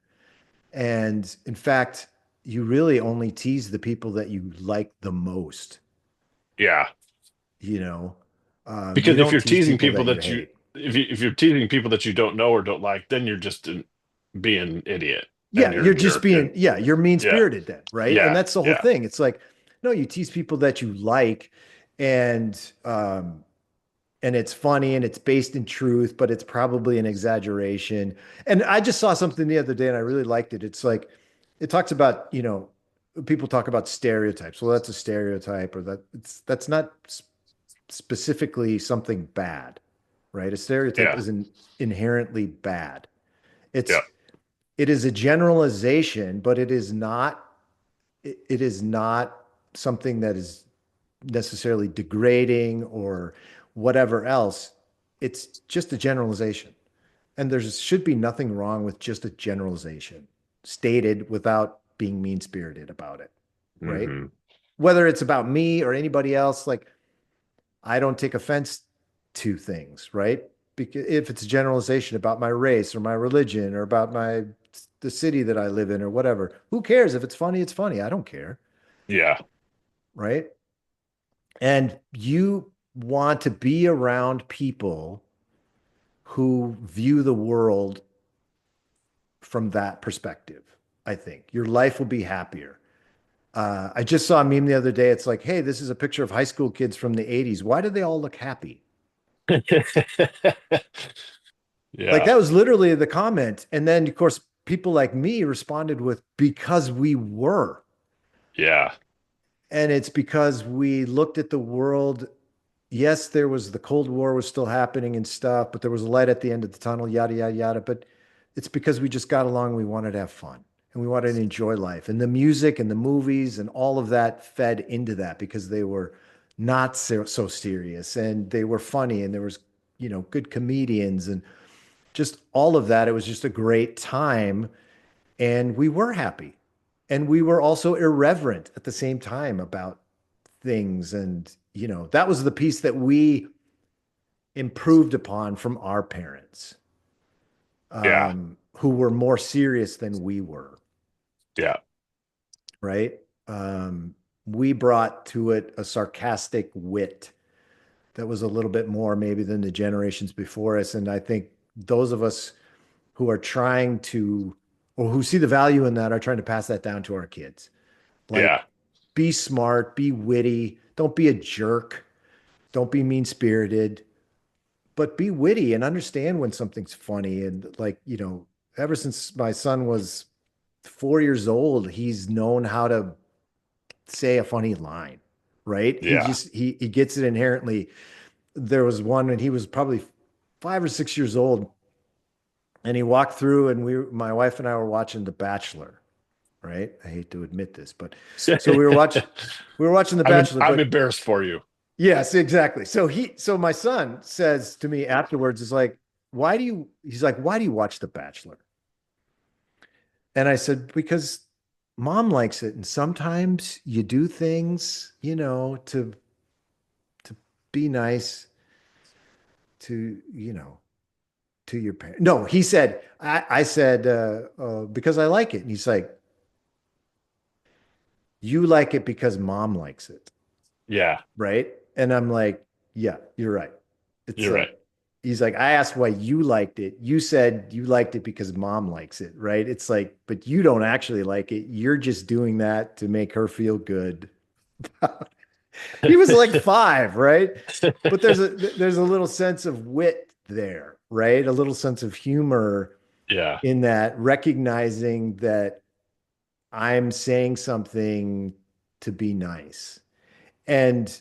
And in fact, you really only tease the people that you like the most, Yeah. you know. You Because if don't you're tease teasing people people that you that you hate. if you're teasing people that you don't know or don't like, then you're just being an idiot and Yeah, you're just you're being, yeah, you're mean yeah. spirited then, right? And Yeah. that's the whole Yeah. thing. It's like, no, you tease people that you like, and and it's funny and it's based in truth, but it's probably an exaggeration. And I just saw something the other day and I really liked it. It's like it talks about, people talk about stereotypes. Well, that's a stereotype, or that's not specifically something bad, right? A stereotype Yeah. isn't inherently bad. Yeah. It's it is a generalization, but it is not something that is necessarily degrading or whatever else. It's just a generalization. And there should be nothing wrong with just a generalization stated without being mean spirited about it, right? Hmm. Whether it's about me or anybody else, like I don't take offense to things, right? Because if it's a generalization about my race or my religion or about the city that I live in or whatever, who cares? If it's funny, it's funny. I don't care, Yeah. right? And you want to be around people who view the world from that perspective. I think your life will be happier. I just saw a meme the other day. It's like, hey, this is a picture of high school kids from the 80s. Why do they all look happy? Like Yeah. that was literally the comment. And then, of course, people like me responded with, because we were. Yeah. And it's because we looked at the world. Yes, there was the Cold War was still happening and stuff, but there was a light at the end of the tunnel, yada, yada, yada. But it's because we just got along. We wanted to have fun and we wanted to enjoy life. And the music and the movies and all of that fed into that because they were not so serious and they were funny and there was, good comedians and just all of that. It was just a great time and we were happy. And we were also irreverent at the same time about things. And, that was the piece that we improved upon from our parents, Yeah. who were more serious than we were, Yeah. right? We brought to it a sarcastic wit that was a little bit more maybe than the generations before us. And I think those of us who are trying to, or who see the value in that, are trying to pass that down to our kids. Yeah. Like, be smart, be witty, don't be a jerk, don't be mean spirited, but be witty and understand when something's funny. And like, ever since my son was 4 years old, he's known how to say a funny line, right? He Yeah. just he gets it inherently. There was one when he was probably 5 or 6 years old, and he walked through, and my wife and I were watching The Bachelor, right? I hate to admit this, but so we were watching The Bachelor, I'm but embarrassed for you. yes, exactly. So my son says to me afterwards, is like, he's like, why do you watch The Bachelor? And I said, because mom likes it. And sometimes you do things, to be nice to, to your parents. No, he said, I said, because I like it. And he's like, you like it because mom likes it. Yeah. Right. And I'm like, yeah, you're right. It's You're right. like, he's like, I asked why you liked it. You said you liked it because mom likes it. Right. It's like, but you don't actually like it. You're just doing that to make her feel good. He was like 5, right? But there's a little sense of wit there, right? A little sense of humor Yeah. in that, recognizing that I'm saying something to be nice. And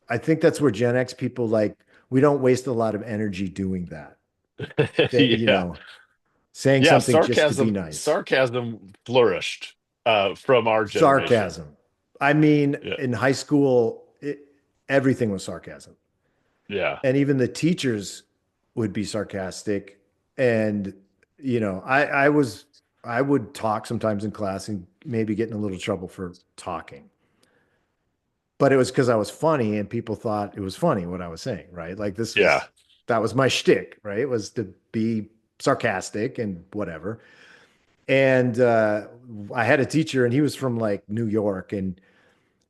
I think that's where Gen X people, like, we don't waste a lot of energy doing that. That, Yeah. saying Yeah. something just to be nice. Sarcasm flourished from our generation. Sarcasm. I mean, Yeah. in high school, everything was sarcasm. Yeah. And even the teachers would be sarcastic. And, I would talk sometimes in class and maybe get in a little trouble for talking. But it was because I was funny and people thought it was funny what I was saying, right? Like Yeah. that was my shtick, right? It was to be sarcastic and whatever. And I had a teacher and he was from like New York and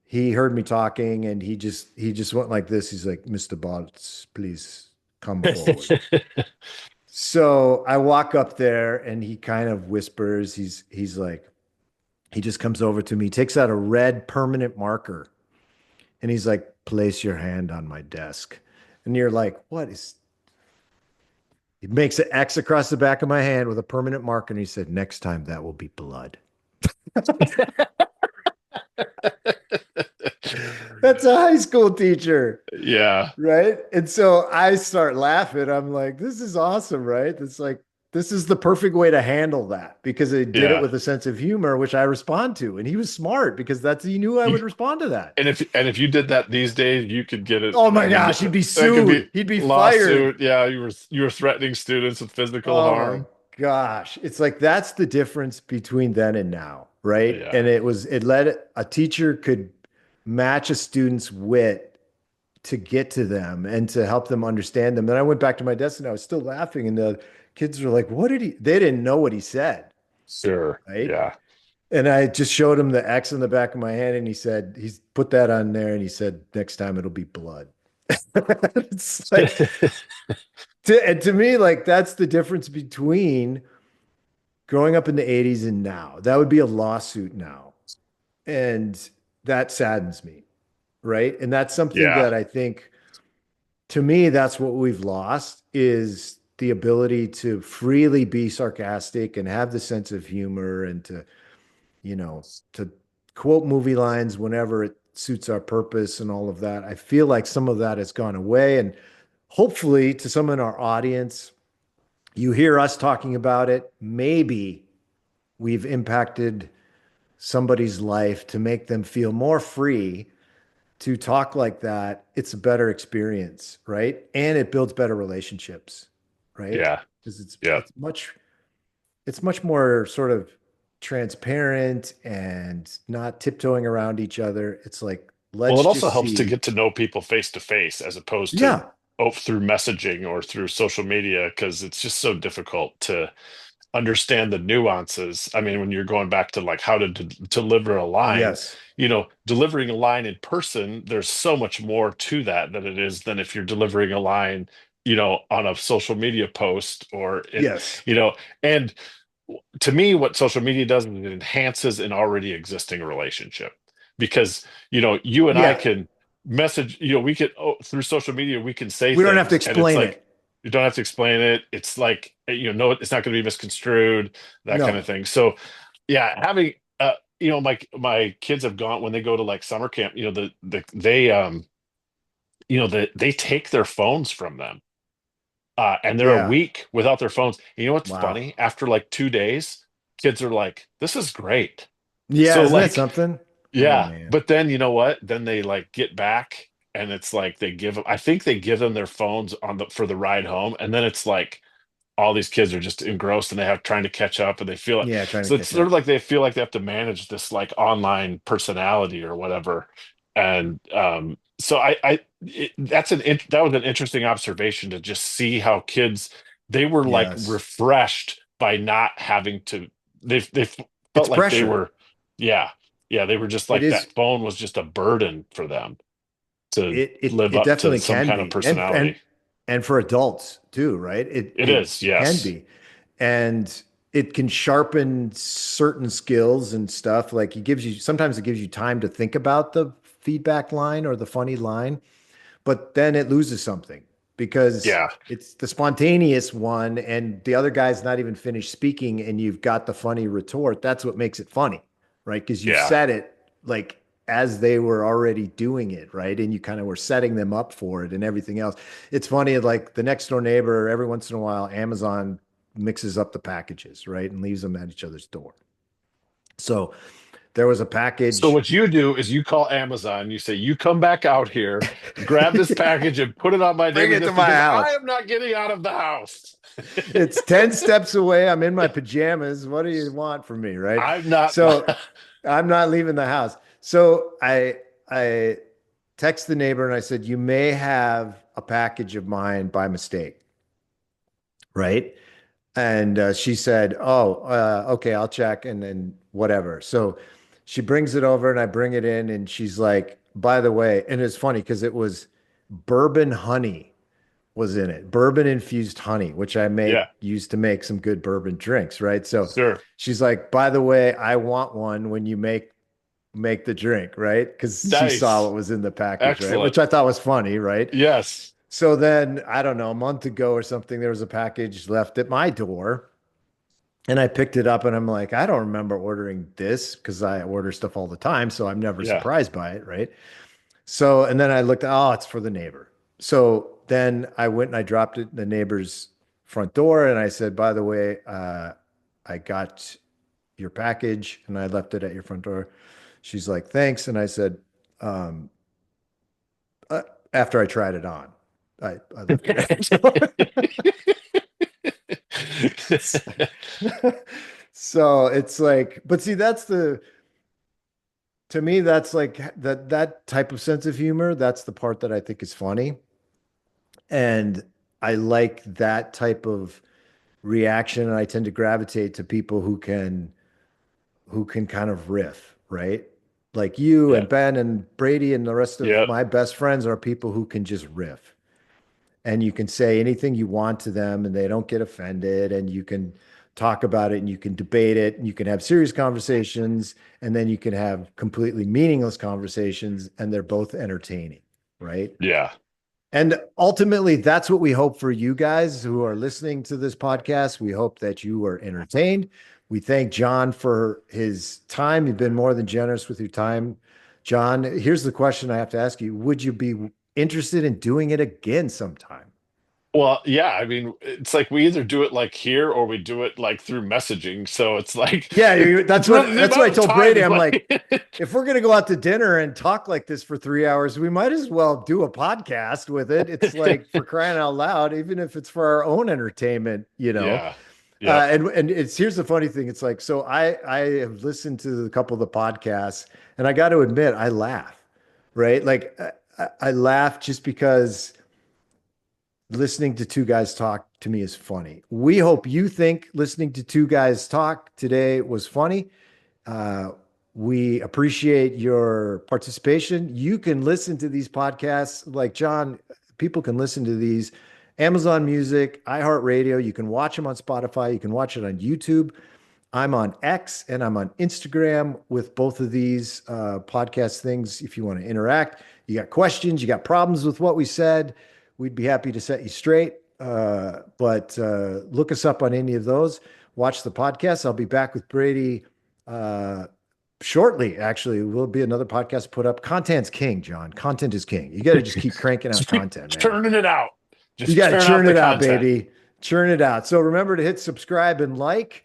he heard me talking and he just went like this. He's like, Mr. Botts, please come forward. So I walk up there and he kind of whispers, he's like, he just comes over to me, takes out a red permanent marker, and he's like, place your hand on my desk. And you're like, what is, he makes an X across the back of my hand with a permanent marker. And he said, next time that will be blood. That's a high school teacher. Yeah. Right. And so I start laughing. I'm like, this is awesome. Right. It's like, this is the perfect way to handle that because he did it Yeah. with a sense of humor, which I respond to. And he was smart because he knew I You would respond to that. and if you did that these days, you could get it. Oh I my mean, gosh, he'd be that could be sued. He'd be fired. lawsuit. Yeah, you were threatening students with physical Oh my harm. gosh. It's like that's the difference between then and now, right? Yeah. And it led a teacher could match a student's wit to get to them and to help them understand them. And I went back to my desk and I was still laughing. And the kids were like, what did he? They didn't know what he said, Sure. right? Yeah. And I just showed him the X in the back of my hand and he said, he's put that on there and he said, next time it'll be blood. It's like and to me, like that's the difference between growing up in the 80s and now. That would be a lawsuit now. And that saddens me, right? And that's something Yeah, that I think to me, that's what we've lost is the ability to freely be sarcastic and have the sense of humor and to, you know, to quote movie lines whenever it suits our purpose and all of that. I feel like some of that has gone away. And hopefully, to some in our audience, you hear us talking about it. Maybe we've impacted somebody's life to make them feel more free to talk like that. It's a better experience, right? And it builds better relationships, right? yeah, Because yeah. it's much more sort of transparent and not tiptoeing around each other. It's like, Well, it let's also just helps to see. get to know people face to face as opposed to Yeah. through messaging or through social media because it's just so difficult to understand the nuances. I mean, when you're going back to like how to deliver a line, Yes. delivering a line in person, there's so much more to that than it is than if you're delivering a line, on a social media post or Yes. you know, and to me, what social media does is it enhances an already existing relationship because you and I Yeah. can message, we can through social media we can say We don't have to things and it's explain like it. you don't have to explain it. It's like no, it's not going to be misconstrued, that kind of No. thing. So yeah, having my kids have gone when they go to like summer camp, they take their phones from them and they're a Yeah. week without their phones. And you know what's Wow. funny? After like 2 days, kids are like, "This is great." Yeah. So Isn't that like, something? Oh, yeah. man. But then you know what? Then they like get back, and it's like they give them. I think they give them their phones on the for the ride home, and then it's like all these kids are just engrossed and they have trying to catch up and they feel it. Yeah. Trying to So it's catch sort of up. like they feel like they have to manage this like online personality or whatever. And so that was an interesting observation to just see how kids they were like Yes. refreshed by not having to they It's felt like they pressure. were yeah they were just It like is. that phone was just a burden for them to live It up to definitely some can kind of be. personality. And for adults too, right? It It is, can yes. be. And it can sharpen certain skills and stuff. Like it gives you sometimes it gives you time to think about the feedback line or the funny line, but then it loses something because Yeah. it's the spontaneous one and the other guy's not even finished speaking and you've got the funny retort. That's what makes it funny, right? Because you've Yeah. said it like as they were already doing it, right? And you kind of were setting them up for it and everything else. It's funny, like the next door neighbor, every once in a while, Amazon mixes up the packages, right? And leaves them at each other's door. So there was a So package. what you do is you call Amazon, you say, you come back out here, grab this package and put it on my Bring neighbor's it to desk my because I house. am not getting out of the house. It's 10 steps away. I'm in my pajamas. What do you want from me, right? I'm not So I'm not leaving the house. So I text the neighbor and I said, "You may have a package of mine by mistake." Right? And she said, "Oh, okay, I'll check and then whatever." So she brings it over and I bring it in and she's like, "By the way," and it's funny because it was bourbon honey was in it, bourbon infused honey, which I make Yeah, use to make some good bourbon drinks, right? So sure. she's like, "By the way, I want one when you make the drink," right? Because she saw what Nice. was in the package, right? Excellent. Which I thought was funny, right? Yes. So then, I don't know, a month ago or something, there was a package left at my door. And I picked it up and I'm like, I don't remember ordering this because I order stuff all the time. So I'm never Yeah. surprised by it, right? So, and then I looked, oh, it's for the neighbor. So then I went and I dropped it in the neighbor's front door and I said, by the way, I got your package and I left it at your front door. She's like, thanks. And I said, um, uh, after I tried it on, I left it at your door. So it's like, but see, to me, that's like that type of sense of humor. That's the part that I think is funny. And I like that type of reaction. And I tend to gravitate to people who can kind of riff, right? Like you Yeah. and Ben and Brady and the rest of Yep. my best friends are people who can just riff and you can say anything you want to them and they don't get offended and you can talk about it and you can debate it and you can have serious conversations and then you can have completely meaningless conversations and they're both entertaining, right? Yeah. And ultimately, that's what we hope for you guys who are listening to this podcast. We hope that you are entertained. We thank John for his time. You've been more than generous with your time. John, here's the question I have to ask you. Would you be interested in doing it again sometime? Well, yeah, I mean, it's like we either do it like here or we do it like through messaging. So it's like Yeah, it's that's really what the that's what amount I of told time Brady. is I'm like like, if we're gonna go out to dinner and talk like this for 3 hours, we might as well do a podcast with it. It's like for crying out loud, even if it's for our own entertainment, you know. Yeah. Yep. And it's here's the funny thing. It's like so I have listened to a couple of the podcasts, and I got to admit I laugh, right? Like I laugh just because listening to two guys talk to me is funny. We hope you think listening to two guys talk today was funny. Uh, we appreciate your participation. You can listen to these podcasts like John, people can listen to these Amazon Music, iHeartRadio. You can watch them on Spotify. You can watch it on YouTube. I'm on X and I'm on Instagram with both of these podcast things. If you want to interact, you got questions, you got problems with what we said, we'd be happy to set you straight. But look us up on any of those. Watch the podcast. I'll be back with Brady uh, shortly. Actually, will be another podcast put up. Content's king, John. Content is king. You got to just keep cranking out Just keep content, man. churning it out. You Just got to churn out churn the it out, content. baby. Churn it out. So remember to hit subscribe and like,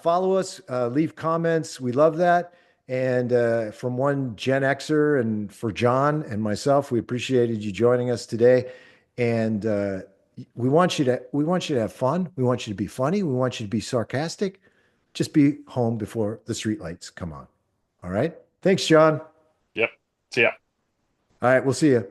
follow us, leave comments. We love that. And from one Gen Xer and for John and myself, we appreciated you joining us today. And we want you to have fun. We want you to be funny. We want you to be sarcastic. Just be home before the streetlights come on. All right. Thanks, John. Yep. See ya. All right. We'll see you.